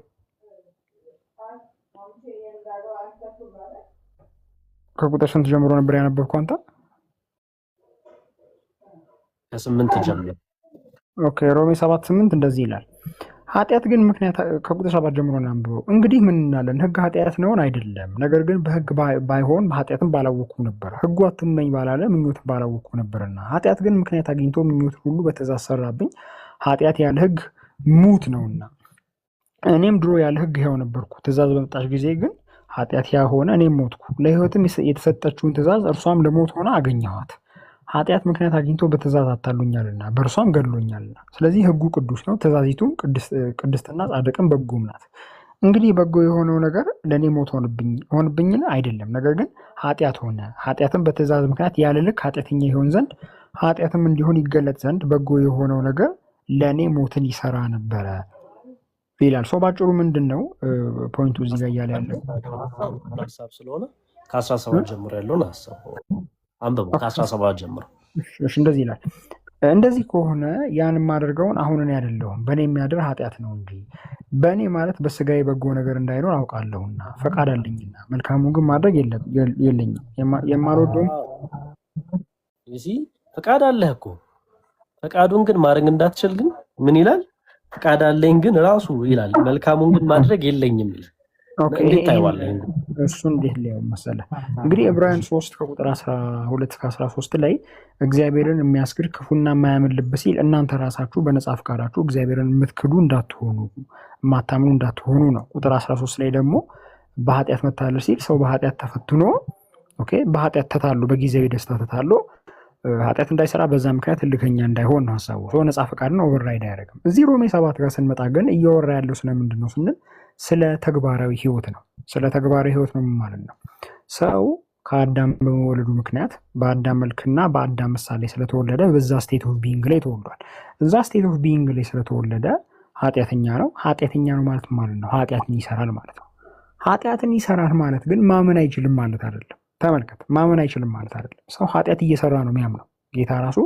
ከቁጥር ስንት ጀምሮ ነበር ያነበብከው አንተ? ከ8 ጀምሮ። ኦኬ ሮሜ 7:8 እንደዚህ ይላል፣ ኃጢአት ግን ምክንያት ከቁጥር 7 ጀምሮ ነው አንብበው። እንግዲህ ምን እንላለን? ሕግ ኃጢአት ነውን? አይደለም። ነገር ግን በሕግ ባይሆን በኃጢአትም ባላወቅኩ ነበር። ሕጉ አትመኝ ባላለ ምኞትን ባላወቅኩ ነበርና፣ ኃጢአት ግን ምክንያት አግኝቶ ምኞት ሁሉ በትእዛዝ ሰራብኝ። ኃጢአት ያለ ሕግ ሙት ነውና፣ እኔም ድሮ ያለ ሕግ ሕያው ነበርኩ። ትእዛዝ በመጣች ጊዜ ግን ኃጢአት ያ ሆነ፣ እኔም ሞትኩ። ለሕይወትም የተሰጠችውን ትእዛዝ እርሷም ለሞት ሆና አገኘኋት። ኃጢአት ምክንያት አግኝቶ በትእዛዝ አታሉኛልና በእርሷም ገድሎኛልና። ስለዚህ ሕጉ ቅዱስ ነው፣ ትእዛዚቱም ቅድስትና ጻድቅም በጎም ናት። እንግዲህ በጎ የሆነው ነገር ለእኔ ሞት ሆንብኝን? አይደለም። ነገር ግን ኃጢአት ሆነ። ኃጢአትም በትእዛዝ ምክንያት ያለ ልክ ኃጢአተኛ ይሆን ዘንድ ኃጢአትም እንዲሆን ይገለጥ ዘንድ በጎ የሆነው ነገር ለእኔ ሞትን ይሰራ ነበረ ይላል። ሰው ባጭሩ ምንድን ነው ፖይንቱ እዚህ ጋር እያለ ያለው ሀሳብ ስለሆነ ከ17 ጀምሮ ያለውን ሀሳብ አንብቡ። ከ17 ጀምሮ እንደዚህ ይላል፣ እንደዚህ ከሆነ ያን የማደርገውን አሁን እኔ አይደለሁም በእኔ የሚያድር ኃጢአት ነው እንጂ። በእኔ ማለት በስጋዬ በጎ ነገር እንዳይኖር አውቃለሁና ፈቃድ አለኝና መልካሙን ግን ማድረግ የለኝም። ይሲ ፈቃድ አለህ እኮ ፈቃዱን ግን ማድረግ እንዳትችል ግን ምን ይላል? ፈቃድ አለኝ ግን ራሱ ይላል መልካሙን ግን ማድረግ የለኝም ይላል። እንዴት ታይዋለህ? እሱ እንዴት ሊያው መሰለህ እንግዲህ ዕብራውያን 3 ከቁጥር 12 እስከ 13 ላይ እግዚአብሔርን የሚያስክድ ክፉና የማያምን ልብ ሲል እናንተ ራሳችሁ በነጻ ፈቃዳችሁ እግዚአብሔርን የምትክዱ እንዳትሆኑ የማታምኑ እንዳትሆኑ ነው። ቁጥር 13 ላይ ደግሞ በኃጢአት መታለል ሲል ሰው በኃጢአት ተፈትኖ በኃጢአት ተታሎ በጊዜያዊ ደስታ ተታሎ ኃጢአት እንዳይሰራ በዛ ምክንያት እልከኛ እንዳይሆን ነው ሀሳቡ። ሰው ነጻ ፈቃድ ነው ኦቨርራይድ አያደርግም። እዚህ ሮሜ 7 ጋር ስንመጣ ግን እያወራ ያለው ስለምንድን ነው ስንል ስለ ተግባራዊ ህይወት ነው። ስለ ተግባራዊ ህይወት ነው ማለት ነው። ሰው ከአዳም በመወለዱ ምክንያት በአዳም መልክና በአዳም ምሳሌ ስለተወለደ በዛ ስቴት ኦፍ ቢንግ ላይ ተወልዷል። እዛ ስቴት ኦፍ ቢንግ ላይ ስለተወለደ ኃጢአተኛ ነው። ኃጢአተኛ ነው ማለት ነው ኃጢአትን ይሰራል ማለት ነው። ኃጢአትን ይሰራል ማለት ግን ማመን አይችልም ማለት አይደለም። ተመልከት፣ ማመን አይችልም ማለት አይደለም። ሰው ኃጢአት እየሰራ ነው የሚያምነው። ጌታ ራሱ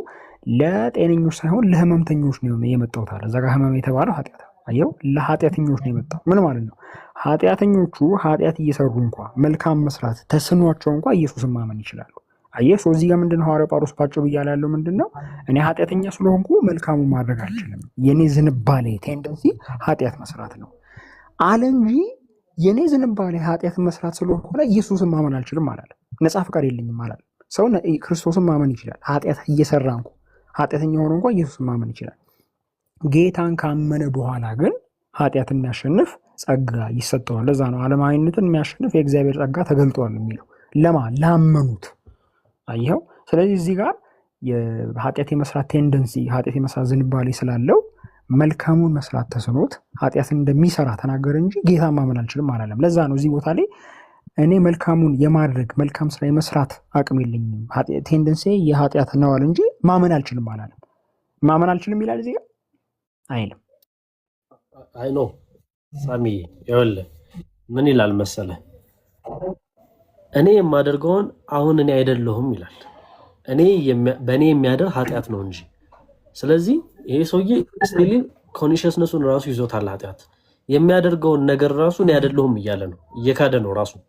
ለጤነኞች ሳይሆን ለህመምተኞች ነው የመጣው ታዲያ። እዛ ጋር ህመም የተባለው ኃጢአት አየው፣ ለኃጢአተኞች ነው የመጣው። ምን ማለት ነው? ኃጢአተኞቹ ኃጢአት እየሰሩ እንኳ መልካም መስራት ተስኗቸው እንኳ ኢየሱስን ማመን ይችላሉ። አየህ፣ ሰው እዚህ ጋር ምንድነው ሐዋርያው ጳውሎስ ባጭሩ እያለ ያለው ምንድነው? እኔ ኃጢአተኛ ስለሆንኩ መልካሙ ማድረግ አልችልም፣ የኔ ዝንባሌ ቴንደንሲ ኃጢአት መስራት ነው አለ እንጂ የኔ ዝንባሌ ኃጢአት መስራት ስለሆነ ኢየሱስን ማመን አልችልም አላለም። ነጻ ፈቃድ የለኝም አላለም። ሰው ክርስቶስን ማመን ይችላል። ኃጢአት እየሰራ እንኳ ኃጢአተኛ ሆኖ እንኳ ኢየሱስን ማመን ይችላል። ጌታን ካመነ በኋላ ግን ኃጢአትን የሚያሸንፍ ጸጋ ይሰጠዋል። ለዛ ነው ዓለማዊነትን የሚያሸንፍ የእግዚአብሔር ጸጋ ተገልጧል የሚለው ላመኑት። አየኸው። ስለዚህ እዚህ ጋር የኃጢአት የመስራት ቴንደንሲ ኃጢአት የመስራት ዝንባሌ ስላለው መልካሙን መስራት ተስኖት ኃጢአትን እንደሚሰራ ተናገረ እንጂ ጌታ ማመን አልችልም አላለም። ለዛ ነው እዚህ ቦታ ላይ እኔ መልካሙን የማድረግ መልካም ስራ የመስራት አቅም የለኝም ቴንደንሲ የኃጢአት ነዋል እንጂ ማመን አልችልም አላለም። ማመን አልችልም ይላል እዚህ ጋር አይልም። አይ ኖ ሳሚ ይኸውልህ ምን ይላል መሰለህ፣ እኔ የማደርገውን አሁን እኔ አይደለሁም ይላል። በእኔ የሚያደር ኃጢአት ነው እንጂ። ስለዚህ ይሄ ሰውዬ ስቲል ኮንሽስነሱን ራሱ ይዞታል። ኃጢአት የሚያደርገውን ነገር ራሱ እኔ አይደለሁም እያለ ነው፣ እየካደ ነው ራሱን።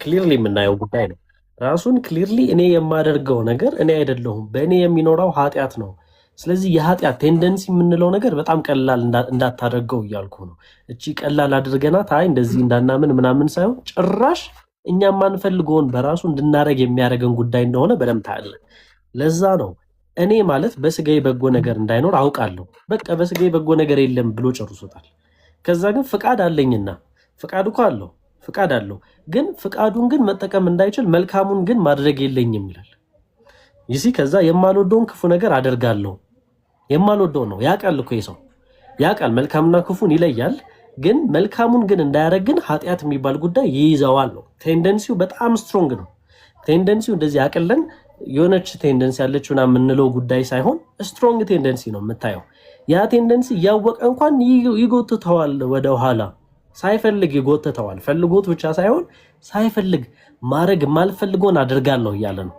ክሊርሊ የምናየው ጉዳይ ነው። ራሱን ክሊርሊ እኔ የማደርገው ነገር እኔ አይደለሁም፣ በእኔ የሚኖረው ኃጢአት ነው። ስለዚህ የኃጢአት ቴንደንሲ የምንለው ነገር በጣም ቀላል እንዳታደርገው እያልኩ ነው። እቺ ቀላል አድርገናት አይ እንደዚህ እንዳናምን ምናምን ሳይሆን ጭራሽ እኛ ማንፈልገውን በራሱ እንድናረግ የሚያደርገን ጉዳይ እንደሆነ በደንብ ታያለን። ለዛ ነው እኔ ማለት በስጋዬ በጎ ነገር እንዳይኖር አውቃለሁ፣ በቃ በስጋዬ በጎ ነገር የለም ብሎ ጨርሶታል። ከዛ ግን ፍቃድ አለኝና ፍቃድ እኮ አለው ፍቃድ አለው፣ ግን ፍቃዱን ግን መጠቀም እንዳይችል መልካሙን ግን ማድረግ የለኝም ይላል። ይሲ ከዛ የማልወደውን ክፉ ነገር አደርጋለሁ። የማልወደው ነው ያውቃል እኮ ሰው ያውቃል፣ መልካምና ክፉን ይለያል። ግን መልካሙን ግን እንዳያደርግ ግን ኃጢአት የሚባል ጉዳይ ይይዘዋል ነው። ቴንደንሲው በጣም ስትሮንግ ነው። ቴንደንሲው እንደዚህ አቅለን የሆነች ቴንደንሲ ያለችው ምናምን የምንለው ጉዳይ ሳይሆን ስትሮንግ ቴንደንሲ ነው የምታየው። ያ ቴንደንሲ እያወቀ እንኳን ይጎትተዋል ወደ ኋላ፣ ሳይፈልግ ይጎትተዋል። ፈልጎት ብቻ ሳይሆን ሳይፈልግ ማድረግ የማልፈልገውን አድርጋለሁ እያለ ነው።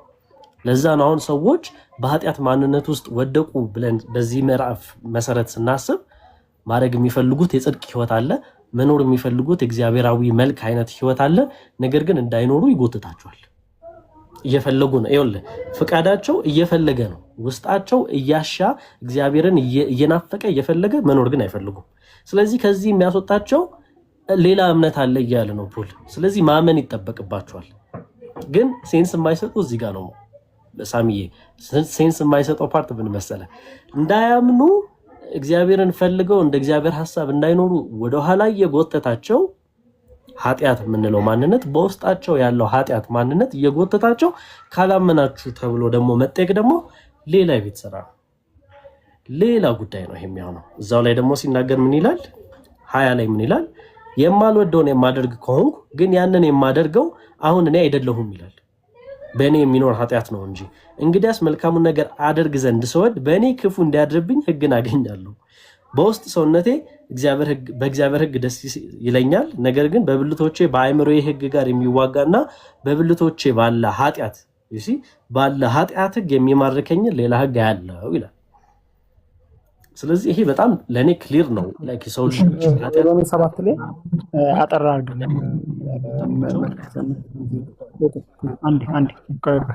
ለዛ ነው አሁን ሰዎች በኃጢአት ማንነት ውስጥ ወደቁ ብለን በዚህ ምዕራፍ መሰረት ስናስብ ማድረግ የሚፈልጉት የጽድቅ ህይወት አለ፣ መኖር የሚፈልጉት እግዚአብሔራዊ መልክ አይነት ህይወት አለ። ነገር ግን እንዳይኖሩ ይጎትታቸዋል። እየፈለጉ ነው። ይኸውልህ ፍቃዳቸው እየፈለገ ነው፣ ውስጣቸው እያሻ እግዚአብሔርን እየናፈቀ እየፈለገ መኖር ግን አይፈልጉም። ስለዚህ ከዚህ የሚያስወጣቸው ሌላ እምነት አለ እያለ ነው ፖል። ስለዚህ ማመን ይጠበቅባቸዋል። ግን ሴንስ የማይሰጡ እዚህ ጋር ነው ሳሚዬ። ሴንስ የማይሰጠው ፓርት ምን መሰለህ? እንዳያምኑ እግዚአብሔርን ፈልገው እንደ እግዚአብሔር ሐሳብ እንዳይኖሩ ወደኋላ እየጎተታቸው ኃጢአት የምንለው ማንነት በውስጣቸው ያለው ኃጢአት ማንነት እየጎተታቸው ካላመናችሁ ተብሎ ደግሞ መጠየቅ ደግሞ ሌላ የቤት ስራ ነው፣ ሌላ ጉዳይ ነው የሚሆነው። እዛው ላይ ደግሞ ሲናገር ምን ይላል? 20 ላይ ምን ይላል? የማልወደውን የማደርግ ከሆንኩ ግን ያንን የማደርገው አሁን እኔ አይደለሁም ይላል፣ በእኔ የሚኖር ኃጢአት ነው እንጂ። እንግዲያስ መልካሙን ነገር አደርግ ዘንድ ስወድ በእኔ ክፉ እንዲያድርብኝ ሕግን አገኛለሁ። በውስጥ ሰውነቴ በእግዚአብሔር ሕግ ደስ ይለኛል። ነገር ግን በብልቶቼ በአእምሮዬ ሕግ ጋር የሚዋጋና በብልቶቼ ባለ ኃጢአት ሕግ የሚማርከኝን ሌላ ሕግ ያለው ይላል። ስለዚህ ይሄ በጣም ለእኔ ክሊር ነው። ላይክ የሰው ልጅ ሮሜ 7 ላይ አጠራ አድርገን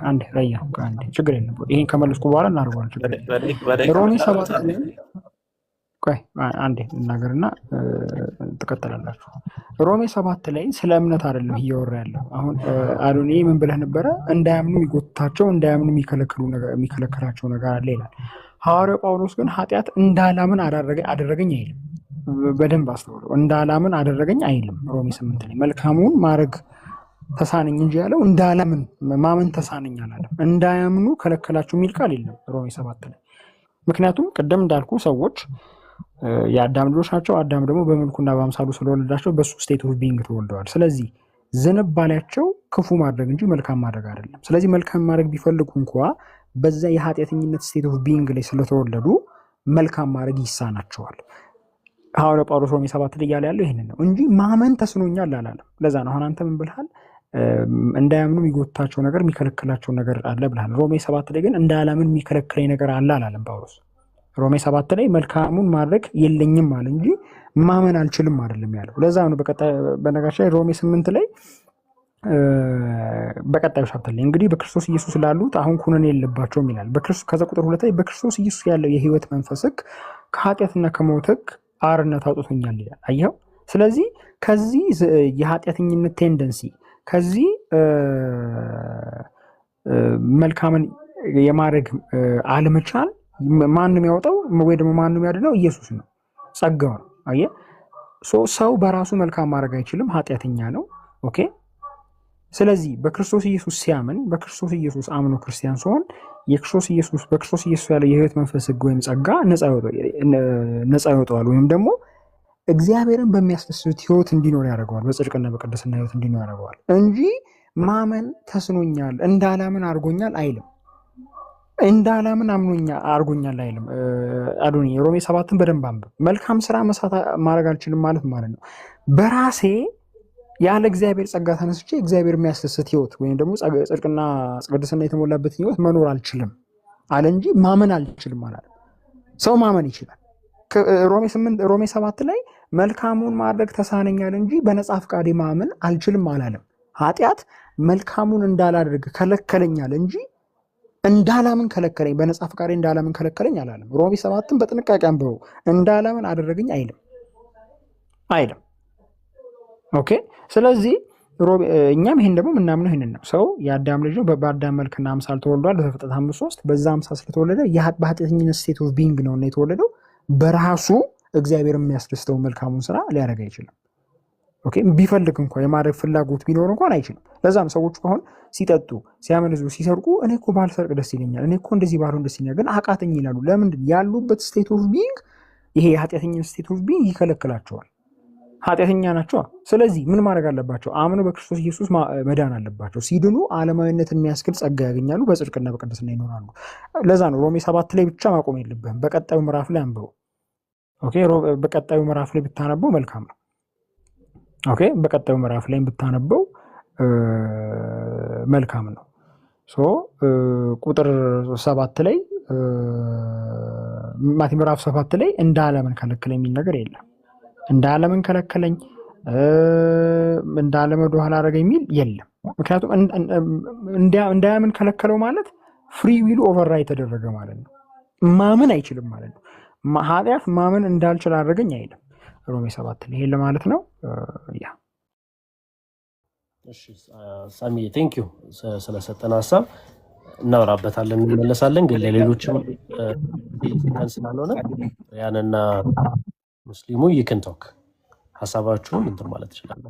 አንዴ ረያ አንዴ ችግር የለም። ይሄን ከመለስኩ በኋላ እናደርገዋለን። ሮሜ 7 ላይ ቆይ አንዴ እናገርና ትከተላላችሁ። ሮሜ 7 ላይ ስለ እምነት አይደለም እያወራ ያለው። አሁን አዶኒ ምን ብለህ ነበረ? እንዳያምኑ የሚጎትታቸው እንዳያምኑ የሚከለክላቸው ነገር አለ ይላል። ሐዋርያው ጳውሎስ ግን ኃጢአት እንዳላምን አደረገኝ አይልም። በደንብ አስተውለው። እንዳላምን አደረገኝ አይልም። ሮሜ 8 ላይ መልካሙን ማድረግ ተሳነኝ እንጂ ያለው እንዳላምን ማመን ተሳነኝ አላለም። እንዳያምኑ ከለከላቸው የሚል ቃል የለም ሮሜ 7 ላይ። ምክንያቱም ቅድም እንዳልኩ ሰዎች የአዳም ልጆች ናቸው። አዳም ደግሞ በመልኩና በአምሳሉ ስለወለዳቸው በሱ ስቴት ኦፍ ቢንግ ተወልደዋል። ስለዚህ ዝንባሌያቸው ክፉ ማድረግ እንጂ መልካም ማድረግ አይደለም። ስለዚህ መልካም ማድረግ ቢፈልጉ እንኳ በዛ የኃጢአተኝነት ስቴት ኦፍ ቢንግ ላይ ስለተወለዱ መልካም ማድረግ ይሳናቸዋል። ሐዋርያው ጳውሎስ ሮሜ 7 ላይ እያለ ያለው ይህንን ነው እንጂ ማመን ተስኖኛል አላለም። ለዛ ነው አሁን አንተ ምን ብልሃል? እንዳያምኑ የሚጎትታቸው ነገር የሚከለክላቸው ነገር አለ ብልሃል። ሮሜ 7 ላይ ግን እንዳላምን የሚከለክለኝ ነገር አለ አላለም ጳውሎስ። ሮሜ 7 ላይ መልካሙን ማድረግ የለኝም አለ እንጂ ማመን አልችልም አይደለም ያለው። ለዛ ነው በነገራችን ላይ ሮሜ 8 ላይ በቀጣዩ ሻፕተር ላይ እንግዲህ በክርስቶስ ኢየሱስ ላሉት አሁን ኩነኔ የለባቸውም ይላል። ከዛ ቁጥር 2 ላይ በክርስቶስ ኢየሱስ ያለው የህይወት መንፈስ ሕግ ከኃጢአትና ከሞት ሕግ አርነት አውጥቶኛል ይላል። አየኸው? ስለዚህ ከዚህ የኃጢአተኝነት ቴንደንሲ ከዚህ መልካምን የማድረግ አለመቻል ማንም ያወጣው ወይ ደግሞ ማንም ያድነው ኢየሱስ ነው፣ ጸጋው ነው። አየህ? ሰው በራሱ መልካም ማድረግ አይችልም፣ ኃጢአተኛ ነው። ኦኬ። ስለዚህ በክርስቶስ ኢየሱስ ሲያምን በክርስቶስ ኢየሱስ አምኖ ክርስቲያን ሲሆን በክርስቶስ ኢየሱስ ያለው የህይወት መንፈስ ሕግ ወይም ጸጋ ነፃ ይወጣዋል፣ ወይም ደግሞ እግዚአብሔርን በሚያስደስት ህይወት እንዲኖር ያደርገዋል፣ በጽድቅና በቅድስና ህይወት እንዲኖር ያደርገዋል እንጂ ማመን ተስኖኛል እንዳላምን አድርጎኛል አይልም። እንዳላምን አድርጎኛል አይልም። አዶኒ ሮሜ 7ን በደንብ አንብብ። መልካም ስራ መስራት ማድረግ አልችልም ማለት ነው በራሴ ያለ እግዚአብሔር ጸጋ ተነስቼ እግዚአብሔር የሚያስደስት ህይወት ወይም ደግሞ ጽድቅና ቅድስና የተሞላበት ህይወት መኖር አልችልም አለ እንጂ ማመን አልችልም አላለም። ሰው ማመን ይችላል። ሮሜ 7 ላይ መልካሙን ማድረግ ተሳነኛል እንጂ በነጻ ፈቃዴ ማመን አልችልም አላለም። ኃጢአት መልካሙን እንዳላደርግ ከለከለኛል እንጂ እንዳላምን ከለከለኝ፣ በነጻ ፈቃዴ እንዳላምን ከለከለኝ አላለም። ሮሜ 7ን በጥንቃቄ አንብበው። እንዳላምን አደረገኝ አይልም። ኦኬ። ስለዚህ እኛም ይሄን ደግሞ የምናምነው ይሄንን ነው። ሰው የአዳም ልጅ ነው፣ በአዳም መልክና አምሳል ተወልዷል። በዘፍጥረት 5:3 በዛ አምሳል ስለተወለደ በኃጢአተኝነት ስቴት ኦፍ ቢንግ ነው እና የተወለደው በራሱ እግዚአብሔር የሚያስደስተው መልካሙን ስራ ሊያደርግ አይችልም። ኦኬ። ቢፈልግ እንኳን የማድረግ ፍላጎት ቢኖር እንኳን አይችልም። ለዛም ሰዎች አሁን ሲጠጡ፣ ሲያመነዙ፣ ሲሰርቁ እኔ እኮ ባልሰርቅ ደስ ይለኛል፣ እኔ እኮ እንደዚህ ባልሆን ደስ ይለኛል፣ ግን አቃተኝ ይላሉ። ለምንድን? ያሉበት ስቴት ኦፍ ቢንግ ይሄ የኃጢአተኝነት ስቴት ኦፍ ቢንግ ይከለክላቸዋል። ኃጢአተኛ ናቸው። ስለዚህ ምን ማድረግ አለባቸው? አምነው በክርስቶስ ኢየሱስ መዳን አለባቸው። ሲድኑ ዓለማዊነትን የሚያስክል ጸጋ ያገኛሉ፣ በጽድቅና በቅድስና ይኖራሉ። ለዛ ነው ሮሜ 7 ላይ ብቻ ማቆም የለብህም። በቀጣዩ ምዕራፍ ላይ አንብበው። ኦኬ። በቀጣዩ ምዕራፍ ላይ ብታነበው መልካም ነው። ኦኬ። በቀጣዩ ምዕራፍ ላይ ብታነበው መልካም ነው። ቁጥር 7 ላይ ምዕራፍ 7 ላይ እንዳለምን ከለከለኝ የሚል ነገር የለም። እንዳለምን ከለከለኝ እንዳለም ወደ ኋላ አደረገ የሚል የለም። ምክንያቱም እንዳያምን ከለከለው ማለት ፍሪ ዊሉ ኦቨርራይት ተደረገ ማለት ነው። ማመን አይችልም ማለት ነው። ኃጢአት ማመን እንዳልችል አደረገኝ አይልም ሮሜ 7 ላይ። ይሄን ለማለት ነው። ያ እሺ ሳሚ ቴንክ ዩ ስለሰጠን ሀሳብ እናወራበታለን፣ እንመለሳለን። ግን ለሌሎችም ስላልሆነ ያንና ሙስሊሙ ይክንቶክ ሀሳባችሁን እንትን ማለት ይችላል።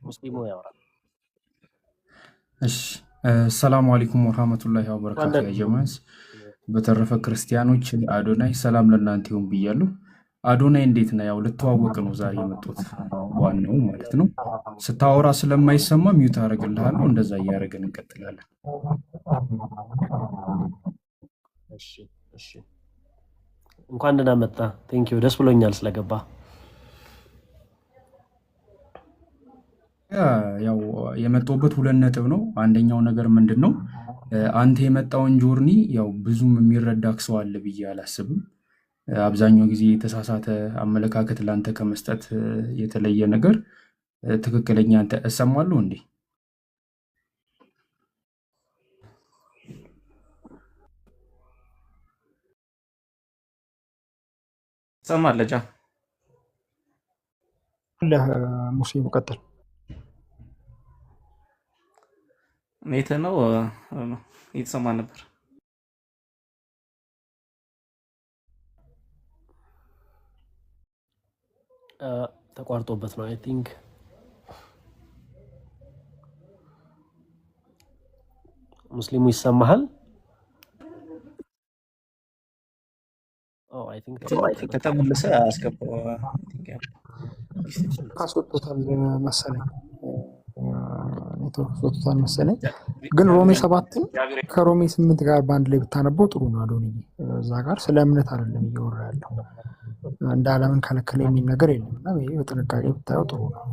ሙስሊሙ ያወራል። እሺ ሰላም አለይኩም ወራህመቱላሂ ወበረካቱ። ያጀማስ በተረፈ ክርስቲያኖች አዶናይ ሰላም ለእናንተ ይሁን ብያለሁ። አዶናይ እንዴት ነው? ያው ልተዋወቅ ነው ዛሬ የመጣሁት ዋናው ማለት ነው። ስታወራ ስለማይሰማ ሚውት አደርግልሃለሁ። እንደዛ እያደረግን እንቀጥላለን። እሺ እንኳን ደህና መጣ። ቴንክ ዩ ደስ ብሎኛል ስለገባ። ያው የመጣሁበት ሁለት ነጥብ ነው። አንደኛው ነገር ምንድን ነው አንተ የመጣውን ጆርኒ ያው ብዙም የሚረዳክ ሰው አለ ብዬ አላስብም። አብዛኛው ጊዜ የተሳሳተ አመለካከት ለአንተ ከመስጠት የተለየ ነገር ትክክለኛ አንተ እሰማለሁ እንዴ? ትሰማለህ? ጃ ሙስሊም ቀጥል። ኔት ነው እየተሰማ ነበር። ተቋርጦበት ነው አይ ቲንክ። ሙስሊሙ ይሰማሃል? አይ ቲንክ ከተመለሰ አስገባው። ካስወጡታል መሰለኝ፣ ኔትወርክ አስወጡታል መሰለኝ። ግን ሮሜ 7ን ከሮሜ 8 ጋር በአንድ ላይ ብታነበው ጥሩ ነው። አዶንዬ እዛ ጋር ስለ እምነት አይደለም እያወራ ያለው፣ እንደ ዓለምን ከለከለ የሚል ነገር የለም እና ይሄ በጥንቃቄ ብታየው ጥሩ ነው።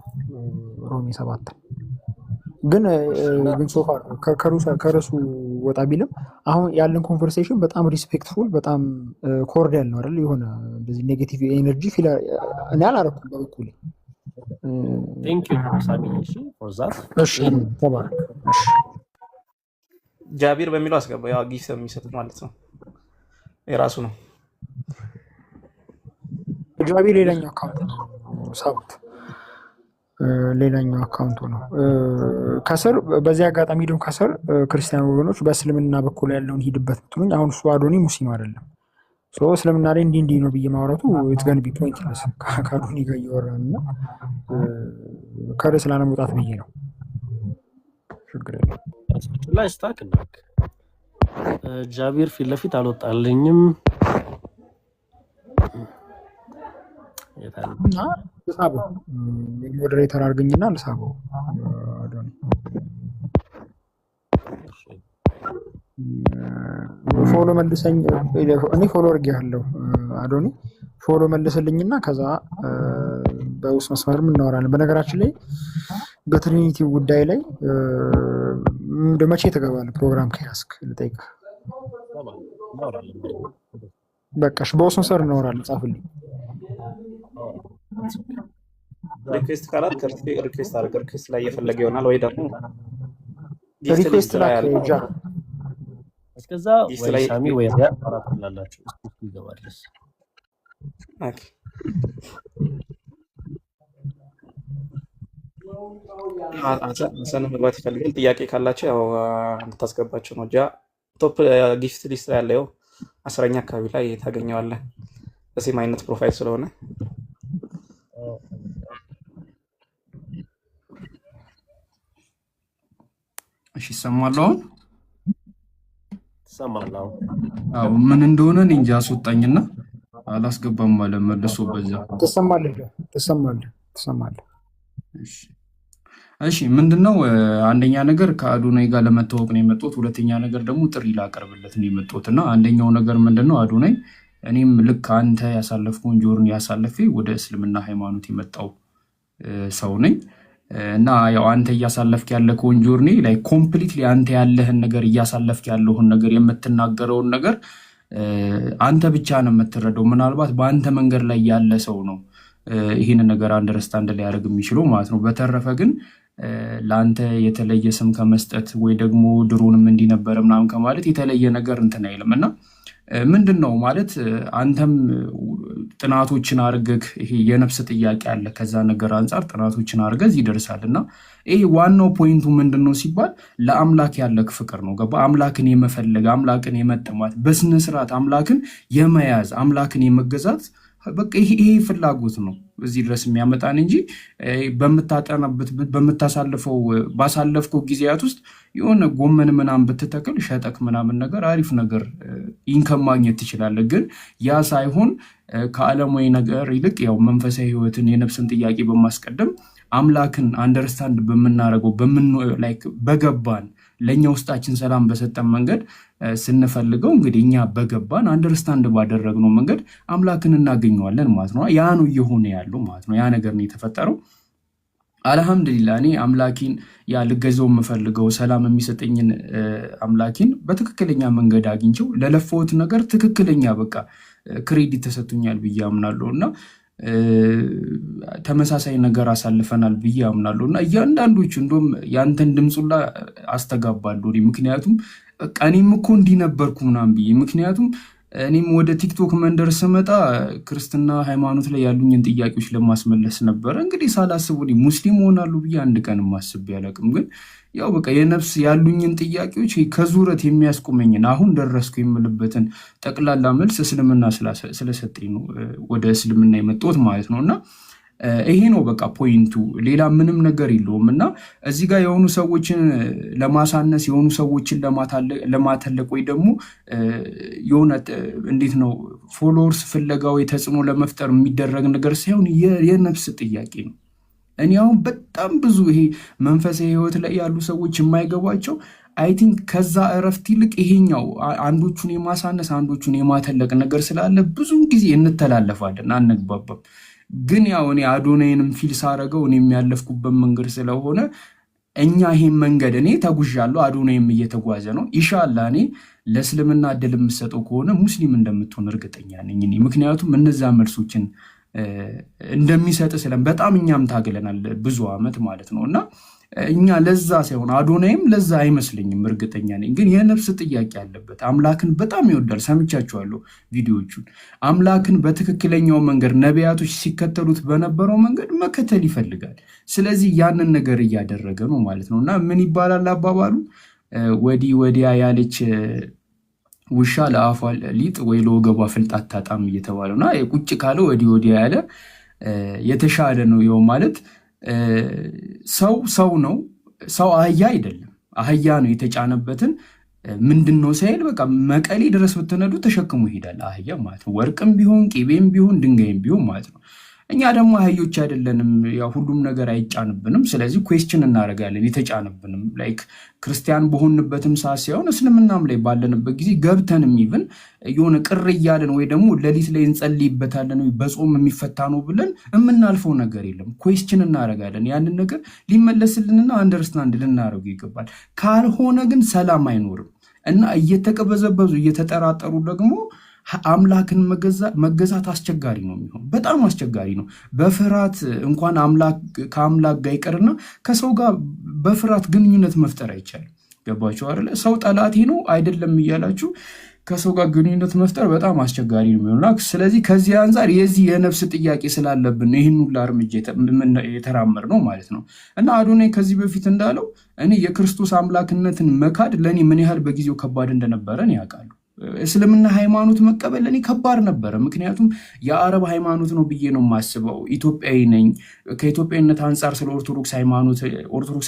ሮሜ 7 ግን ሶፋ ከርሱ ወጣ ቢልም አሁን ያለን ኮንቨርሴሽን በጣም ሪስፔክትፉል በጣም ኮርዲያል ነው አይደል? የሆነ እንደዚህ ኔጌቲቭ ኤነርጂ ፊል እኔ አላረኩም በበኩሌ። ቴንክ ዩ ሳሚ ፎር ዛት። እሺ ተባረክ። እሺ ጃቢር በሚለው አስገባው። ያው ጊፍት የሚሰጥ ማለት ነው የራሱ ነው። ጃቢር ሌላኛው አካውንት ነው ሳቡት፣ ሌላኛው አካውንቱ ነው። ከስር በዚህ አጋጣሚ ደግሞ ከስር ክርስቲያን ወገኖች በእስልምና በኩል ያለውን ሂድበት ብትሉኝ፣ አሁን እሱ አዶኒ ሙስሊም አይደለም። እስልምና ላይ እንዲህ ነው ብዬ ማውራቱ ኢትስ ቢ ፖይንትለስ ከአዶኒ ጋር እያወራን እና ከርዕስ ላለመውጣት ብዬ ነው። ችግር የለም ላይ ስታክ እናክ ጃቢር ፊት ለፊት አልወጣልኝም እና ልሳበው፣ ሞዴሬተር አድርገኝና ልሳበው። አዶኒ ፎሎ መልሰኝ። እኔ ፎሎ አድርጌሃለሁ አዶኒ፣ ፎሎ መልስልኝና ከዛ በውስጥ መስመርም እናወራለን። በነገራችን ላይ በትሪኒቲ ጉዳይ ላይ መቼ ትገባለህ? ፕሮግራም ከያዝክ ልጠይቅህ። በቃ በውስጥ መስመር እናወራለን። ጻፍልኝ። ሪኩዌስት ካላት ሪኩዌስት አድርግ። ሪኩዌስት ላይ እየፈለገ ይሆናል ወይ ደግሞ ሪኩዌስት ላይ ጃ እስከዛ ወይ ሳሚ ወይ ያ አራት ላላችሁ እስኪ ይገባልስ። ኦኬ አሰነ መግባት ይፈልጋል። ጥያቄ ካላችሁ ያው እንድታስገባችሁ ነው። ጃ ቶፕ ጊፍት ሊስት ላይ ያለው 10ኛ አካባቢ ላይ ታገኘዋለህ። በሴም አይነት ፕሮፋይል ስለሆነ እሺ ይሰማል አሁን? ይሰማል አሁን? አዎ ምን እንደሆነ እኔ እንጃ አስወጣኝና አላስገባም ማለት መልሶ በዛ። ትሰማለህ። እሺ ምንድነው አንደኛ ነገር ከአዶናይ ጋር ለመተዋወቅ ነው የመጣሁት። ሁለተኛ ነገር ደግሞ ጥሪ ላቀርብለት ነው የመጣሁትና አንደኛው ነገር ምንድነው አዶናይ እኔም ልክ አንተ ያሳለፍከውን ጆርኒ ያሳለፈ ወደ እስልምና ሃይማኖት የመጣው ሰው ነኝ እና ያው አንተ እያሳለፍክ ያለከውን ጆርኒ ላይ ኮምፕሊትሊ አንተ ያለህን ነገር እያሳለፍክ ያለውን ነገር የምትናገረውን ነገር አንተ ብቻ ነው የምትረዳው። ምናልባት በአንተ መንገድ ላይ ያለ ሰው ነው ይህን ነገር አንደርስታንድ ሊያደርግ የሚችለው ማለት ነው። በተረፈ ግን ለአንተ የተለየ ስም ከመስጠት ወይ ደግሞ ድሮንም እንዲነበረ ምናምን ከማለት የተለየ ነገር እንትን አይልም እና ምንድን ነው ማለት አንተም ጥናቶችን አድርገህ ይሄ የነፍስ ጥያቄ አለ ከዛ ነገር አንጻር ጥናቶችን አድርገህ ይደርሳል እና ይሄ ዋናው ፖይንቱ ምንድን ነው ሲባል ለአምላክ ያለህ ፍቅር ነው። ገባ? አምላክን የመፈለግ አምላክን የመጠማት በስነ ስርዓት አምላክን የመያዝ አምላክን የመገዛት በቃ ይሄ ፍላጎት ነው እዚህ ድረስ የሚያመጣን እንጂ በምታጠናበት ባሳለፍከው ጊዜያት ውስጥ የሆነ ጎመን ምናምን ብትተክል ሸጠክ ምናምን ነገር አሪፍ ነገር ኢንከም ማግኘት ትችላለህ። ግን ያ ሳይሆን ከዓለማዊ ነገር ይልቅ ያው መንፈሳዊ ህይወትን የነፍስን ጥያቄ በማስቀደም አምላክን አንደርስታንድ በምናደርገው በገባን ለእኛ ውስጣችን ሰላም በሰጠን መንገድ ስንፈልገው እንግዲህ እኛ በገባን አንደርስታንድ ባደረግነው መንገድ አምላክን እናገኘዋለን ማለት ነው። ያ ነው እየሆነ ያለው ማለት ነው። ያ ነገር ነው የተፈጠረው አልሐምዱሊላህ እኔ አምላኪን ያ ልገዛው የምፈልገው ሰላም የሚሰጠኝን አምላኪን በትክክለኛ መንገድ አግኝቼው ለለፈውት ነገር ትክክለኛ በቃ ክሬዲት ተሰጥቶኛል ብዬ አምናለሁ እና ተመሳሳይ ነገር አሳልፈናል ብዬ አምናለሁ እና እያንዳንዶቹ እንደውም ያንተን ድምፁላ አስተጋባለሁ። ምክንያቱም በቃ እኔም እኮ እንዲህ ነበርኩ ምናምን ብዬ ምክንያቱም እኔም ወደ ቲክቶክ መንደር ስመጣ ክርስትና ሃይማኖት ላይ ያሉኝን ጥያቄዎች ለማስመለስ ነበረ። እንግዲህ ሳላስበው ሙስሊም ሆናሉ ብዬ አንድ ቀን ማስቤ አላውቅም። ግን ያው በቃ የነፍስ ያሉኝን ጥያቄዎች ከዙረት የሚያስቆመኝን አሁን ደረስኩ የምልበትን ጠቅላላ መልስ እስልምና ስለሰጠኝ ነው ወደ እስልምና የመጣሁት ማለት ነው እና ይሄ ነው በቃ ፖይንቱ፣ ሌላ ምንም ነገር የለውም። እና እዚህ ጋር የሆኑ ሰዎችን ለማሳነስ የሆኑ ሰዎችን ለማተለቅ ወይ ደግሞ የሆነ እንዴት ነው ፎሎወርስ ፍለጋዊ ተጽዕኖ ለመፍጠር የሚደረግ ነገር ሳይሆን የነፍስ ጥያቄ ነው። እኔ አሁን በጣም ብዙ ይሄ መንፈሳዊ ህይወት ላይ ያሉ ሰዎች የማይገባቸው አይ ቲንክ ከዛ እረፍት ይልቅ ይሄኛው አንዶቹን የማሳነስ አንዶቹን የማተለቅ ነገር ስላለ ብዙ ጊዜ እንተላለፋለን፣ አንግባባም። ግን ያው እኔ አዶናይንም ፊል ሳረገው እኔ የሚያለፍኩበት መንገድ ስለሆነ እኛ ይሄን መንገድ እኔ ተጉዣለሁ፣ አዶናይም እየተጓዘ ነው። ኢንሻአላህ እኔ ለእስልምና እድል የምሰጠው ከሆነ ሙስሊም እንደምትሆን እርግጠኛ ነኝ። ምክንያቱም እነዛ መልሶችን እንደሚሰጥ በጣም እኛም ታግለናል ብዙ ዓመት ማለት ነው እና እኛ ለዛ ሳይሆን አዶናይም ለዛ አይመስለኝም እርግጠኛ ነኝ። ግን የነፍስ ጥያቄ አለበት። አምላክን በጣም ይወዳል። ሰምቻችኋለሁ ቪዲዮዎቹን። አምላክን በትክክለኛው መንገድ ነቢያቶች ሲከተሉት በነበረው መንገድ መከተል ይፈልጋል። ስለዚህ ያንን ነገር እያደረገ ነው ማለት ነው እና ምን ይባላል አባባሉ ወዲህ ወዲያ ያለች ውሻ ለአፏ ሊጥ ወይ ለወገቧ ፍልጥ አታጣም እየተባለ እና ቁጭ ካለ ወዲህ ወዲያ ያለ የተሻለ ነው። ይኸው ማለት ሰው ነው። ሰው አህያ አይደለም። አህያ ነው የተጫነበትን ምንድን ነው ሳይል በቃ መቀሌ ድረስ ብትነዱ ተሸክሞ ይሄዳል አህያ ማለት ነው። ወርቅም ቢሆን ቂቤም ቢሆን ድንጋይም ቢሆን ማለት ነው። እኛ ደግሞ አህዮች አይደለንም። ያው ሁሉም ነገር አይጫንብንም። ስለዚህ ኩዌስችን እናደርጋለን የተጫንብንም። ላይክ ክርስቲያን በሆንበትም ሰዓት ሳይሆን እስልምናም ላይ ባለንበት ጊዜ ገብተንም ይብን የሆነ ቅር እያለን ወይ ደግሞ ሌሊት ላይ እንጸልይበታለን ወይ በጾም የሚፈታ ነው ብለን የምናልፈው ነገር የለም። ኩዌስችን እናደርጋለን። ያንን ነገር ሊመለስልንና አንደርስታንድ ልናደርጉ ይገባል። ካልሆነ ግን ሰላም አይኖርም እና እየተቀበዘበዙ እየተጠራጠሩ ደግሞ አምላክን መገዛት አስቸጋሪ ነው የሚሆን፣ በጣም አስቸጋሪ ነው። በፍርሃት እንኳን ከአምላክ ጋር ይቀርና ከሰው ጋር በፍርሃት ግንኙነት መፍጠር አይቻልም። ገባችሁ አይደለ? ሰው ጠላቴ ነው አይደለም እያላችሁ ከሰው ጋር ግንኙነት መፍጠር በጣም አስቸጋሪ ነው የሚሆንና ስለዚህ ከዚህ አንጻር የዚህ የነፍስ ጥያቄ ስላለብን ይህን ሁላ እርምጃ የተራመር ነው ማለት ነው እና አዶናይ ከዚህ በፊት እንዳለው እኔ የክርስቶስ አምላክነትን መካድ ለእኔ ምን ያህል በጊዜው ከባድ እንደነበረ ያውቃሉ። እስልምና ሃይማኖት መቀበል ለኔ ከባድ ነበረ። ምክንያቱም የአረብ ሃይማኖት ነው ብዬ ነው የማስበው። ኢትዮጵያዊ ነኝ። ከኢትዮጵያዊነት አንጻር ስለ ኦርቶዶክስ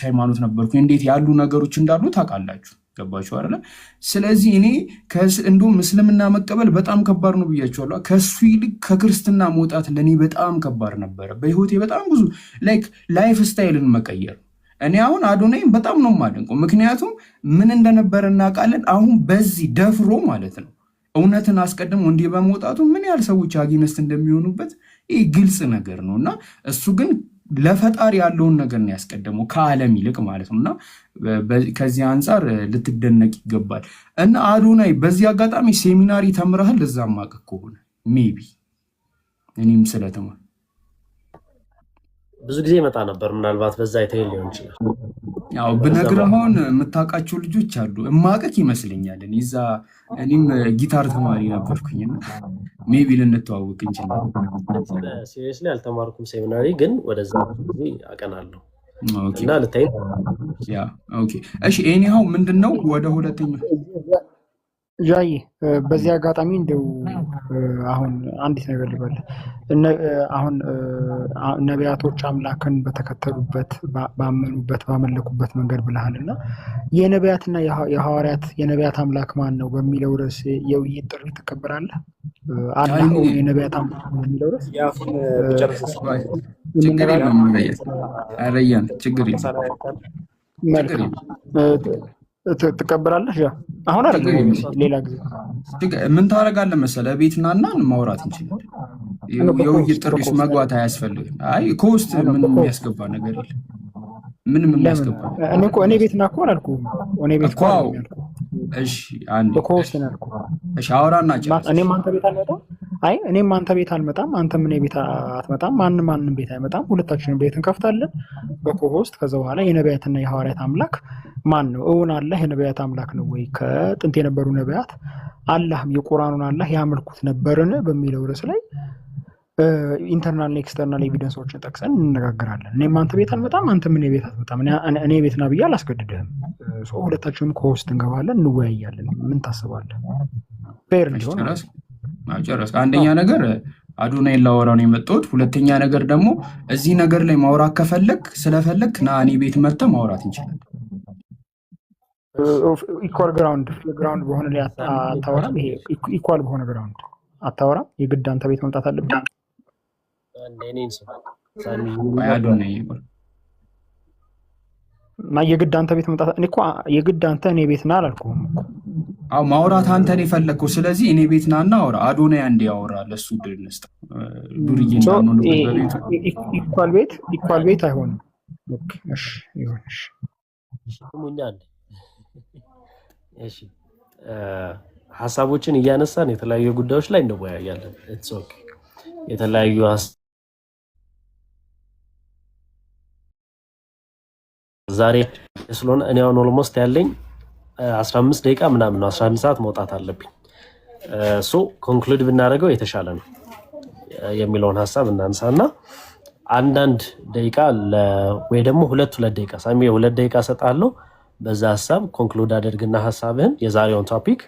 ሃይማኖት ነበርኩ። እንዴት ያሉ ነገሮች እንዳሉ ታውቃላችሁ። ገባችሁ አይደለ? ስለዚህ እኔ እንደውም እስልምና መቀበል በጣም ከባድ ነው ብያችኋለሁ። ከሱ ይልቅ ከክርስትና መውጣት ለኔ በጣም ከባድ ነበረ። በህይወቴ በጣም ብዙ ላይፍ ስታይልን መቀየር። እኔ አሁን አዶናይም በጣም ነው የማደንቀው። ምክንያቱም ምን እንደነበረ እናውቃለን። አሁን በዚህ ደፍሮ ማለት ነው እውነትን አስቀድሞ እንዲህ በመውጣቱ ምን ያህል ሰዎች አጊነስት እንደሚሆኑበት ይህ ግልጽ ነገር ነው እና እሱ ግን ለፈጣሪ ያለውን ነገር ነው ያስቀደመው ከዓለም ይልቅ ማለት ነው እና ከዚህ አንጻር ልትደነቅ ይገባል። እና አዶናይ በዚህ አጋጣሚ ሴሚናሪ ተምረሃል? እዛ ማቅ ከሆነ ሜቢ እኔም ስለተማር ብዙ ጊዜ ይመጣ ነበር። ምናልባት በዛ የተይል ሊሆን ይችላል። ያው ብነግርህ አሁን የምታውቃቸው ልጆች አሉ። እማቀቅ ይመስለኛል። እኔም ጊታር ተማሪ ነበርኩኝና ሜቢ ልንተዋወቅ እንችላለን። ሲሪየስሊ አልተማርኩም ሴሚናሪ፣ ግን ወደዛ ጊዜ አቀናለሁ እና ልታይ። እሺ ኤኒሃው ምንድነው ወደ ሁለተኛ ጃይ በዚህ አጋጣሚ እንደው አሁን አንዲት ነገር ልበል። አሁን ነቢያቶች አምላክን በተከተሉበት ባመኑበት ባመለኩበት መንገድ ብለሃልና የነቢያትና የሐዋርያት የነቢያት አምላክ ማን ነው በሚለው ርዕስ የውይይት ጥሪ ትቀበላለህ? አላህ የነቢያት አምላክ በሚለው ርዕስ ያፉን ችግር የለም። ትቀበላለህ? አሁን አይደለም ሌላ ጊዜ ምን ታደርጋለህ መሰለህ? ቤት ናና ማውራት እንችላለን። የውይይት ጥሪ ውስጥ መግባት አያስፈልግም። አይ ከውስጥ ምንም የሚያስገባ ነገር የለም። ምንም የሚያስገባ እኔ ቤት ና እኮ አላልኩም። እኔ ቤት እኮ አላልኩም። እሺ አንዴ በኮስት ነው ያልኩህ። እሺ አውራና ጨርስ። እኔም አንተ ቤት አልመጣም። አይ እኔም አንተ ቤት አልመጣም፣ አንተም እኔ ቤት አትመጣም። ማንም ቤት አይመጣም። ሁለታችንም ቤት እንከፍታለን በኮሆስት። ከዛ በኋላ የነቢያትና የሐዋርያት አምላክ ማን ነው? እውን አላህ የነቢያት አምላክ ነው ወይ? ከጥንት የነበሩ ነቢያት አላህም የቁርአኑን አላህ ያመልኩት ነበርን በሚለው ርዕስ ላይ ኢንተርናል ኤክስተርናል ኤቪደንሶችን ጠቅሰን እንነጋገራለን። እኔም አንተ ቤት አልመጣም፣ አንተም እኔ ቤት አትመጣም። እኔ ቤት ና ብዬ አላስገድድህም። ሁለታችንም ኮሆስት እንገባለን፣ እንወያያለን። ምን ታስባለህ? ፌር እንዲሆን ጨረስክ። አንደኛ ነገር አዶናይን ላወራ ነው የመጣሁት። ሁለተኛ ነገር ደግሞ እዚህ ነገር ላይ ማውራት ስለፈለግ ና እኔ ቤት መጥተህ ማውራት እንችላለን። ኢኳል ግራውንድ በሆነ ላይ አታወራም? ይሄ ኢኳል በሆነ ግራውንድ አታወራም? የግድ አንተ ቤት መምጣት አለብህ? እና የግድ አንተ ቤት መምጣት እኔ እኮ የግድ አንተ እኔ ቤት ና አላልኩህም እኮ። አዎ ማውራት አንተን የፈለግከው። ስለዚህ እኔ ቤት ና እና አውራ። አዶናይ አንዴ ያወራ፣ ለሱ ድል እንስጥ። ዱርዬ እንዳንሆን በቤቱ ኢኳል ቤት አይሆንም። ኦኬ እሺ ይሁን። እሺ እሺ ሐሳቦችን እያነሳን የተለያዩ ጉዳዮች ላይ እንወያያለን። ኢትስ ኦኬ። የተለያዩ ዛሬ ስለሆነ እኔ አሁን ኦልሞስት ያለኝ 15 ደቂቃ ምናምን ነው። 11 ሰዓት መውጣት አለብኝ። ሶ ኮንክሉድ ብናደርገው የተሻለ ነው የሚለውን ሐሳብ እናንሳና አንዳንድ ደቂቃ ወይ ደግሞ ሁለት ደቂቃ ሳሚ 2 ደቂቃ ሰጣለሁ። በዛ ሐሳብ ኮንክሉድ አድርግና ሐሳብህን የዛሬውን ቶፒክ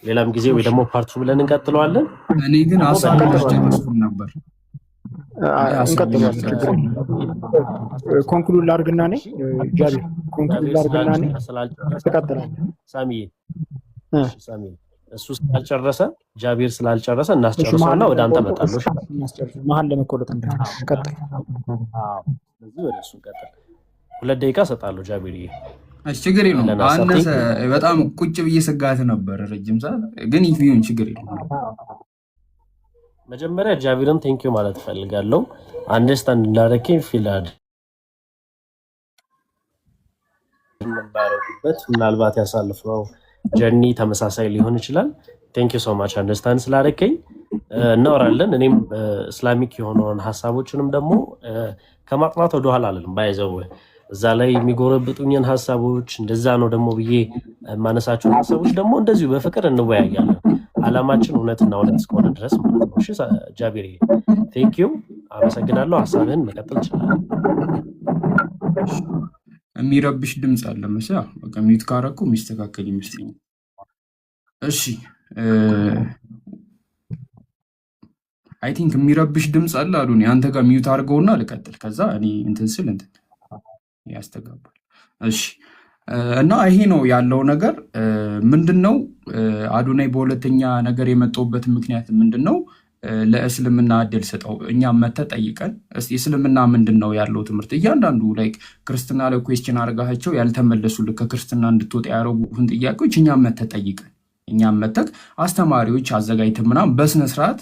ሌላም ጊዜ ወይ ደግሞ ፓርቱ ብለን እንቀጥለዋለን። እኔ ግን ሐሳብ አልጨረስኩም ነበር። እንቀጥለዋለን። ችግር ኮንክሉድ ላድርግና እኔ ጃቢር ኮንክሉድ ላድርግና እኔ ትቀጥላለህ። ሳሚ እሱ ስላልጨረሰ ጃቢር ስላልጨረሰ እናስጨርሰውና ወደ አንተ እመጣለሁ። መሀል ለመቆለጥ እንዳይሆን ቀጥል። ስለዚህ ወደ እሱ ቀጥል። 2 ደቂቃ ሰጣለሁ ጃቢር። ችግር የለውም። አነሰ በጣም ቁጭ ብዬ ስጋት ነበር ረጅም ሰዓት፣ ግን ይሁን ችግር የለውም። መጀመሪያ ጃቢርን ቴንኪዩ ማለት እፈልጋለሁ። አንደርስታንድ እንዳደረከኝ ፊል አድርገንበት ምናልባት ያሳልፈው ጀርኒ ተመሳሳይ ሊሆን ይችላል። ቴንኪዩ ሶ ማች አንደርስታንድ ስላደረከኝ። እናወራለን። እኔም እስላሚክ የሆነውን ሐሳቦችንም ደግሞ ከማጥናት ወደኋላ አልልም። ባይዘው እዛ ላይ የሚጎረብጡኝን ሐሳቦች እንደዛ ነው ደግሞ ብዬ ማነሳቸውን ሐሳቦች ደግሞ እንደዚሁ በፍቅር እንወያያለን። ዓላማችን እውነትና እውነት እስከሆነ ድረስ ማለት ነው። እሺ ጃቢር ቴንኪዩ፣ አመሰግናለሁ። ሐሳብህን መቀጠል ይችላል። የሚረብሽ ድምፅ አለ መሰለኝ። በቃ ሚውት ካረኩ የሚስተካከል ይመስለኛል። እሺ አይ ቲንክ የሚረብሽ ድምፅ አለ አሉኝ። አንተ ጋር ሚውት አድርገውና ልቀጥል። ከዛ እኔ እንትን ስል ያስተጋባል። እሺ እና ይሄ ነው ያለው ነገር። ምንድነው አዶናይ በሁለተኛ ነገር የመጣውበት ምክንያት ምንድነው? ለእስልምና እድል ሰጠው። እኛም መተህ ጠይቀን እስቲ እስልምና ምንድነው ያለው ትምህርት፣ እያንዳንዱ ላይክ ክርስትና ላይ ኩዌስችን አድርጋቸው ያልተመለሱልህ ከክርስትና እንድትወጣ ያደረጉህን ጥያቄዎች እኛም መተህ ጠይቀን፣ እኛም መተህ አስተማሪዎች አዘጋጅተን ምናምን በስነ ስርዓት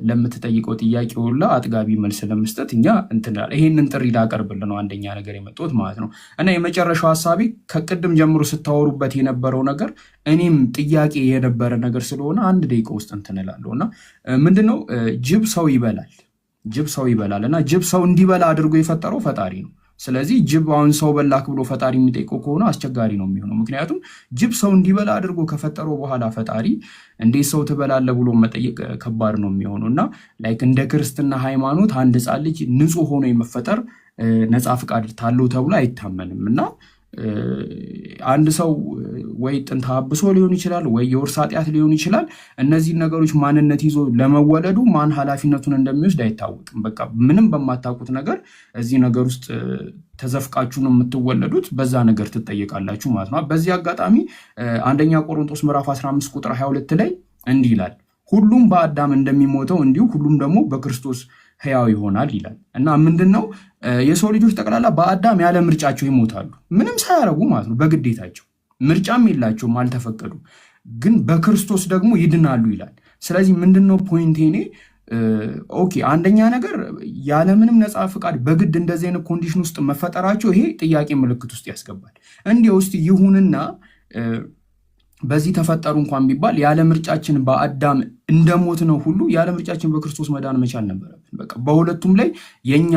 ለምትጠይቀው ጥያቄ ሁላ አጥጋቢ መልስ ለመስጠት እኛ እንትናል። ይሄንን ጥሪ ላቀርብልህ ነው አንደኛ ነገር የመጣሁት ማለት ነው። እና የመጨረሻው ሐሳቤ ከቅድም ጀምሮ ስታወሩበት የነበረው ነገር እኔም ጥያቄ የነበረ ነገር ስለሆነ 1 ደቂቃ ውስጥ እንትንላለሁ። እና ምንድነው ጅብ ሰው ይበላል እና ጅብ ሰው እንዲበላ አድርጎ የፈጠረው ፈጣሪ ነው። ስለዚህ ጅብ አሁን ሰው በላክ ብሎ ፈጣሪ የሚጠይቀው ከሆነ አስቸጋሪ ነው የሚሆነው። ምክንያቱም ጅብ ሰው እንዲበላ አድርጎ ከፈጠረው በኋላ ፈጣሪ እንዴት ሰው ትበላለህ ብሎ መጠየቅ ከባድ ነው የሚሆነው። እና ላይክ እንደ ክርስትና ሃይማኖት አንድ ሕፃን ልጅ ንጹሕ ሆኖ የመፈጠር ነፃ ፍቃድ ታለው ተብሎ አይታመንም። እና አንድ ሰው ወይ ጥንተ አብሶ ሊሆን ይችላል ወይ የውርስ ኃጢአት ሊሆን ይችላል። እነዚህ ነገሮች ማንነት ይዞ ለመወለዱ ማን ኃላፊነቱን እንደሚወስድ አይታወቅም። በቃ ምንም በማታውቁት ነገር እዚህ ነገር ውስጥ ተዘፍቃችሁ ነው የምትወለዱት፣ በዛ ነገር ትጠየቃላችሁ ማለት ነው። በዚህ አጋጣሚ አንደኛ ቆሮንቶስ ምዕራፍ 15 ቁጥር 22 ላይ እንዲህ ይላል፣ ሁሉም በአዳም እንደሚሞተው እንዲሁ ሁሉም ደግሞ በክርስቶስ ሕያው ይሆናል ይላል። እና ምንድነው የሰው ልጆች ጠቅላላ በአዳም ያለ ምርጫቸው ይሞታሉ፣ ምንም ሳያረጉ ማለት ነው። በግዴታቸው ምርጫም የላቸውም፣ አልተፈቀዱ፣ ግን በክርስቶስ ደግሞ ይድናሉ ይላል። ስለዚህ ምንድነው ፖይንቴ? እኔ ኦኬ አንደኛ ነገር ያለምንም ነፃ ፍቃድ በግድ እንደዚህ አይነት ኮንዲሽን ውስጥ መፈጠራቸው ይሄ ጥያቄ ምልክት ውስጥ ያስገባል። እንዲያው እስቲ ይሁንና በዚህ ተፈጠሩ እንኳን ቢባል ያለ ምርጫችን በአዳም እንደሞት ነው ሁሉ ያለ ምርጫችን በክርስቶስ መዳን መቻል ነበረብን። በቃ በሁለቱም ላይ የኛ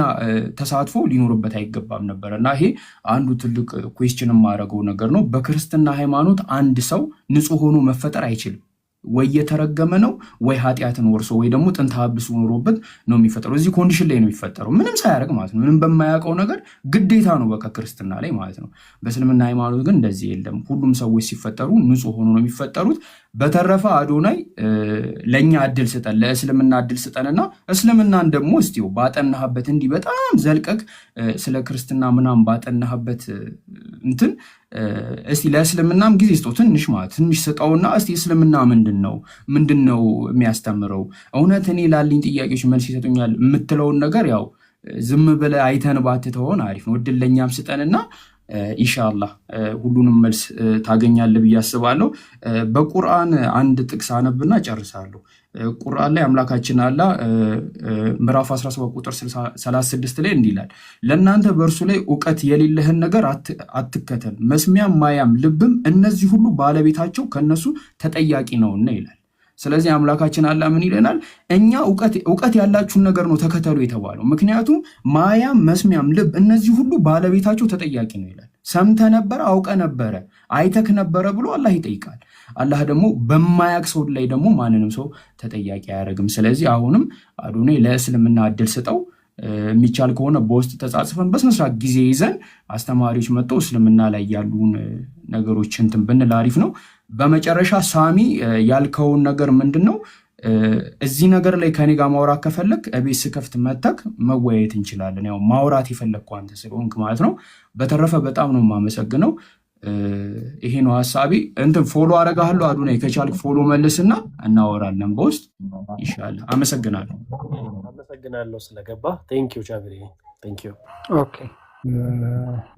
ተሳትፎ ሊኖርበት አይገባም ነበር እና ይሄ አንዱ ትልቅ ኩዌስችን የማደርገው ነገር ነው። በክርስትና ሃይማኖት አንድ ሰው ንጹሕ ሆኖ መፈጠር አይችልም። ወይ የተረገመ ነው ወይ ኃጢአትን ወርሶ ወይ ደግሞ ጥንተ አብሶ ኖሮበት ነው የሚፈጠረው። እዚህ ኮንዲሽን ላይ ነው የሚፈጠረው ምንም ሳያደርግ ማለት ነው። ምንም በማያውቀው ነገር ግዴታ ነው በቃ ክርስትና ላይ ማለት ነው። በእስልምና ሃይማኖት ግን እንደዚህ የለም። ሁሉም ሰዎች ሲፈጠሩ ንጹሕ ሆኖ ነው የሚፈጠሩት። በተረፈ አዶናይ ለእኛ እድል ስጠን፣ ለእስልምና እድል ስጠንና እስልምናን ደግሞ እስቲው ባጠናህበት እንዲህ በጣም ዘልቀቅ ስለ ክርስትና ምናምን ባጠናህበት እንትን እስቲ ለእስልምናም ጊዜ ስጠው ትንሽ ማለት ትንሽ ስጠውና እስቲ እስልምና ምንድን ነው የሚያስተምረው? እውነት እኔ ላልኝ ጥያቄዎች መልስ ይሰጡኛል የምትለውን ነገር ያው ዝም ብለህ አይተን ባትተውን አሪፍ ነው። እድል ለእኛም ስጠንና ኢንሻአላህ ሁሉንም መልስ ታገኛለህ ብዬ አስባለሁ። በቁርአን አንድ ጥቅስ አነብና ጨርሳለሁ። ቁርአን ላይ አምላካችን አላህ ምዕራፍ 17 ቁጥር 36 ላይ እንዲህ ይላል፣ ለእናንተ በእርሱ ላይ እውቀት የሌለህን ነገር አትከተል፣ መስሚያም ማያም ልብም እነዚህ ሁሉ ባለቤታቸው ከነሱ ተጠያቂ ነውና ይላል። ስለዚህ አምላካችን አላህ ምን ይለናል? እኛ እውቀት ያላችሁን ነገር ነው ተከተሉ የተባለው። ምክንያቱም ማያም መስሚያም ልብ እነዚህ ሁሉ ባለቤታቸው ተጠያቂ ነው ይላል። ሰምተ ነበረ፣ አውቀ ነበረ፣ አይተክ ነበረ ብሎ አላህ ይጠይቃል። አላህ ደግሞ በማያቅ ሰው ላይ ደግሞ ማንንም ሰው ተጠያቂ አያደርግም። ስለዚህ አሁንም አዶናይ ለእስልምና እድል ስጠው። የሚቻል ከሆነ በውስጥ ተጻጽፈን በስነስርዓት ጊዜ ይዘን አስተማሪዎች መጥተው እስልምና ላይ ያሉን ነገሮች እንትን ብንል አሪፍ ነው። በመጨረሻ ሳሚ ያልከውን ነገር ምንድን ነው? እዚህ ነገር ላይ ከኔ ጋር ማውራት ከፈለግ እቤት ስከፍት መተክ መወያየት እንችላለን። ያው ማውራት የፈለግከው አንተ ስለሆንክ ማለት ነው። በተረፈ በጣም ነው የማመሰግነው። ይሄ ነው ሀሳቤ። እንትን ፎሎ አደርግሃለሁ አዶናይ፣ ከቻልክ ፎሎ መልስና እናወራለን በውስጥ ኢንሻአላህ። አመሰግናለሁ ስለገባ። ቴንኪዩ ቻብሪ ቴንኪዩ። ኦኬ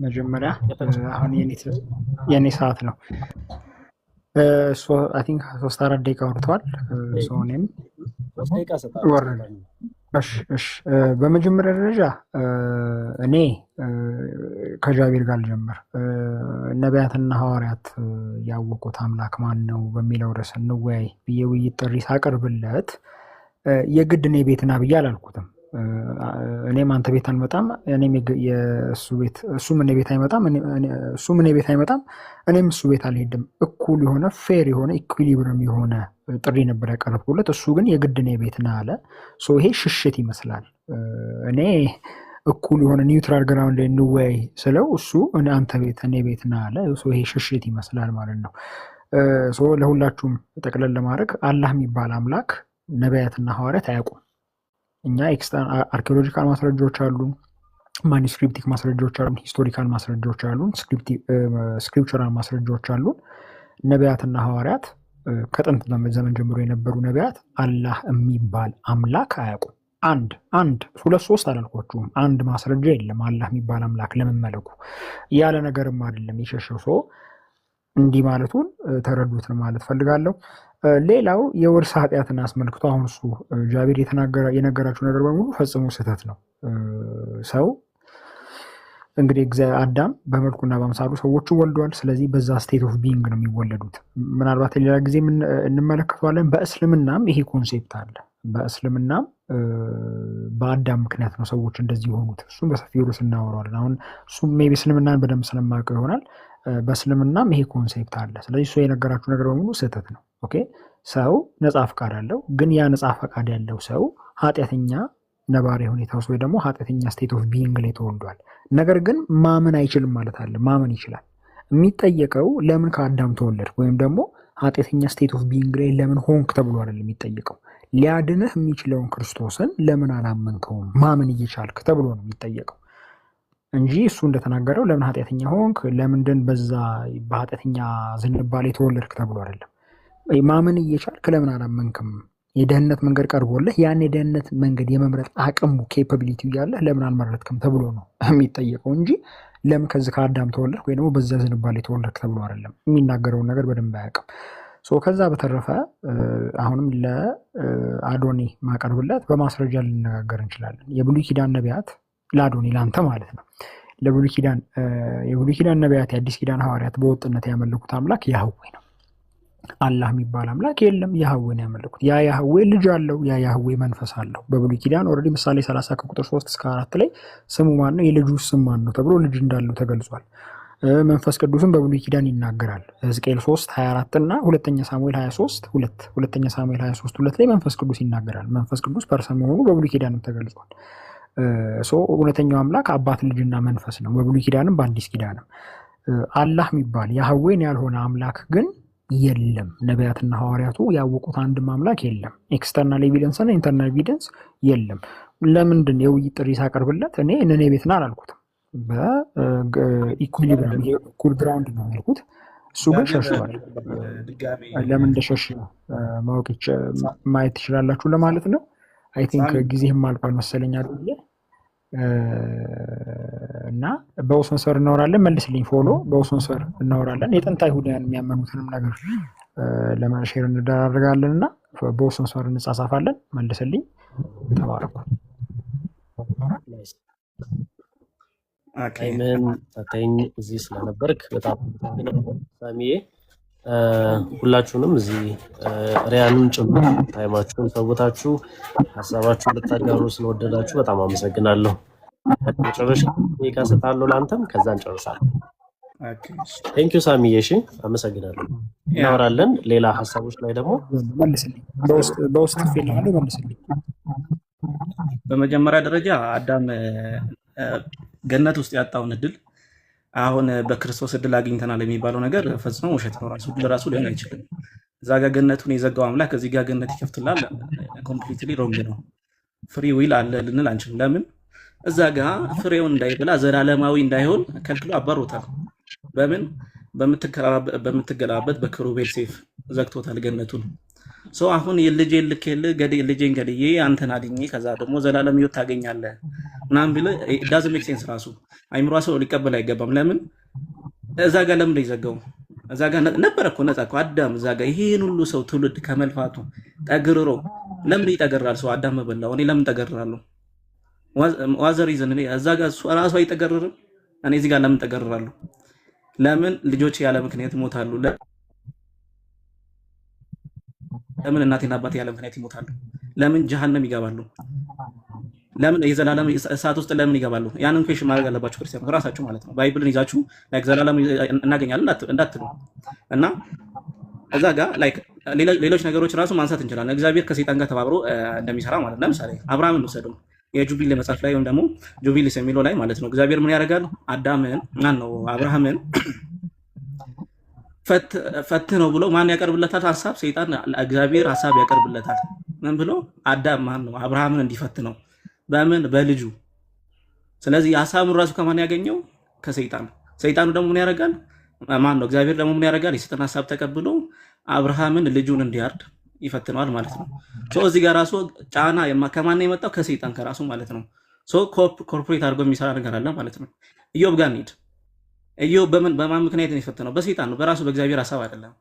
መጀመሪያ አሁን የኔ ሰዓት ነው። አይ ቲንክ 3-4 ደቂቃ ወርቷል። እኔም ወረደ። እሺ በመጀመሪያ ደረጃ እኔ ከጃቢር ጋር ልጀምር። ነቢያትና ሐዋርያት ያወቁት አምላክ ማን ነው በሚለው ርዕስ እንወያይ ብዬ ውይይት ጥሪ ሳቀርብለት የግድ እኔ ቤትና ብዬ አላልኩትም። እኔም አንተ ቤት አልመጣም፣ እኔም እሱም እኔ ቤት አይመጣም፣ እሱም እኔ ቤት አይመጣም፣ እኔም እሱ ቤት አልሄድም። እኩል የሆነ ፌር የሆነ ኢኩሊብረም የሆነ ጥሪ ነበር ያቀረብኩለት። እሱ ግን የግድ እኔ ቤት ና አለ። ይሄ ሽሽት ይመስላል። እኔ እኩል የሆነ ኒውትራል ግራውንድ ላይ እንወያይ ስለው እሱ አንተ ቤት እኔ ቤት ና አለ። ይሄ ሽሽት ይመስላል ማለት ነው። ለሁላችሁም ጠቅለል ለማድረግ አላህ የሚባል አምላክ ነቢያትና ሐዋርያት አያውቁም። እኛ አርኪኦሎጂካል ማስረጃዎች አሉን፣ ማኒስክሪፕቲክ ማስረጃዎች አሉን፣ ሂስቶሪካል ማስረጃዎች አሉን፣ ስክሪፕቸራል ማስረጃዎች አሉን። ነቢያትና ሐዋርያት ከጥንት ዘመን ጀምሮ የነበሩ ነቢያት አላህ የሚባል አምላክ አያውቁም። አንድ 2-3 አላልኳችሁም። አንድ ማስረጃ የለም አላህ የሚባል አምላክ ለመመለኩ ያለ ነገርም አይደለም የሸሸው ሰው እንዲህ ማለቱን ተረዱት ማለት ፈልጋለሁ። ሌላው የውርስ ኃጢአትን አስመልክቶ አሁን እሱ ጃቢር የነገራችሁ ነገር በሙሉ ፈጽሞ ስህተት ነው። ሰው እንግዲህ አዳም በመልኩና በአምሳሉ ሰዎችን ወልደዋል። ስለዚህ በዛ ስቴት ኦፍ ቢንግ ነው የሚወለዱት። ምናልባት ሌላ ጊዜ እንመለከተዋለን። በእስልምናም ይሄ ኮንሴፕት አለ። በእስልምናም በአዳም ምክንያት ነው ሰዎች እንደዚህ የሆኑት። እሱም በሰፊው ርዕስ እናወራዋለን። አሁን እሱም ሜይ ቢ እስልምናን በደንብ ስለማያውቀው ይሆናል። በእስልምናም ይሄ ኮንሴፕት አለ። ስለዚህ እሱ የነገራችሁ ነገር በሙሉ ስህተት ነው። ኦኬ ሰው ነፃ ፈቃድ አለው። ግን ያ ነፃ ፈቃድ ያለው ሰው ኃጢአተኛ ነባሪ ሁኔታ ውስጥ ወይ ደግሞ ኃጢአተኛ ስቴት ኦፍ ቢንግ ላይ ተወልዷል። ነገር ግን ማመን አይችልም ማለት አለ። ማመን ይችላል። የሚጠየቀው ለምን ከአዳም ተወለድክ ወይም ደግሞ ኃጢአተኛ ስቴት ኦፍ ቢንግ ላይ ለምን ሆንክ ተብሎ አይደለም የሚጠየቀው። ሊያድንህ የሚችለውን ክርስቶስን ለምን አላመንከውም ማመን እየቻልክ ተብሎ ነው የሚጠየቀው እንጂ እሱ እንደተናገረው ለምን ኃጢአተኛ ሆንክ፣ ለምንድን በዛ በኃጢአተኛ ዝንባሌ ተወለድክ ተብሎ አይደለም። ማመን እየቻልክ ለምን አላመንክም? የደህንነት መንገድ ቀርቦልህ ያን የደህንነት መንገድ የመምረጥ አቅሙ ኬፓቢሊቲው ያለህ ለምን አልመረጥክም ተብሎ ነው የሚጠየቀው እንጂ ለምን ከዚህ ከአዳም ተወለድክ ወይ ደግሞ በዛ ዝንባሌ ተወለድክ ተብሎ አይደለም። የሚናገረውን ነገር በደንብ አያውቅም። ከዛ በተረፈ አሁንም ለአዶኒ ማቀርብለት በማስረጃ ልንነጋገር እንችላለን። የብሉይ ኪዳን ነቢያት ለአዶኒ ላንተ ማለት ነው የብሉይ ኪዳን ነቢያት የአዲስ ኪዳን ሐዋርያት በወጥነት ያመለኩት አምላክ ያህዌ ነው። አላህ የሚባል አምላክ የለም። ያህዌ ነው ያመለኩት። ያ ያህዌ ልጅ አለው። ያ ያህዌ መንፈስ አለው። በብሉይ ኪዳን ኦልሬዲ ምሳሌ 30 ከቁጥር 3 እስከ 4 ላይ ስሙ ማን ነው የልጁ ስም ማን ነው ተብሎ ልጅ እንዳለው ተገልጿል። መንፈስ ቅዱስም በብሉይ ኪዳን ይናገራል። ሕዝቅኤል 3 24 እና ሁለተኛ ሳሙኤል 23 2 ላይ መንፈስ ቅዱስ ይናገራል። መንፈስ ቅዱስ ፐርሰን መሆኑ በብሉይ ኪዳንም ተገልጿል። እውነተኛው አምላክ አባት ልጅና መንፈስ ነው፣ በብሉይ ኪዳንም በአዲስ ኪዳንም። አላህ የሚባል ያህዌን ያልሆነ አምላክ ግን የለም። ነቢያትና ሐዋርያቱ ያወቁት አንድም አምላክ የለም። ኤክስተርናል ኤቪደንስ እና ኢንተርናል ኤቪደንስ የለም። ለምንድን የውይይት ጥሪ ሳቀርብለት እኔ እኔ ቤትና አላልኩትም። በኢኩሊብረም ይሄ እኩል ግራውንድ ነው ያልኩት። እሱ ግን ሸሽቷል። ለምን እንደሸሽ ማየት ትችላላችሁ ለማለት ነው። አይ ቲንክ ጊዜህም አልቋል መሰለኝ አይደል? እና በውስንሰር እናወራለን። መልስልኝ ፎሎ በውስንሰር እናወራለን። የጥንት አይሁዳውያን የሚያመኑትንም ነገር ለማሼር እንደራረጋለን እና በውስንሰር እንጻጻፋለን። መልስልኝ። ተባረኩ። ምን ታተኝ እዚህ ስለነበርክ በጣም ሳሚዬ፣ ሁላችሁንም እዚህ ሪያንን ጭምር ታይማችሁን ሰውታችሁ ሀሳባችሁን ልታጋሩ ስለወደዳችሁ በጣም አመሰግናለሁ። መጨረሻ ደቂቃ ሰጣለሁ ለአንተም፣ ከዛ እንጨርሳለን። ቴንኪዩ ሳሚዬ። እሺ አመሰግናለሁ። እናወራለን። ሌላ ሀሳቦች ላይ ደግሞ መልስልኝ፣ በውስጥ ፊልም መልስልኝ። በመጀመሪያ ደረጃ አዳም ገነት ውስጥ ያጣውን እድል አሁን በክርስቶስ እድል አግኝተናል የሚባለው ነገር ፈጽሞ ውሸት ነው። ራሱ ሊሆን አይችልም። እዛ ጋር ገነቱን የዘጋው አምላክ እዚህ ጋር ገነት ይከፍትላል። ኮምፕሊትሊ ሮንግ ነው። ፍሪ ዊል አለ ልንል አንችልም። ለምን እዛ ጋር ፍሬውን እንዳይበላ ዘላለማዊ እንዳይሆን ከልክሎ አባሮታል። በምን በምትገላበት በክሩቤል ሴፍ ዘግቶታል ገነቱን። አሁን የልጄን ልጄን ገድዬ አንተን አድኜ ከዛ ደግሞ ዘላለም ሕይወት ታገኛለህ ምናምን ቢልህ ዳዝ ሜክ ሴንስ። ራሱ አይምሮ ሰው ሊቀበል አይገባም። ለምን እዛ ጋር ለምን ይዘጋው? እዛ ጋር ነበረ እኮ ነፃ እኮ አዳም። እዛ ጋር ይሄን ሁሉ ሰው ትውልድ ከመልፋቱ ጠግርሮ ለምን ይጠገራል ሰው? አዳም በላው፣ እኔ ለምን ጠገራለሁ? ዋዘር ይዘን እኔ እዛ ጋር ራሱ አይጠገርርም። እኔ እዚህ ጋር ለምን ጠገራለሁ? ለምን ልጆች ያለ ምክንያት ይሞታሉ? ለምን እናቴና አባቴ ያለ ምክንያት ይሞታሉ? ለምን ጀሃነም ይገባሉ? ለምን የዘላለም እሳት ውስጥ ለምን ይገባሉ? ያንን ኩዌሽን ማድረግ አለባችሁ ክርስቲያኖች ራሳችሁ ማለት ነው። ባይብልን ይዛችሁ ላይክ ዘላለም እናገኛለን እንዳትሉ እና እዛ ጋር ላይክ ሌሎች ነገሮች ራሱ ማንሳት እንችላለን። እግዚአብሔር ከሰይጣን ጋር ተባብሮ እንደሚሰራ ማለት ነው። ለምሳሌ አብርሃምን እንውሰደው። የጁቢሊ መጽሐፍ ላይ ወይም ደግሞ ጁቢሊስ የሚለው ላይ ማለት ነው እግዚአብሔር ምን ያደርጋል? አዳምን አብርሃምን ፈት ነው ብሎ ማን ያቀርብለታል? ሐሳብ ሰይጣን እግዚአብሔር ሐሳብ ያቀርብለታል። ምን ብሎ አዳም አብርሃምን እንዲፈት ነው። በምን በልጁ። ስለዚህ ሐሳቡን ራሱ ከማን ያገኘው? ከሰይጣን። ሰይጣኑ ደግሞ ምን ያደርጋል? እግዚአብሔር ደግሞ ምን ያደርጋል? የሰይጣን ሐሳብ ተቀብሎ አብርሃምን ልጁን እንዲያርድ ይፈትነዋል ማለት ነው። እዚህ ጋር ራሱ ጫና ከማን የመጣው? ከሰይጣን ከራሱ ማለት ነው። ኮርፖሬት አድርጎ የሚሰራ ነገር አለ ማለት ነው። ኢዮብ ጋር እንሂድ። ኢዮብ በማን ምክንያት ነው የፈተነው? በሰይጣን ነው። በራሱ በእግዚአብሔር ሐሳብ አይደለም።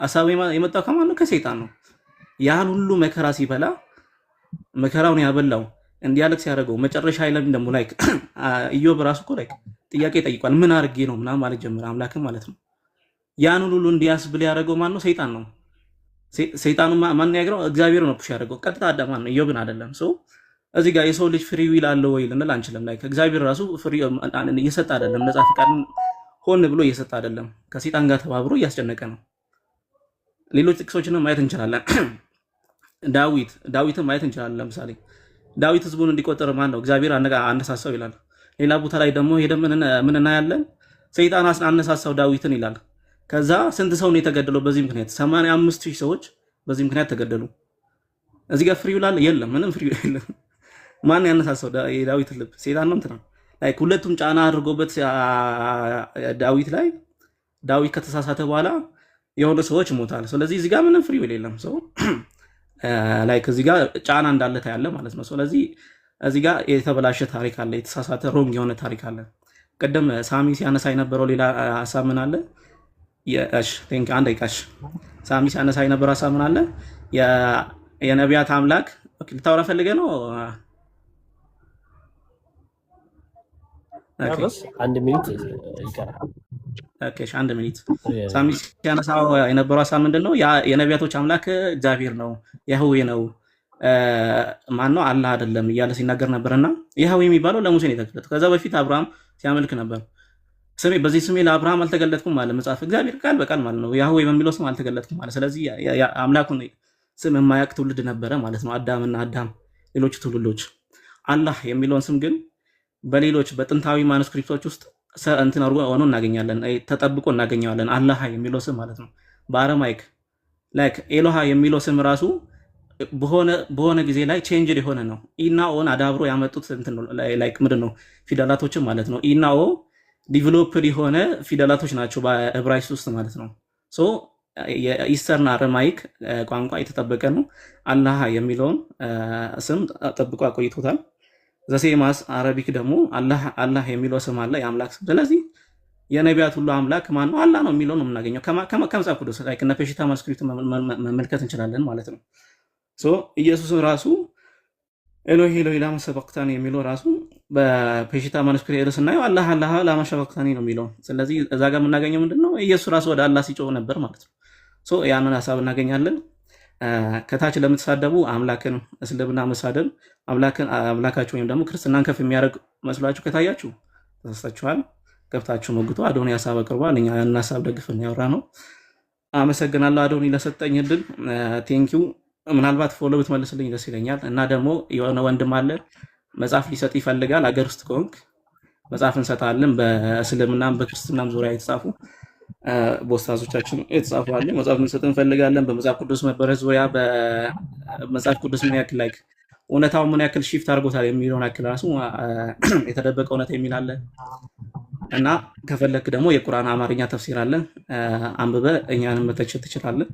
ሐሳቡ የመጣው ከማን ነው? ከሰይጣን ነው። ያን ሁሉ መከራ ሲበላ መከራውን ያበላው እንዲያለቅስ ያደረገው መጨረሻ ላይ ደግሞ ላይክ ኢዮብ ራሱ እኮ ላይክ ጥያቄ ጠይቋል። ምን አድርጌ ነው ምናምን ማለት ጀመረ። አምላክም ማለት ነው። ያን ሁሉ እንዲያስብል ያደረገው ማን ነው? ሰይጣን ነው። ሰይጣኑ ማን ያገረው? እግዚአብሔር ነው ፑሽ ያደረገው። ቀጥታ አዳም ነው፣ ኢዮብን አይደለም። እዚህ ጋር የሰው ልጅ ፍሪ ዊል አለው ወይ ልንል አንችልም። ላይክ እግዚአብሔር ራሱ ፍሪ እየሰጠ አይደለም። ነፃ ፈቃድን ሆን ብሎ እየሰጠ አይደለም። ከሰይጣን ጋር ተባብሮ እያስጨነቀ ነው። ሌሎች ጥቅሶችንም ማየት እንችላለን። ዳዊትን ማየት እንችላለን። ለምሳሌ ዳዊት ህዝቡን እንዲቆጥር ማን ነው? እግዚአብሔር አነሳሳው ይላል። ሌላ ቦታ ላይ ደግሞ ሄደን ምን እናያለን? ሰይጣን አነሳሳው ዳዊትን ይላል። ከዛ ስንት ሰው ነው የተገደለው በዚህ ምክንያት? 85,000 ሰዎች በዚህ ምክንያት ተገደሉ። እዚህ ጋር ፍሪ ዊል አለ? የለም፣ ምንም ፍሪ ዊል የለም። ማን ያነሳሳው የዳዊት ልብ? ሰይጣን ነው። እንትና ላይክ ሁለቱም ጫና አድርጎበት ዳዊት ላይ ዳዊት ከተሳሳተ በኋላ የሆነ ሰዎች ይሞታል። ስለዚህ እዚህ ጋር ምንም ፍሪ ዊል የለም። ላይክ እዚህ ጋር ጫና እንዳለ ታያለ ማለት ነው። ስለዚህ እዚህ ጋር የተበላሸ ታሪክ አለ፣ የተሳሳተ ሮንግ የሆነ ታሪክ አለ። ቅድም ሳሚ ሲያነሳ የነበረው ሌላ ሀሳብ ምን አለ? እሺ ቴንክ አንድ አይቃሽ ሳሚ ሲያነሳ የነበረው ሀሳብ ምን አለ የነቢያት አምላክ ልታወራ ፈልገህ ነው? አንድ ሚኒት ይቀራል። ኦኬ አንድ ሚኒት። ሳሚ ሲያነሳው የነበረው ሀሳብ ምንድን ነው? የነቢያቶች አምላክ እግዚአብሔር ነው፣ ያህዌ ነው፣ ማን ነው? አላህ አይደለም እያለ ሲናገር ነበርና ያህዌ የሚባለው ለሙሴ ነው የተገለጠው። ከዛ በፊት አብርሃም ሲያመልክ ነበር። በዚህ ስሜ ለአብርሃም አልተገለጥኩም ማለት መጽሐፍ እግዚአብሔር ቃል በቃል ማለት ነው። ያህዌ በሚለው ስም አልተገለጥኩም ማለት። ስለዚህ አምላኩን ስም የማያውቅ ትውልድ ነበረ ማለት ነው፣ አዳምና አዳም ሌሎች ትውልዶች። አላህ የሚለውን ስም ግን በሌሎች በጥንታዊ ማኑስክሪፕቶች ውስጥ እንትን አድርጎ ሆኖ እናገኛለን፣ ተጠብቆ እናገኘዋለን። አላህ የሚለው ስም ማለት ነው። በአረማይክ ላይክ ኤሎሃ የሚለው ስም ራሱ በሆነ ጊዜ ላይ ቼንጅድ የሆነ ነው። ኢና ኦን አዳብሮ ያመጡት እንትን ነው፣ ላይክ ምንድን ነው ፊደላቶችን ማለት ነው። ኢና ኦ ዲቨሎፕድ የሆነ ፊደላቶች ናቸው በዕብራይስጥ ውስጥ ማለት ነው። ሶ የኢስተርን አረማይክ ቋንቋ የተጠበቀ ነው። አላህ የሚለውን ስም ጠብቆ አቆይቶታል። ዘሴማስ አረቢክ ደግሞ አላህ የሚለው ስም አለ፣ የአምላክ ስም። ስለዚህ የነቢያት ሁሉ አምላክ ማን ነው? አላህ ነው የሚለው ነው የምናገኘው ከመጽሐፍ ቅዱስ ላይ ከነ ፔሺታ ማኑስክሪፕት መመልከት እንችላለን ማለት ነው። ሶ ኢየሱስን ራሱ ኤሎሄ ኤሎሄ ላማ ሰበቅታኒ የሚለው ራሱ በፔሺታ ማኑስክሪፕት ስናየው አላህ ላማ ሰበቅታኒ ነው የሚለው። ስለዚህ እዛ ጋር የምናገኘው ምንድነው? ኢየሱስ ራሱ ወደ አላህ ሲጮህ ነበር ማለት ነው። ሶ ያንን ሀሳብ እናገኛለን። ከታች ለምትሳደቡ አምላክን እስልምና መሳደብ አምላካችሁ ወይም ደግሞ ክርስትናን ከፍ የሚያደርግ መስሏችሁ ከታያችሁ ተሳስታችኋል። ገብታችሁ ሞግቱ። አዶኒ ሀሳብ አቅርቧል። እኛ ያንን ሀሳብ ደግፈን ያወራ ነው። አመሰግናለሁ አዶኒ ለሰጠኝ እድል ቴንኪው። ምናልባት ፎሎ ብትመልስልኝ ደስ ይለኛል። እና ደግሞ የሆነ ወንድም አለ መጽሐፍ ሊሰጥ ይፈልጋል። አገር ውስጥ ከሆንክ መጽሐፍ እንሰጣለን። በእስልምናም በክርስትናም ዙሪያ የተጻፉ በኡስታዞቻችን የተጻፉ አሉ። መጽሐፍ እንሰጥ እንፈልጋለን። በመጽሐፍ ቅዱስ መበረዝ ዙሪያ በመጽሐፍ ቅዱስ ምን ያክል ላይክ እውነታው ምን ያክል ሺፍት አድርጎታል የሚለውን ያክል ራሱ የተደበቀ እውነት የሚል አለ እና ከፈለክ ደግሞ የቁርአን አማርኛ ተፍሲር አለ፣ አንብበ እኛንም መተቸት ትችላለን።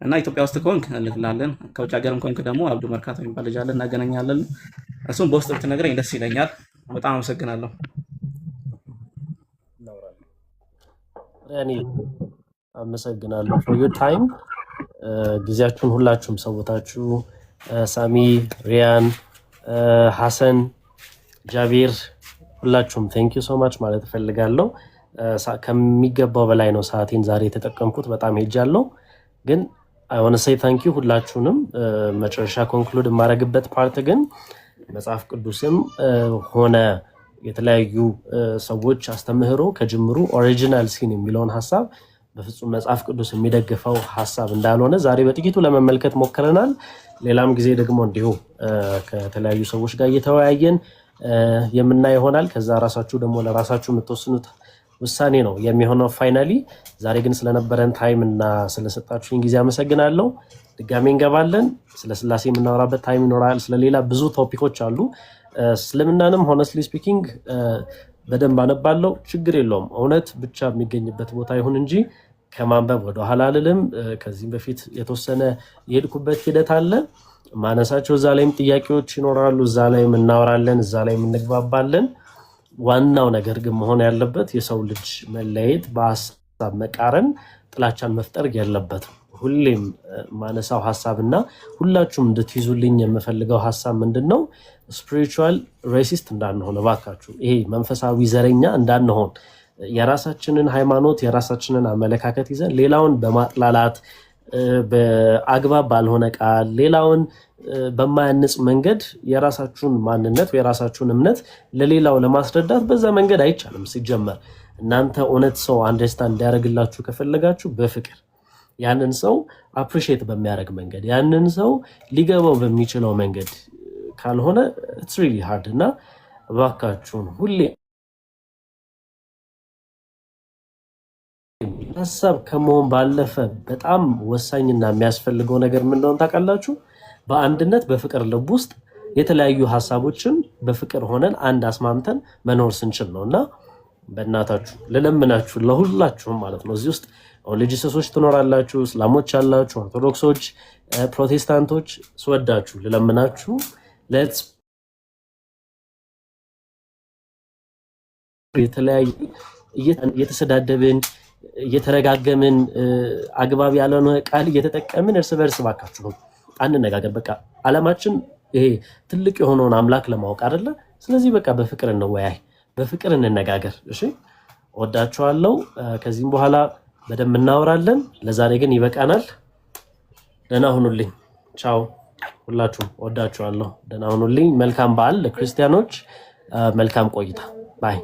እና ኢትዮጵያ ውስጥ ከሆንክ እንልክላለን። ከውጭ ሀገርም ከሆንክ ደግሞ አብዱ መርካቶ የሚባል ልጅ አለ፣ እናገናኛለን። እሱም በውስጥ ብትነግረኝ ደስ ይለኛል። በጣም አመሰግናለሁ። ያኔ አመሰግናለሁ for your time ጊዜያችሁን ሁላችሁም ሰውታችሁ ሳሚ፣ ሪያን፣ ሐሰን፣ ጃቢር ሁላችሁም thank you so much ማለት እፈልጋለሁ። ከሚገባው በላይ ነው ሰዓቴን ዛሬ የተጠቀምኩት። በጣም ሄጃለሁ ግን I want to say thank you ሁላችሁንም። መጨረሻ ኮንክሉድ የማደርግበት ፓርት ግን መጽሐፍ ቅዱስም ሆነ የተለያዩ ሰዎች አስተምህሮ ከጅምሩ ኦሪጂናል ሲን የሚለውን ሐሳብ በፍጹም መጽሐፍ ቅዱስ የሚደግፈው ሐሳብ እንዳልሆነ ዛሬ በጥቂቱ ለመመልከት ሞክረናል። ሌላም ጊዜ ደግሞ እንዲሁ ከተለያዩ ሰዎች ጋር እየተወያየን የምናይ ይሆናል። ከዛ ራሳችሁ ደግሞ ለራሳችሁ የምትወስኑት ውሳኔ ነው የሚሆነው ፋይናሊ። ዛሬ ግን ስለነበረን ታይም እና ስለሰጣችሁኝ ጊዜ አመሰግናለሁ። ድጋሜ እንገባለን። ስለ ስላሴ የምናወራበት ታይም ይኖራል። ስለሌላ ብዙ ቶፒኮች አሉ። እስልምናንም ሆነስትሊ ስፒኪንግ በደንብ አነባለሁ፣ ችግር የለውም። እውነት ብቻ የሚገኝበት ቦታ ይሁን እንጂ ከማንበብ ወደኋላ አልልም። ከዚህም በፊት የተወሰነ የሄድኩበት ሂደት አለ ማነሳቸው። እዛ ላይም ጥያቄዎች ይኖራሉ፣ እዛ ላይም እናወራለን፣ እዛ ላይም እንግባባለን። ዋናው ነገር ግን መሆን ያለበት የሰው ልጅ መለየት፣ በሀሳብ መቃረን፣ ጥላቻን መፍጠር የለበትም። ሁሌም ማነሳው ሀሳብና ሁላችሁም እንድትይዙልኝ የምፈልገው ሀሳብ ምንድነው? ስፒሪቹዋል ሬሲስት እንዳንሆን እባካችሁ። ይሄ መንፈሳዊ ዘረኛ እንዳንሆን፣ የራሳችንን ሃይማኖት የራሳችንን አመለካከት ይዘን ሌላውን በማጥላላት በአግባብ ባልሆነ ቃል ሌላውን በማያንጽ መንገድ የራሳችሁን ማንነት የራሳችሁን እምነት ለሌላው ለማስረዳት በዛ መንገድ አይቻልም። ሲጀመር እናንተ እውነት ሰው አንደርስታንድ እንዲያደርግላችሁ ከፈለጋችሁ በፍቅር ያንን ሰው አፕሪሺየት በሚያደርግ መንገድ ያንን ሰው ሊገባው በሚችለው መንገድ ካልሆነ it's really hard እና እባካችሁን ሁሌ ሀሳብ ከመሆን ባለፈ በጣም ወሳኝና የሚያስፈልገው ነገር ምን እንደሆነ ታውቃላችሁ? በአንድነት በፍቅር ልብ ውስጥ የተለያዩ ሀሳቦችን በፍቅር ሆነን አንድ አስማምተን መኖር ስንችል ነውና በእናታችሁ ለለምናችሁ ለሁላችሁም ማለት ነው። እዚህ ውስጥ ኦርቶዶክሶች ትኖራላችሁ፣ እስላሞች አላችሁ፣ ኦርቶዶክሶች፣ ፕሮቴስታንቶች ስወዳችሁ ለለምናችሁ ሌትስ የተለያዩ እየተሰዳደብን እየተረጋገምን አግባብ ያልሆነ ቃል እየተጠቀምን እርስ በርስ ባካችሁ አንነጋገር። በቃ ዓላማችን ይሄ ትልቅ የሆነውን አምላክ ለማወቅ አይደለ? ስለዚህ በቃ በፍቅር እንወያይ፣ በፍቅር እንነጋገር። እሺ ወዳችኋለሁ። ከዚህም በኋላ በደንብ እናወራለን። ለዛሬ ግን ይበቃናል። ደህና ሁኑልኝ። ቻው ሁላችሁም፣ ወዳችኋለሁ። ደህና ሁኑልኝ። መልካም በዓል ለክርስቲያኖች፣ መልካም ቆይታ። ባይ